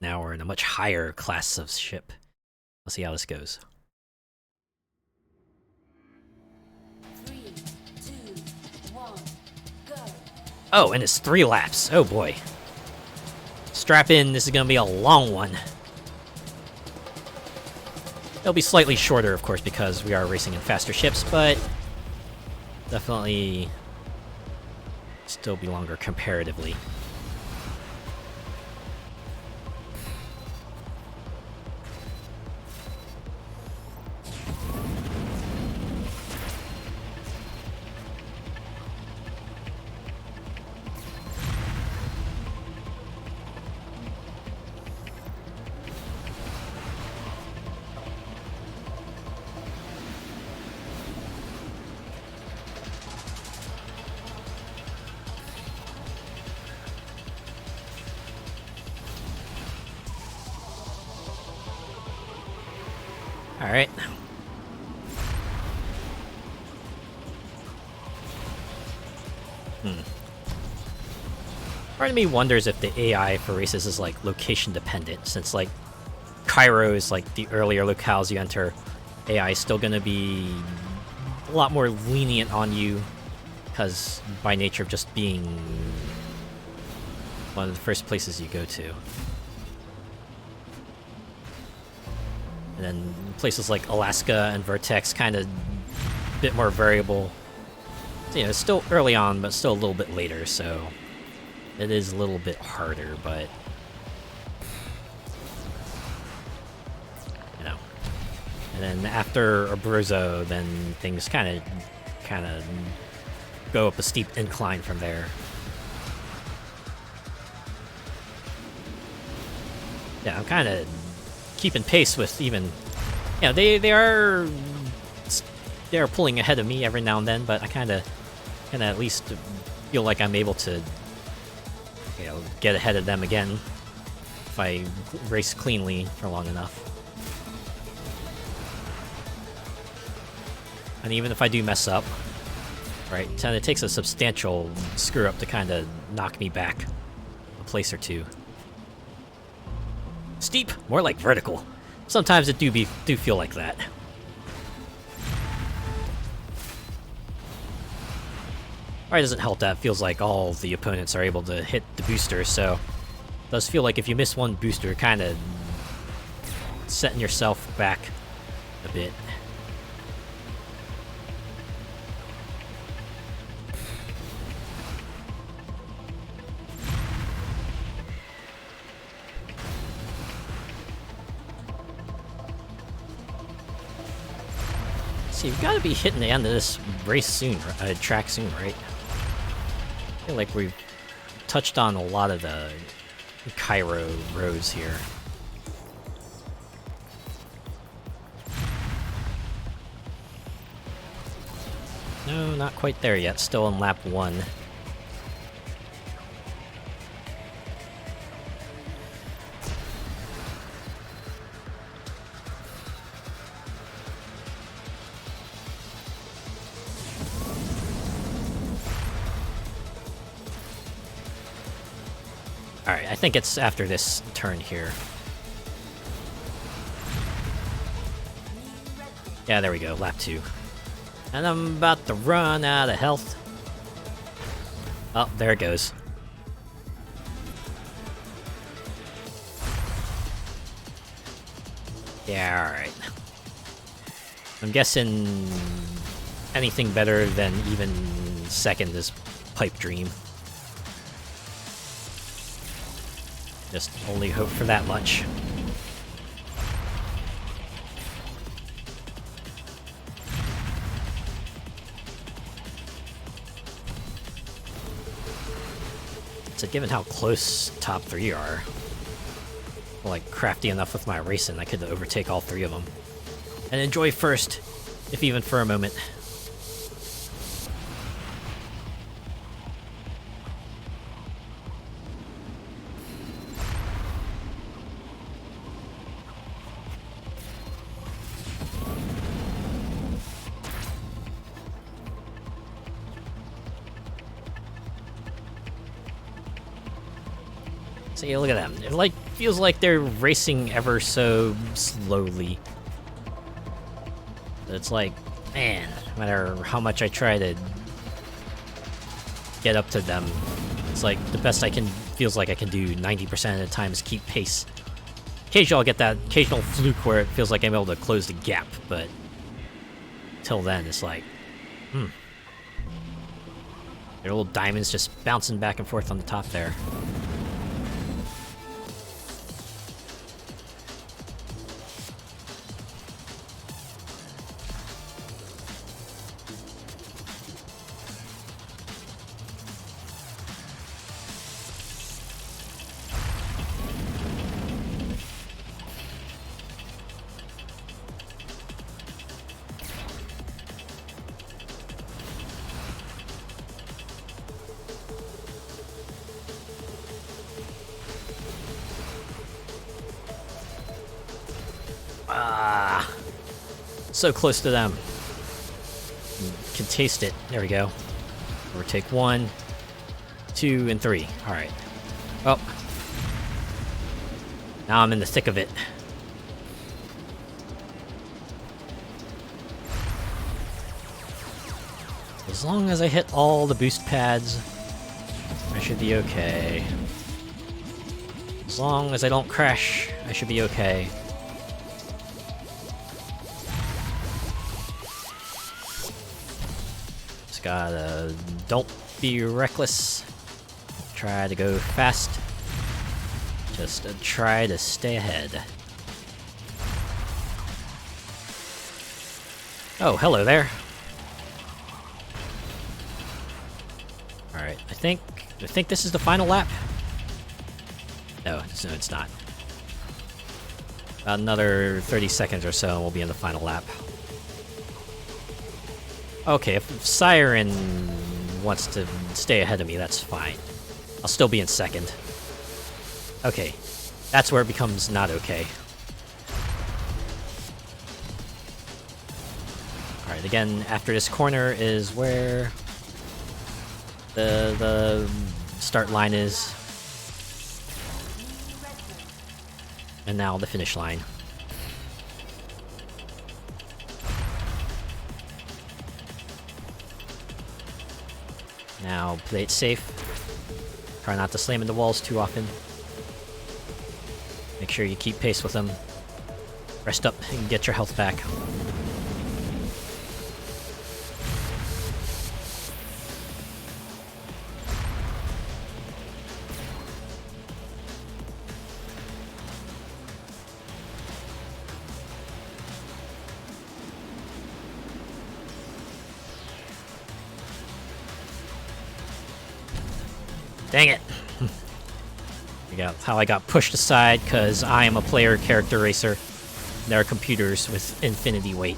Now we're in a much higher class of ship. Let's see how this goes. 3, 2, 1, go. Oh, and it's 3 laps. Oh boy. Strap in, this is gonna be a long one. It'll be slightly shorter, of course, because we are racing in faster ships, but definitely still be longer comparatively. Alright. Part of me wonders if the AI for races is like location dependent, since like Cairo is like the earlier locales you enter, AI is still gonna be a lot more lenient on you, because by nature of just being one of the first places you go to. And then places like Alaska and Vertex kind of a bit more variable. So, you know, it's still early on, but still a little bit later, so it is a little bit harder, but you know. And then after Abruzzo, then things kind of go up a steep incline from there. Yeah, I'm kind of keeping pace with even, you know, they are pulling ahead of me every now and then, but I kind of at least feel like I'm able to, you know, get ahead of them again if I race cleanly for long enough. And even if I do mess up, right, and it takes a substantial screw up to kind of knock me back a place or two. Steep, more like vertical. Sometimes it do feel like that. Alright, doesn't help that it feels like all the opponents are able to hit the booster, so it does feel like if you miss one booster, kind of setting yourself back a bit. So you've got to be hitting the end of this race soon, track soon, right? I feel like we've touched on a lot of the Cairo roads here. No, not quite there yet. Still on lap 1. Alright, I think it's after this turn here. Yeah, there we go, lap 2. And I'm about to run out of health. Oh, there it goes. Yeah, alright. I'm guessing anything better than even second is pipe dream. Just only hope for that much. So given how close top 3 are, like crafty enough with my racing, I could overtake all 3 of them. And enjoy first, if even for a moment. See, look at them. It like feels like they're racing ever so slowly. It's like, man, no matter how much I try to get up to them, it's like the best I can, feels like I can do 90% of the time is keep pace. Occasionally I'll get that occasional fluke where it feels like I'm able to close the gap, but till then it's like, Their little diamonds just bouncing back and forth on the top there. Ah, so close to them. Can taste it. There we go. Overtake 1, 2, and 3. All right. Oh. Now I'm in the thick of it. As long as I hit all the boost pads, I should be okay. As long as I don't crash, I should be okay. Just gotta... don't be reckless. Try to go fast. Just try to stay ahead. Oh, hello there. Alright, I think this is the final lap. No, it's not. About another 30 seconds or so, and we'll be in the final lap. Okay, if Siren wants to stay ahead of me, that's fine. I'll still be in second. Okay, that's where it becomes not okay. Alright, again, after this corner is where the start line is. And now the finish line. Now, play it safe. Try not to slam into walls too often. Make sure you keep pace with them. Rest up and get your health back. Dang it! That's how I got pushed aside, because I am a player character racer. There are computers with infinity weight.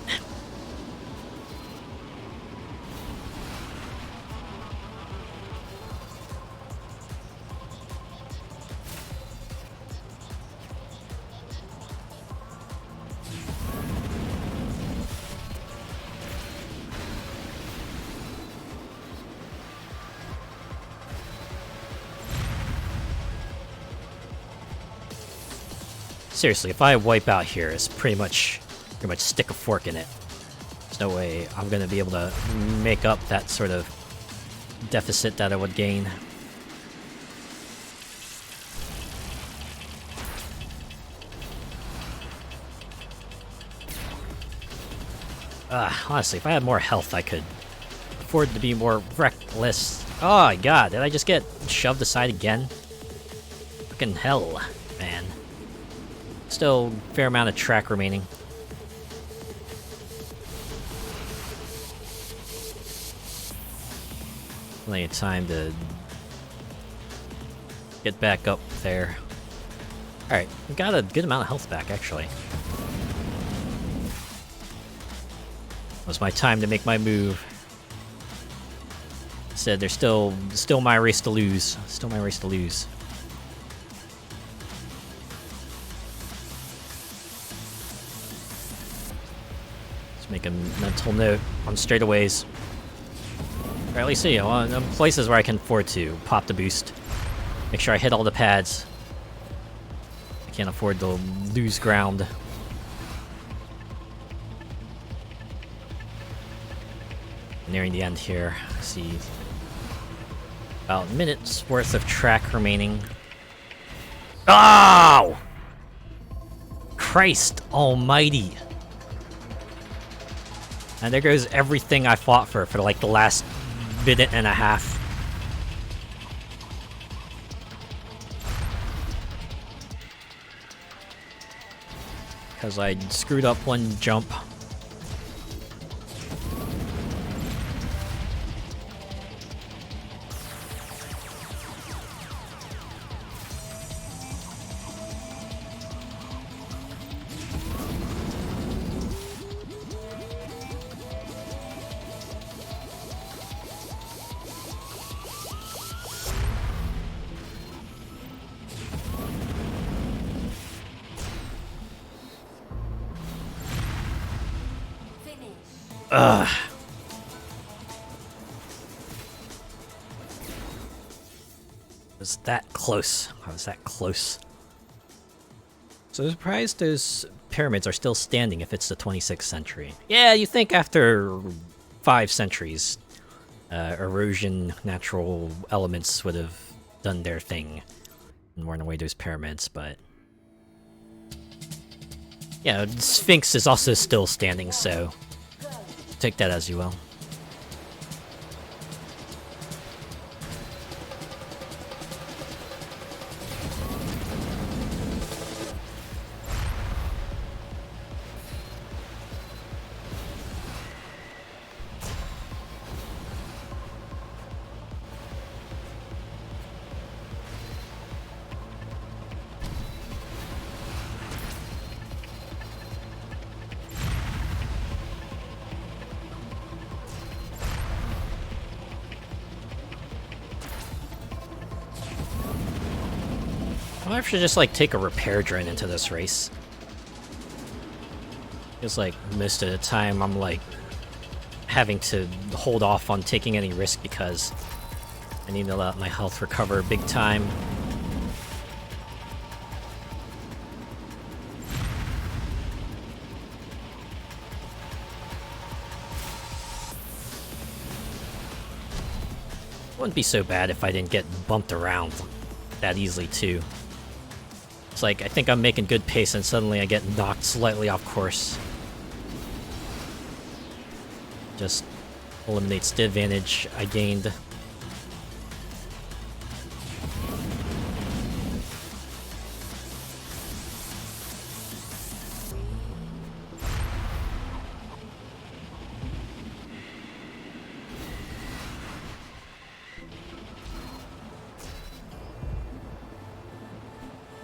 Seriously, if I wipe out here, it's pretty much stick a fork in it. There's no way I'm gonna be able to make up that sort of deficit that I would gain. Honestly, if I had more health, I could afford to be more reckless. Oh my god, did I just get shoved aside again? Fucking hell, man. Still a fair amount of track remaining. Plenty of time to get back up there. Alright, we got a good amount of health back, actually. It was my time to make my move. Instead, there's still my race to lose. Still my race to lose. Make a mental note on straightaways. Or at least, you know, on places where I can afford to pop the boost. Make sure I hit all the pads. I can't afford to lose ground. Nearing the end here. I see about a minute's worth of track remaining. Oh! Christ almighty! And there goes everything I fought for like the last minute and a half. Because I screwed up one jump. Ugh. Was that close? I was that close. So I'm surprised those pyramids are still standing if it's the 26th century. Yeah, you think after 5 centuries, erosion, natural elements would have done their thing and worn away those pyramids, but... Yeah, Sphinx is also still standing, so take that as you will. I wonder if I should just like take a repair drone into this race. Feels like most of the time I'm like having to hold off on taking any risk because I need to let my health recover big time. Wouldn't be so bad if I didn't get bumped around that easily too. It's like, I think I'm making good pace and suddenly I get knocked slightly off course. Just eliminates the advantage I gained.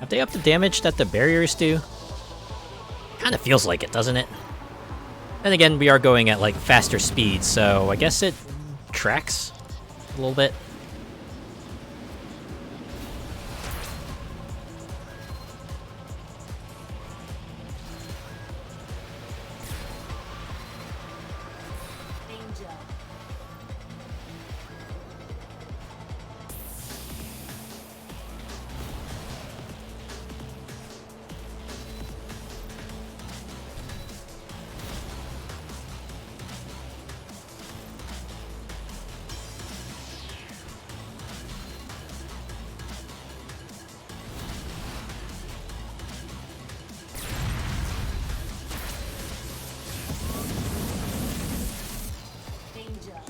Have they upped the damage that the barriers do? Kinda feels like it, doesn't it? Then again, we are going at like faster speeds, so I guess it tracks a little bit. Danger. Danger.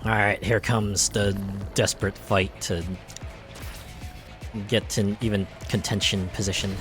Alright, here comes the desperate fight to get to even contention position.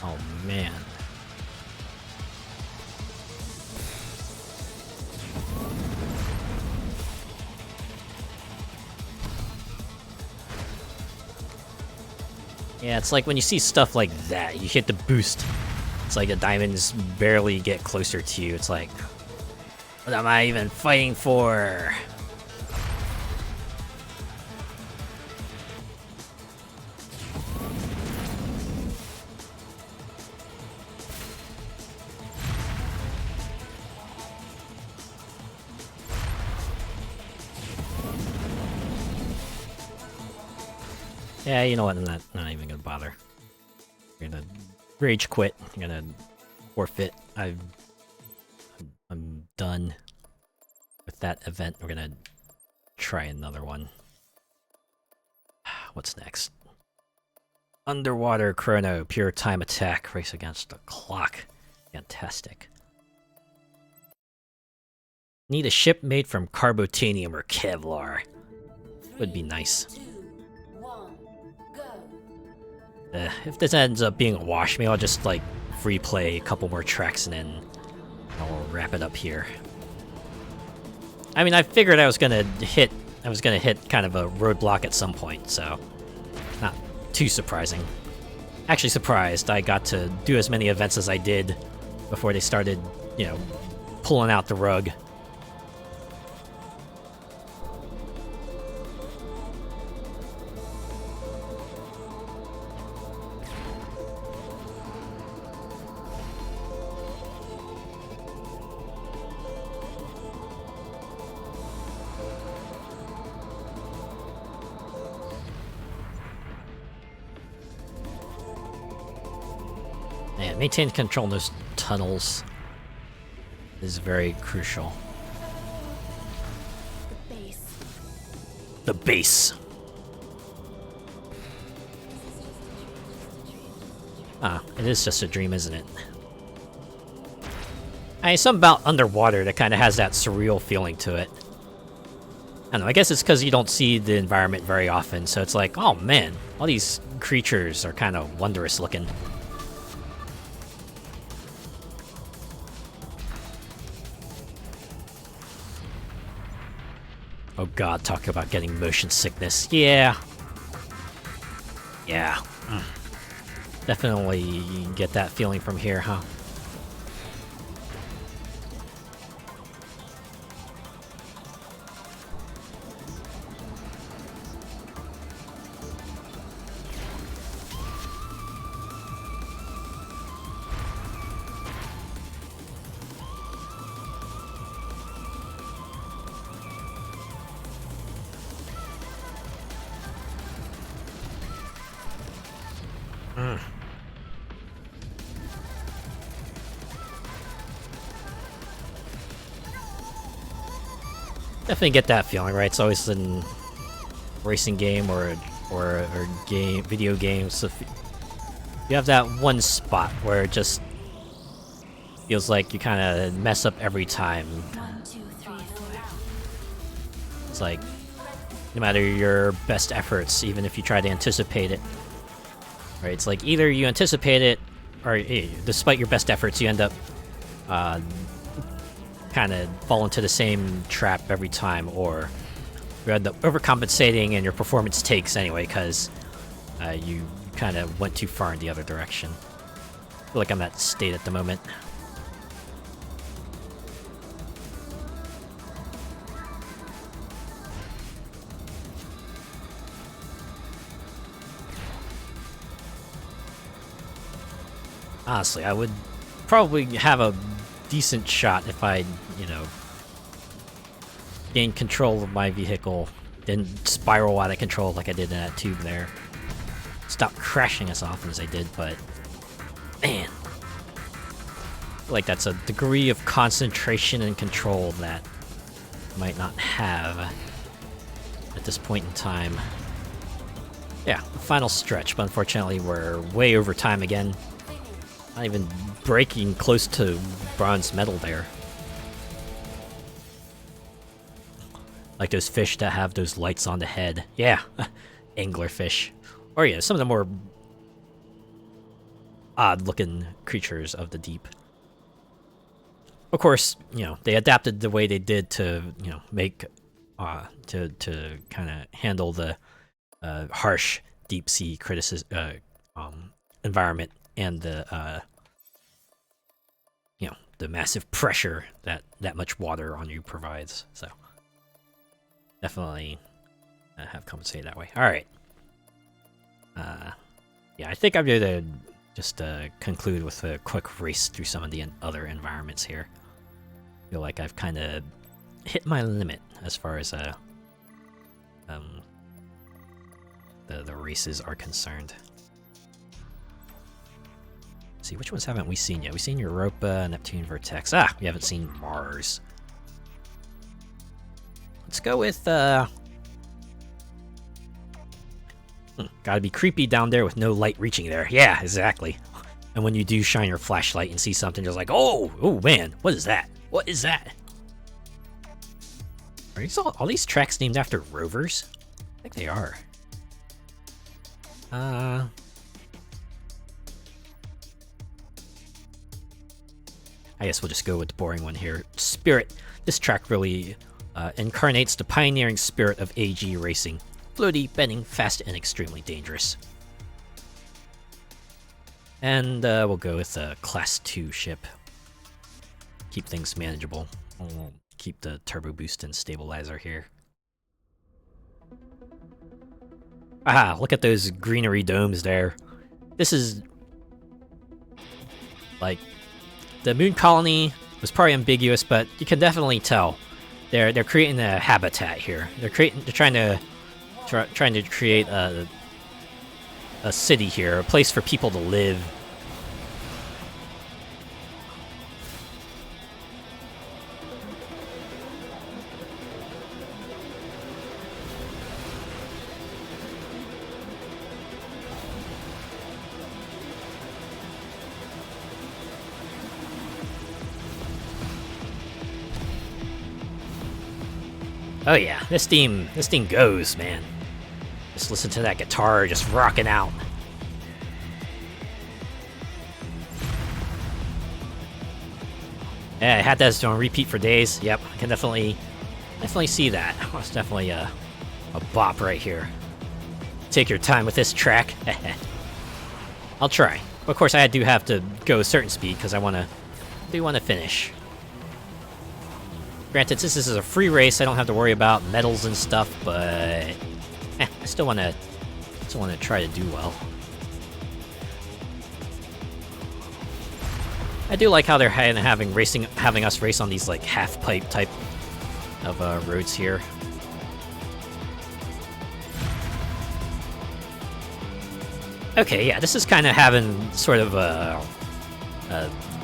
Oh man. Yeah, it's like when you see stuff like that, you hit the boost. It's like the diamonds barely get closer to you. It's like, what am I even fighting for? Yeah, you know what? I'm not even gonna bother. I'm gonna rage quit. I'm gonna forfeit. I'm done with that event. We're gonna try another one. What's next? Underwater chrono, pure time attack, race against the clock. Fantastic. Need a ship made from carbotanium or Kevlar. Would be nice. 2, 1, go. If this ends up being a wash, maybe I'll just like free play a couple more tracks and then I'll wrap it up here. I mean, I figured I was gonna hit kind of a roadblock at some point, so not too surprising. Actually surprised I got to do as many events as I did before they started, you know, pulling out the rug. Man, maintaining control in those tunnels is very crucial. Base. The base. Ah, it is just a dream, isn't it? I mean, something about underwater that kind of has that surreal feeling to it. I don't know, I guess it's because you don't see the environment very often, so it's like, oh man, all these creatures are kind of wondrous looking. Oh god, talk about getting motion sickness. Yeah. Yeah. Definitely get that feeling from here, huh? Definitely get that feeling, right? It's always in racing game or game video games. So you have that one spot where it just feels like you kind of mess up every time. 1, 2, 3, 4. It's like no matter your best efforts, even if you try to anticipate it, right? It's like either you anticipate it, or despite your best efforts, you end up kind of fall into the same trap every time, or you end up overcompensating and your performance takes anyway because you kind of went too far in the other direction. I feel like I'm in that state at the moment. Honestly, I would probably have a decent shot if I, you know, gained control of my vehicle, didn't spiral out of control like I did in that tube there. Stop crashing as often as I did, but man, I feel like that's a degree of concentration and control that I might not have at this point in time. Yeah, the final stretch, but unfortunately we're way over time again. Not even breaking close to bronze medal there. Like those fish that have those lights on the head. Yeah, anglerfish. Or yeah, some of the more odd-looking creatures of the deep. Of course, you know, they adapted the way they did to, you know, make, to kind of handle the harsh deep sea environment and the, you know, the massive pressure that much water on you provides. So definitely have compensated that way. All right. Yeah, I think I'm going to just conclude with a quick race through some of the other environments here. I feel like I've kind of hit my limit as far as the races are concerned. Let's see, which ones haven't we seen yet? We've seen Europa, Neptune, Vertex. Ah, we haven't seen Mars. Let's go with gotta be creepy down there with no light reaching there. Yeah, exactly. And when you do shine your flashlight and see something, just like, oh man, what is that? What is that? Are these all these tracks named after rovers? I think they are. I guess we'll just go with the boring one here. Spirit. This track really incarnates the pioneering spirit of AG racing. Floaty, bending, fast, and extremely dangerous. And we'll go with a Class 2 ship. Keep things manageable. We'll keep the turbo boost and stabilizer here. Ah, look at those greenery domes there. This is... like... the moon colony was probably ambiguous, but you can definitely tell. They're creating a habitat here. They're trying to create a city here, a place for people to live. Oh yeah, this theme goes, man. Just listen to that guitar just rocking out. Yeah, I had that on repeat for days. Yep, I can definitely see that. It's definitely a bop right here. Take your time with this track. I'll try. Of course, I do have to go a certain speed because I do want to finish. Granted, since this is a free race, I don't have to worry about medals and stuff, but I still want to try to do well. I do like how they're having us race on these like half pipe type of roads here. Okay, yeah, this is kind of having sort of a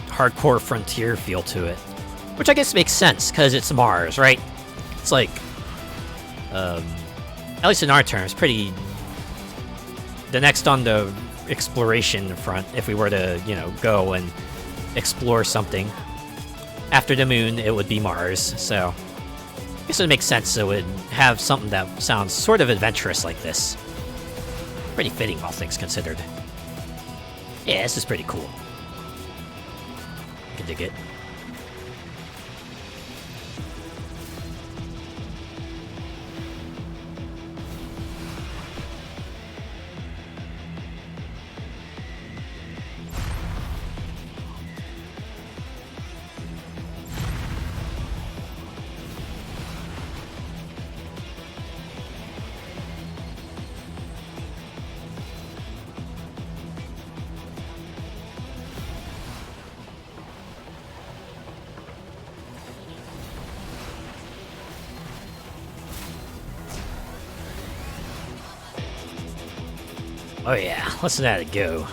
hardcore frontier feel to it. Which I guess makes sense, because it's Mars, right? It's like, at least in our terms, pretty... the next on the exploration front, if we were to, you know, go and explore something. After the moon, it would be Mars, so... I guess it makes sense it would have something that sounds sort of adventurous like this. Pretty fitting, all things considered. Yeah, this is pretty cool. I can dig it. Oh yeah, listen to that go.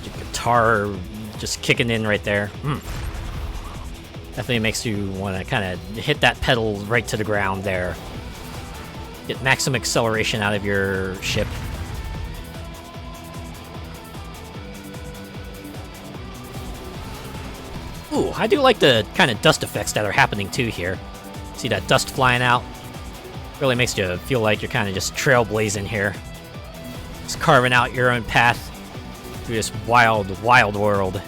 Your guitar just kicking in right there. Definitely makes you want to kind of hit that pedal right to the ground there. Get maximum acceleration out of your ship. Ooh, I do like the kind of dust effects that are happening too here. See that dust flying out? Really makes you feel like you're kind of just trailblazing here. Just carving out your own path through this wild, wild world.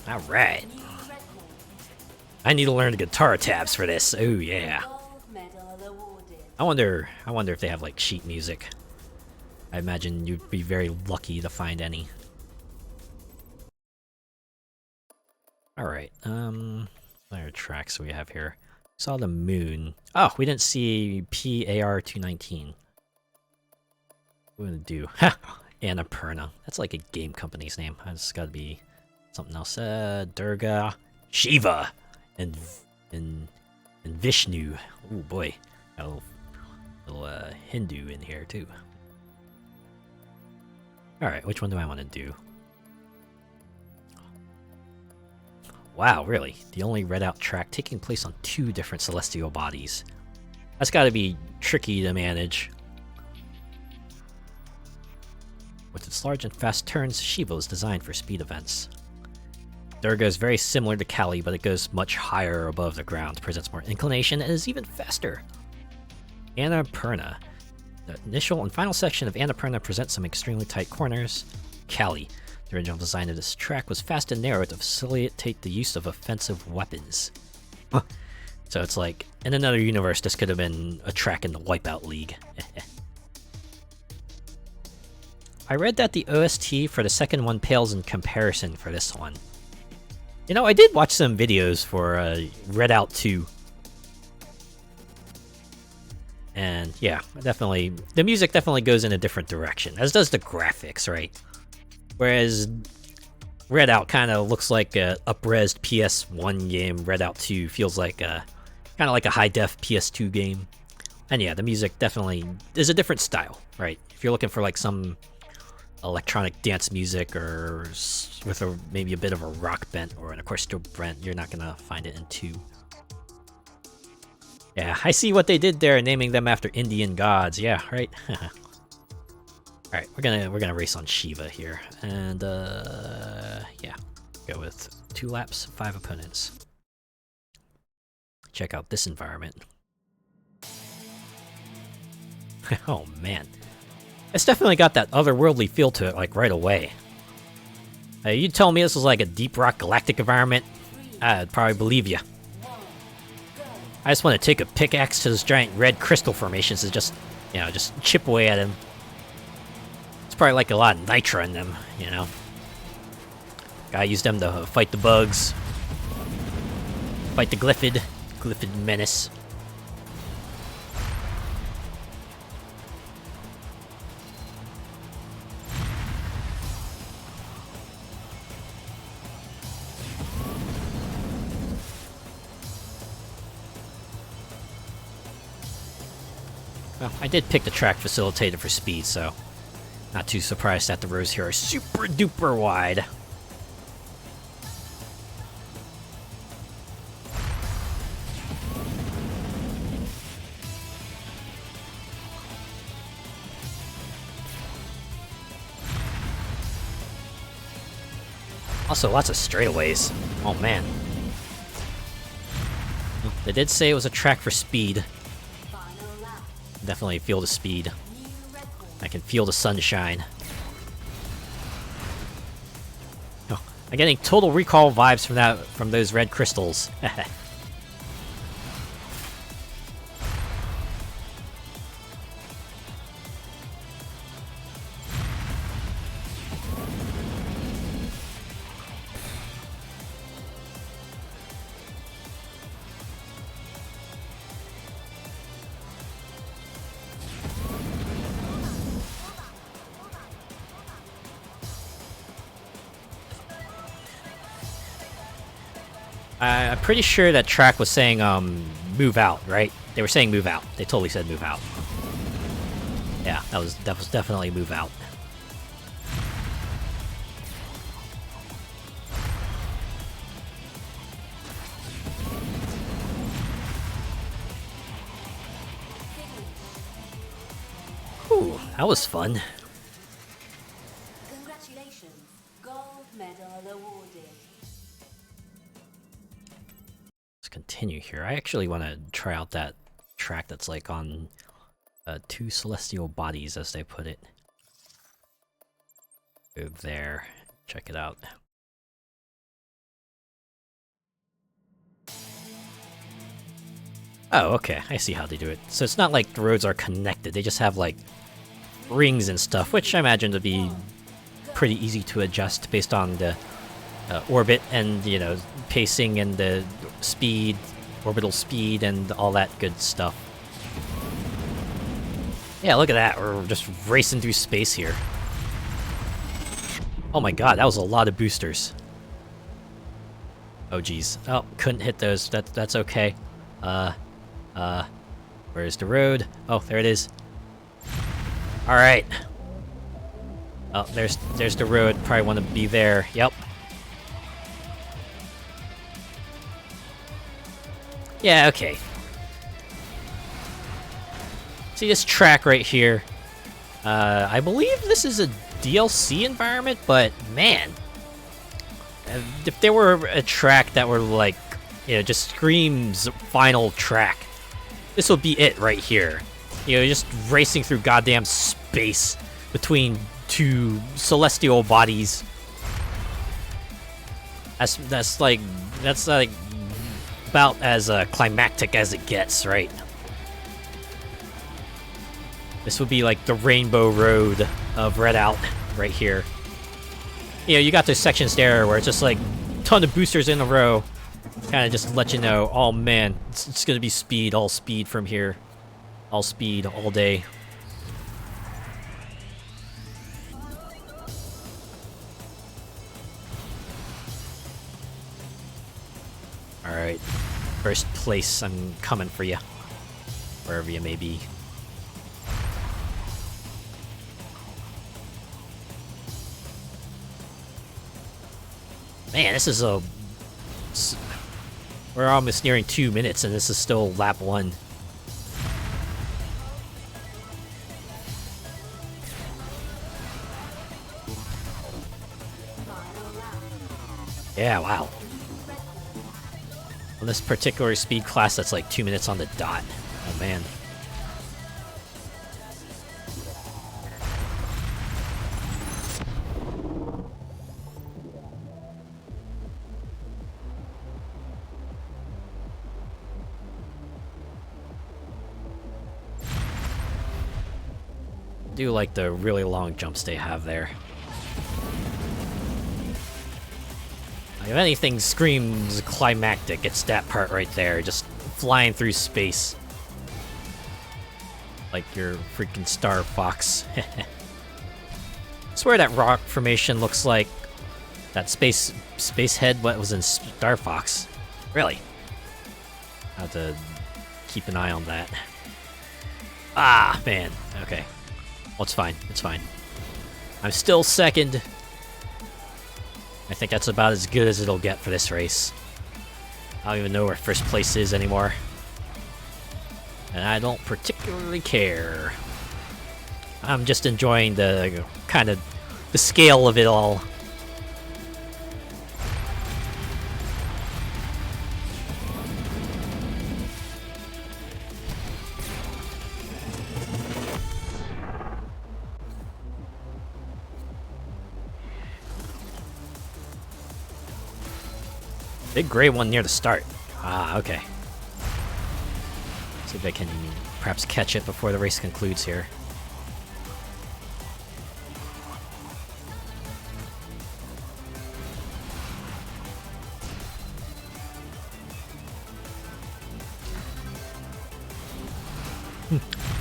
Alright. I need to learn the guitar tabs for this. Oh yeah. I wonder if they have like sheet music. I imagine you'd be very lucky to find any. Alright, what other tracks do we have here? Saw the moon. Oh, we didn't see PAR-219. What are we gonna do? Annapurna. That's like a game company's name. It's gotta be something else. Durga, Shiva, and Vishnu. Oh boy, got a little Hindu in here too. All right, which one do I want to do? Wow, really? The only Redout track taking place on 2 different celestial bodies. That's gotta be tricky to manage. With its large and fast turns, Shiva is designed for speed events. Durga is very similar to Kali, but it goes much higher above the ground, presents more inclination, and is even faster. Annapurna. The initial and final section of Annapurna presents some extremely tight corners. Kali. The original design of this track was fast and narrow to facilitate the use of offensive weapons. Huh. So it's like, in another universe, this could have been a track in the Wipeout League. I read that the OST for the second one pales in comparison for this one. You know, I did watch some videos for Redout 2. And yeah, definitely, the music definitely goes in a different direction, as does the graphics, right? Whereas Redout kind of looks like a up-resed PS1 game, Redout 2 feels like kind of like a high-def PS2 game. And yeah, the music definitely is a different style, right? If you're looking for like some electronic dance music or with maybe a bit of a rock bent or an orchestral bent, you're not gonna find it in 2. Yeah, I see what they did there, naming them after Indian gods. Yeah, right. All right, we're gonna race on Shiva here, and yeah, go with 2 laps, 5 opponents. Check out this environment. Oh man, it's definitely got that otherworldly feel to it, like right away. You tell me this was like a deep rock galactic environment, I'd probably believe you. I just want to take a pickaxe to those giant red crystal formations and just, you know, just chip away at him. It's probably like a lot of nitra in them, you know. Gotta use them to fight the bugs. Fight the Glyphid menace. Well, I did pick the track facilitated for speed, so not too surprised that the roads here are super duper wide. Also, lots of straightaways. Oh man. They did say it was a track for speed. Definitely feel the speed. I can feel the sunshine. Oh, I'm getting Total Recall vibes from those red crystals. I'm pretty sure that track was saying, move out, right? They were saying move out. They totally said move out. Yeah, that was definitely move out. Ooh, that was fun. Congratulations. Gold medal awarded. Let's continue here. I actually want to try out that track that's like on 2 celestial bodies, as they put it. Go there. Check it out. Oh, okay. I see how they do it. So it's not like the roads are connected. They just have like rings and stuff, which I imagine to be pretty easy to adjust based on the orbit and, you know, pacing and the speed, orbital speed, and all that good stuff. Yeah, look at that. We're just racing through space here. Oh my god, that was a lot of boosters. Oh geez. Oh, couldn't hit those. That's okay. Where's the road? Oh, there it is. Alright. Oh, there's the road. Probably want to be there. Yep. Yeah, okay. See this track right here? I believe this is a DLC environment, but man, if there were a track that were like, just screams final track, this would be it right here. Just racing through goddamn space between two celestial bodies. That's like about as climactic as it gets, right? This would be like the Rainbow Road of Redout right here. You got those sections there where it's just like a ton of boosters in a row, kind of just let you know, oh man, it's gonna be speed, all speed from here, all speed, all day. All right, first place, I'm coming for you, wherever you may be. Man, this is we're almost nearing 2 minutes, and this is still lap 1. Yeah, wow. On this particular speed class, that's like 2 minutes on the dot. Oh man. Do like the really long jumps they have there. If anything screams climactic, it's that part right there, just flying through space. Like your freaking Star Fox. I swear that rock formation looks like that space head what was in Star Fox. Really? I have to keep an eye on that. Ah, man. Okay. Well, it's fine. It's fine. I'm still second. I think that's about as good as it'll get for this race. I don't even know where first place is anymore. And I don't particularly care. I'm just enjoying the kind of the scale of it all. Big gray one near the start. Ah, okay. See if I can perhaps catch it before the race concludes here.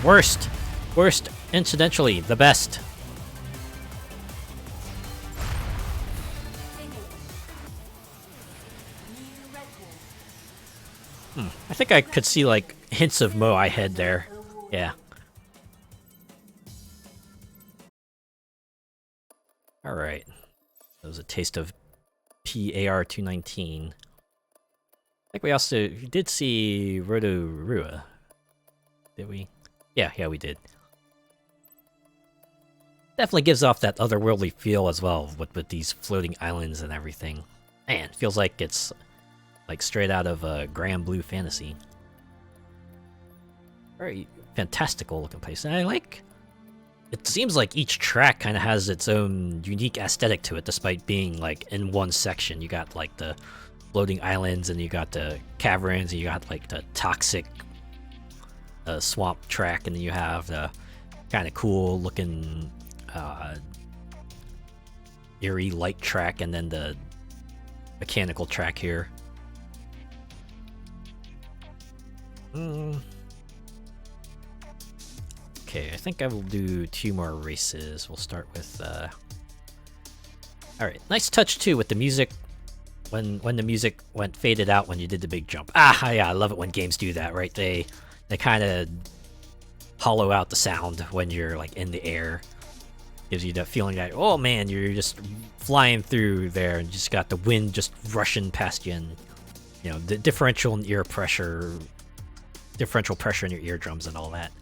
Worst! Worst, incidentally, the best. I think I could see, like, hints of Moai head there. Yeah. Alright. That was a taste of PAR 219. I think we also did see Rotorua. Did we? Yeah, we did. Definitely gives off that otherworldly feel as well, with these floating islands and everything. Man, feels like it's like straight out of a Grand Blue Fantasy. Very fantastical looking place. And I like... It seems like each track kind of has its own unique aesthetic to it, despite being like in one section. You got like the floating islands, and you got the caverns, and you got like the toxic swamp track, and then you have the kind of cool looking eerie light track, and then the mechanical track here. Okay, I think I will do 2 more races. We'll start with alright, nice touch too with the music. When the music faded out when you did the big jump. Ah, yeah, I love it when games do that, right? They kind of hollow out the sound when you're like in the air. Gives you that feeling that, oh man, you're just flying through there and you just got the wind just rushing past you, and you know, the differential in ear pressure, differential pressure in your eardrums and all that.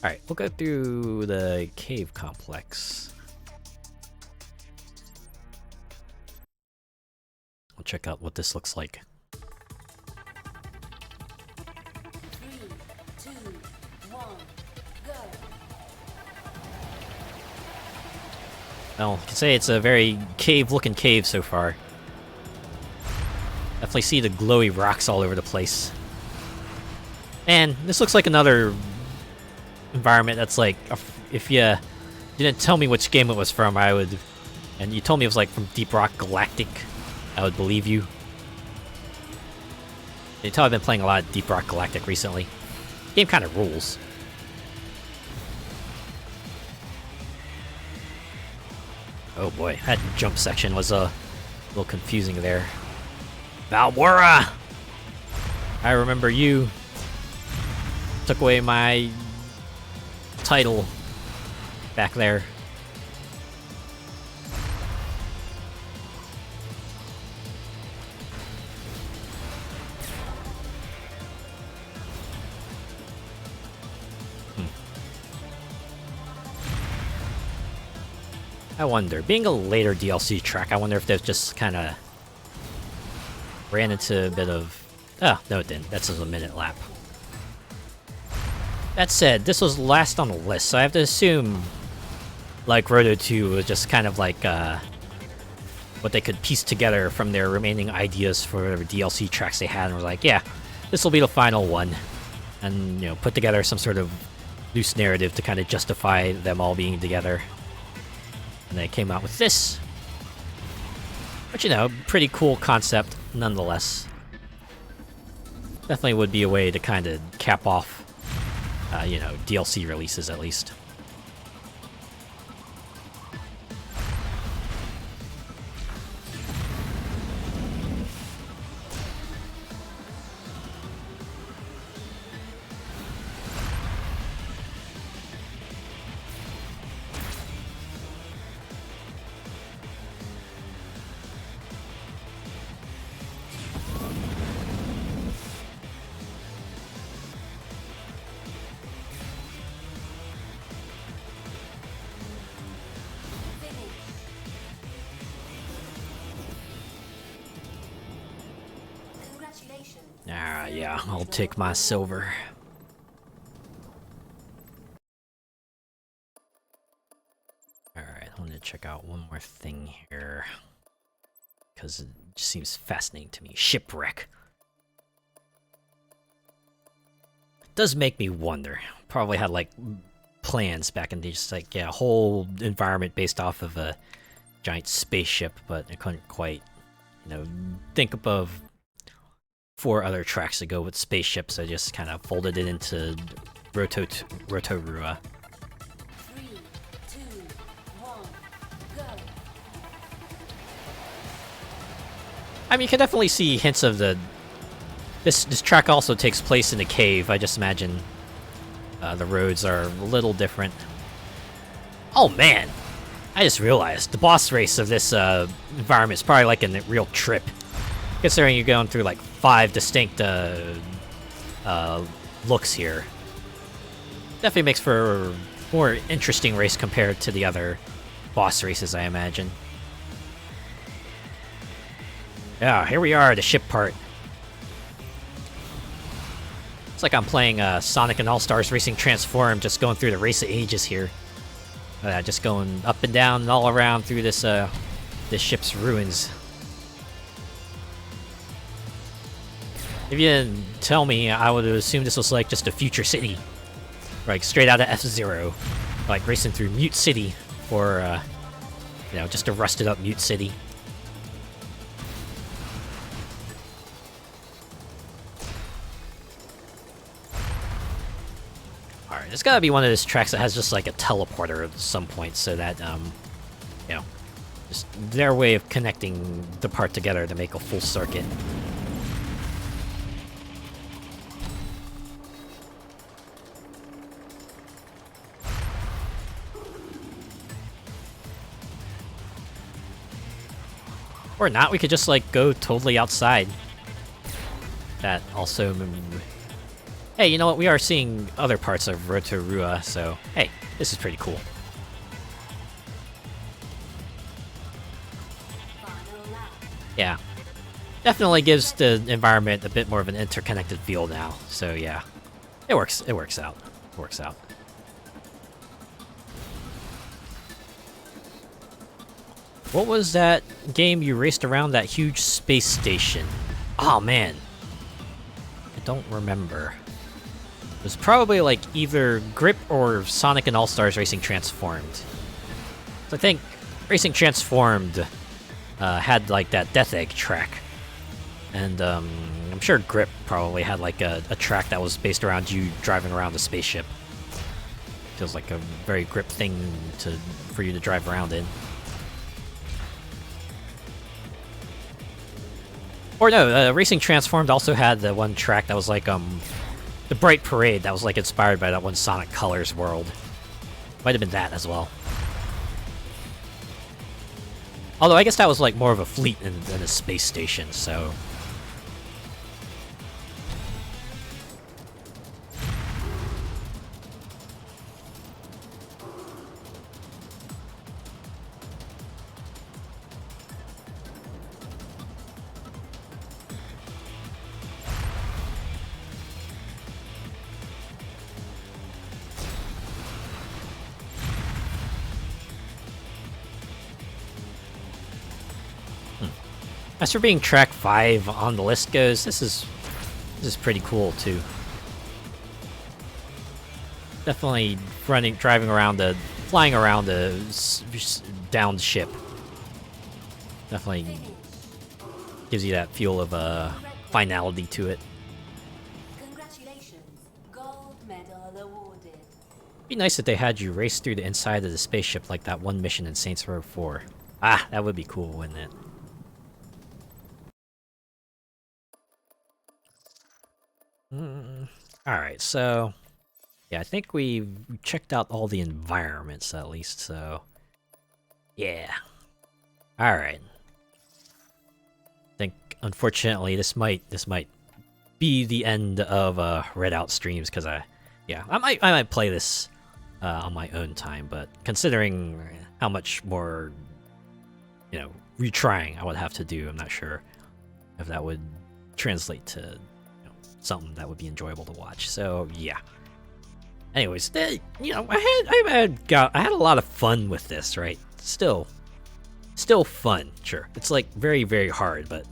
Alright, we'll go through the cave complex. We'll check out what this looks like. 3, 2, 1, go. Well, you can say it's a very cave-looking cave so far. Definitely see the glowy rocks all over the place. And this looks like another environment that's like, if you didn't tell me which game it was from, I would, and you told me it was like from Deep Rock Galactic, I would believe you. You can tell I've been playing a lot of Deep Rock Galactic recently. The game kind of rules. Oh boy, that jump section was a little confusing there. Valwara! I remember you. Took away my title back there. I wonder, being a later DLC track, I wonder if they've just kind of ran into a bit of... Oh, no it didn't. That's just a minute lap. That said, this was last on the list, so I have to assume, like Redout 2, was just kind of like what they could piece together from their remaining ideas for whatever DLC tracks they had, and were like, yeah, this will be the final one. And, you know, put together some sort of loose narrative to kind of justify them all being together. And they came out with this. But, you know, pretty cool concept, nonetheless. Definitely would be a way to kind of cap off, you know, DLC releases at least. Congratulations. Ah, yeah, I'll take my silver. Alright, I want to check out one more thing here. Because it just seems fascinating to me. Shipwreck. It does make me wonder. Probably had, like, plans back in the just, like, yeah, a whole environment based off of a giant spaceship, but I couldn't quite, you know, think of 4 other tracks to go with spaceships. I just kind of folded it into Rotorua. 3, 2, 1, go. I mean, you can definitely see hints of the... This track also takes place in a cave. I just imagine the roads are a little different. Oh man! I just realized the boss race of this environment is probably like a real trip. Considering you're going through like 5 distinct looks here. Definitely makes for a more interesting race compared to the other boss races, I imagine. Yeah, here we are, the ship part. It's like I'm playing Sonic and All-Stars Racing Transform, just going through the race of ages here. Just going up and down and all around through this ship's ruins. If you didn't tell me, I would have assumed this was like just a future city. Like straight out of F-Zero. Like racing through Mute City, or, you know, just a rusted up Mute City. Alright, there's gotta be one of those tracks that has just like a teleporter at some point, so that, you know, just their way of connecting the part together to make a full circuit. Or not, we could just like go totally outside. That also Hey, you know what? We are seeing other parts of Rotorua, so hey, this is pretty cool. Final lap. Yeah. Definitely gives the environment a bit more of an interconnected feel now, so yeah. It works out. It works out. What was that game you raced around that huge space station? Oh man. I don't remember. It was probably like either Grip or Sonic and All-Stars Racing Transformed. So I think Racing Transformed had like that Death Egg track. And I'm sure Grip probably had like a track that was based around you driving around a spaceship. Feels like a very Grip thing for you to drive around in. Or no, Racing Transformed also had the one track that was like the Bright Parade that was like inspired by that one Sonic Colors world. Might have been that as well. Although I guess that was like more of a fleet than a space station, so. As for being track 5 on the list goes, this is pretty cool too. Definitely flying around a downed ship. Definitely gives you that feel of finality to it. Congratulations. Gold medal awarded. Be nice if they had you race through the inside of the spaceship like that one mission in Saints Row 4. Ah, that would be cool, wouldn't it? Alright, so yeah, I think we checked out all the environments at least, so yeah. Alright. I think unfortunately this might be the end of Redout streams because I might play this on my own time, but considering how much more retrying I would have to do, I'm not sure if that would translate to something that would be enjoyable to watch. So yeah. Anyways, I had a lot of fun with this, right? Still fun, sure. It's like very, very hard, but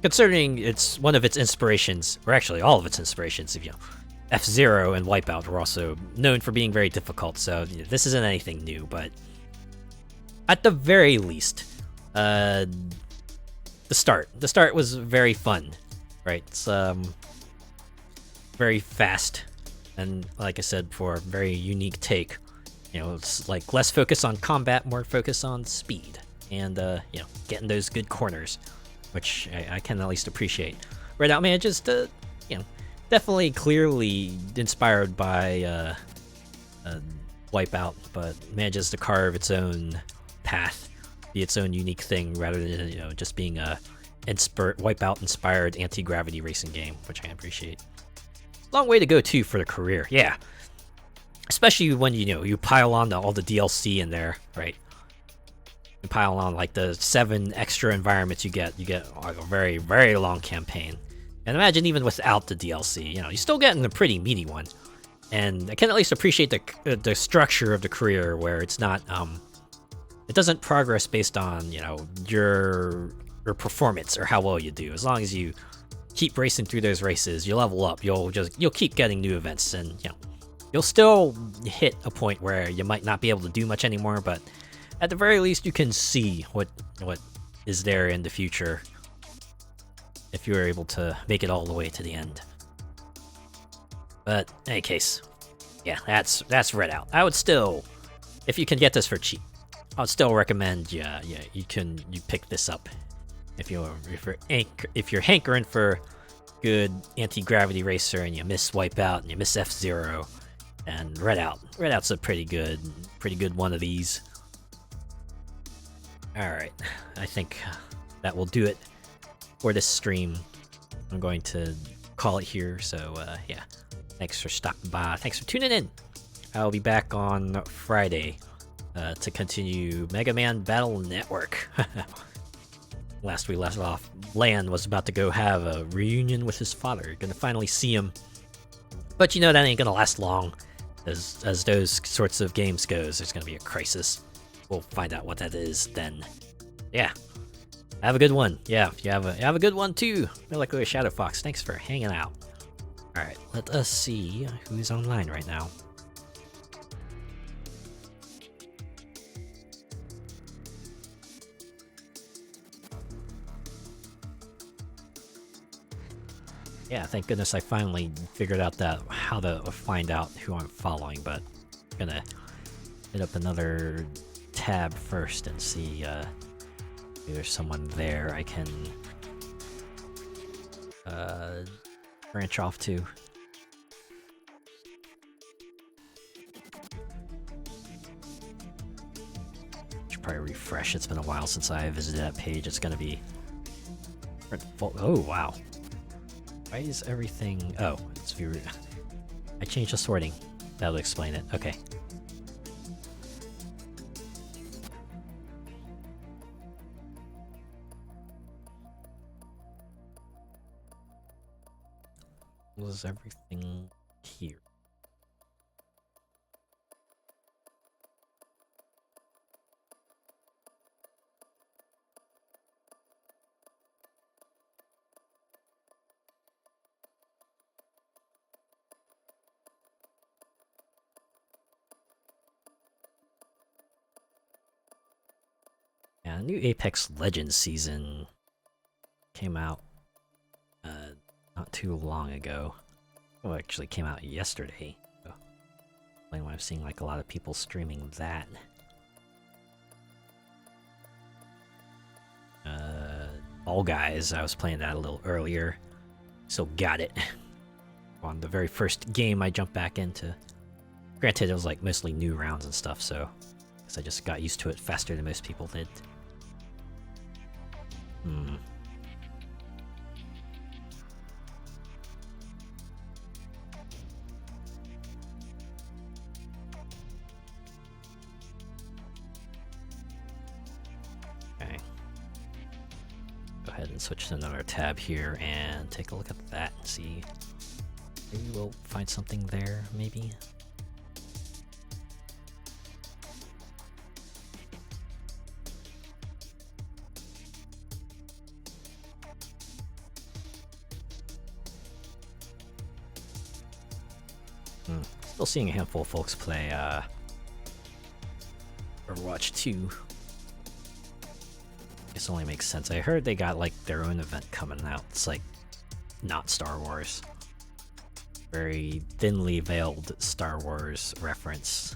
considering it's one of its inspirations, or actually all of its inspirations, if F-Zero and Wipeout were also known for being very difficult, so this isn't anything new, but at the very least, the start was very fun, right? It's very fast, and like I said before, very unique take. It's like less focus on combat, more focus on speed, and getting those good corners, which I can at least appreciate. Redout manages to, definitely clearly inspired by Wipeout, but manages to carve its own path, be its own unique thing, rather than just being a Wipeout inspired anti-gravity racing game, which I appreciate. Long way to go too for the career, yeah. Especially when you pile on all the DLC in there, right? You pile on like the 7 extra environments you get like a very, very long campaign. And imagine even without the DLC, you're still getting a pretty meaty one. And I can at least appreciate the structure of the career where it's not it doesn't progress based on your performance or how well you do. As long as you keep racing through those races, you level up, you'll keep getting new events, and you'll still hit a point where you might not be able to do much anymore, but at the very least you can see what is there in the future if you were able to make it all the way to the end. But in any case, yeah, that's Redout. I would still, if you can get this for cheap, I would still recommend you pick this up if you're hankering for good anti-gravity racer and you miss Wipeout and you miss F-Zero, and Redout's a pretty good one of these. Alright, I think that will do it for this stream. I'm going to call it here, so yeah. Thanks for stopping by. Thanks for tuning in. I'll be back on Friday to continue Mega Man Battle Network. Last we left off, Lan was about to go have a reunion with his father. Gonna finally see him. But you know that ain't gonna last long. As those sorts of games goes, there's gonna be a crisis. We'll find out what that is then. Yeah. Have a good one. Yeah, you have a good one too. Molecular Shadow Fox, thanks for hanging out. Alright, let us see who's online right now. Yeah, thank goodness I finally figured out how to find out who I'm following, but I'm gonna hit up another tab first and see if there's someone there I can branch off to. Should probably refresh. It's been a while since I visited that page. It's gonna be... Oh, wow. Why is everything... Oh, it's viewer... I changed the sorting. That'll explain it. Okay. Was everything here? Yeah, new Apex Legends season came out not too long ago. Oh, it actually came out yesterday. So, I'm seeing like a lot of people streaming that. Fall Guys, I was playing that a little earlier, so got it. On the very first game I jumped back into. Granted, it was like mostly new rounds and stuff, so I guess I just got used to it faster than most people did. Okay. Go ahead and switch to another tab here and take a look at that and see. Maybe we'll find something there, maybe. Still seeing a handful of folks play Overwatch 2. This only makes sense. I heard they got like their own event coming out. It's like not Star Wars. Very thinly veiled Star Wars reference.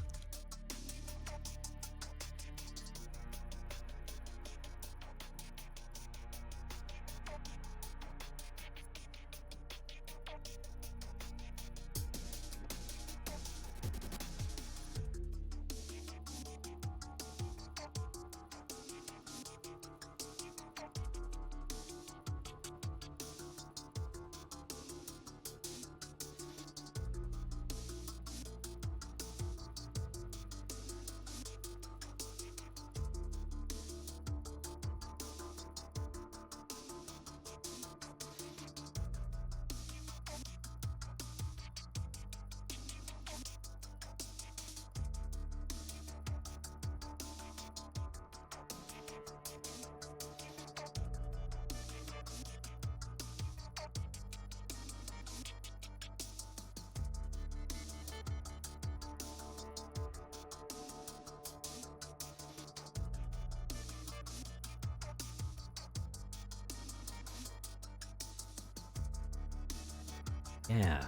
Yeah.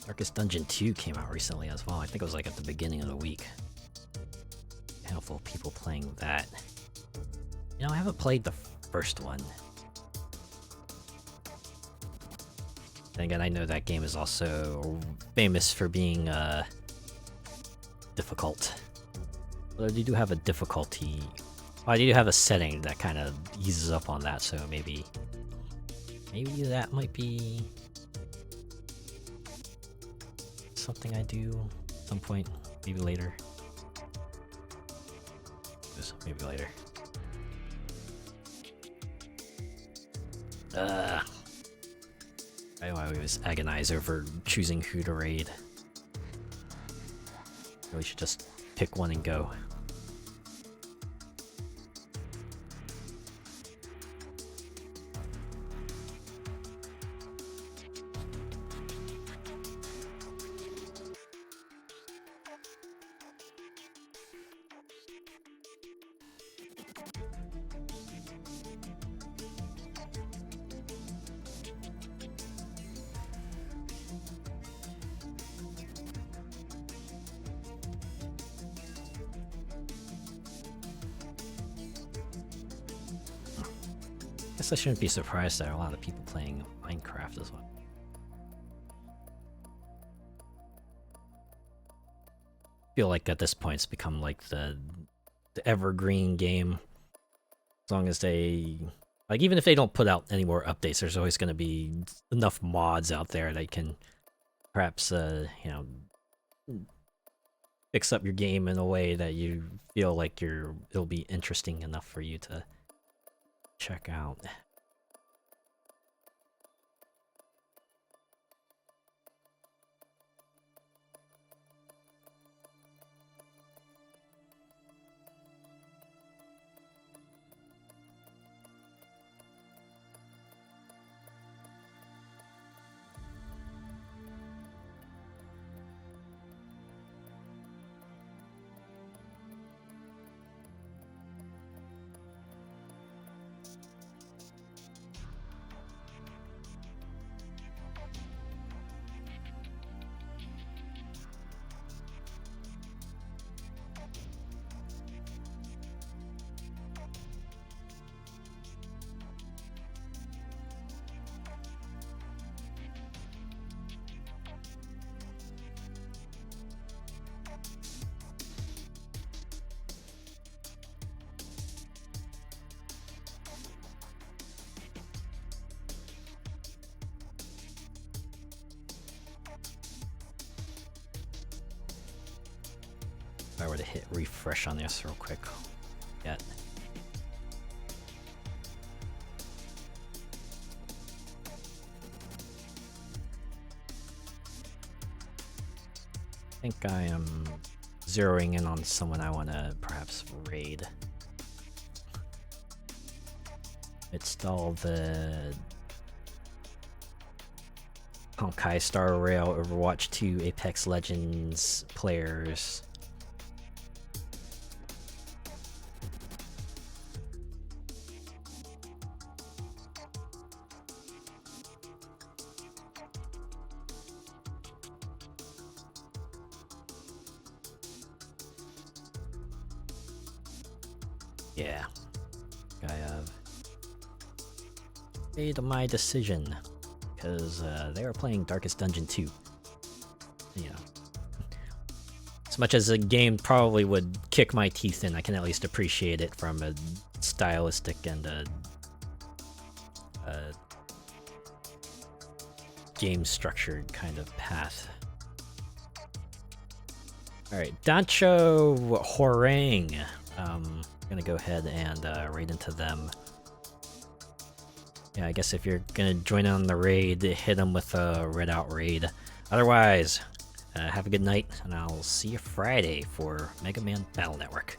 Darkest Dungeon 2 came out recently as well. I think it was like at the beginning of the week. A handful of people playing that. You know, I haven't played the first one. Then again, I know that game is also famous for being difficult. But they do have a difficulty. Well, they do have a setting that kind of eases up on that, so maybe that might be something I do at some point, maybe later. Maybe later. I always agonize over choosing who to raid. Really should just pick one and go. I shouldn't be surprised that there are a lot of people playing Minecraft as well. I feel like at this point it's become like the evergreen game. As long as they, like, even if they don't put out any more updates, there's always going to be enough mods out there that can perhaps you know, fix up your game in a way that you feel like it'll be interesting enough for you to check out. If I were to hit refresh on this real quick, yet. I think I am zeroing in on someone I want to perhaps raid. Install the Honkai Star Rail Overwatch 2 Apex Legends players. Yeah, I have made my decision because they are playing Darkest Dungeon 2. You know, as much as a game probably would kick my teeth in, I can at least appreciate it from a stylistic and a game structured kind of path. All right, Dancho Horang. Gonna go ahead and raid into them. Yeah, I guess if you're gonna join on the raid, hit them with a Redout raid. Otherwise, have a good night, and I'll see you Friday for Mega Man Battle Network.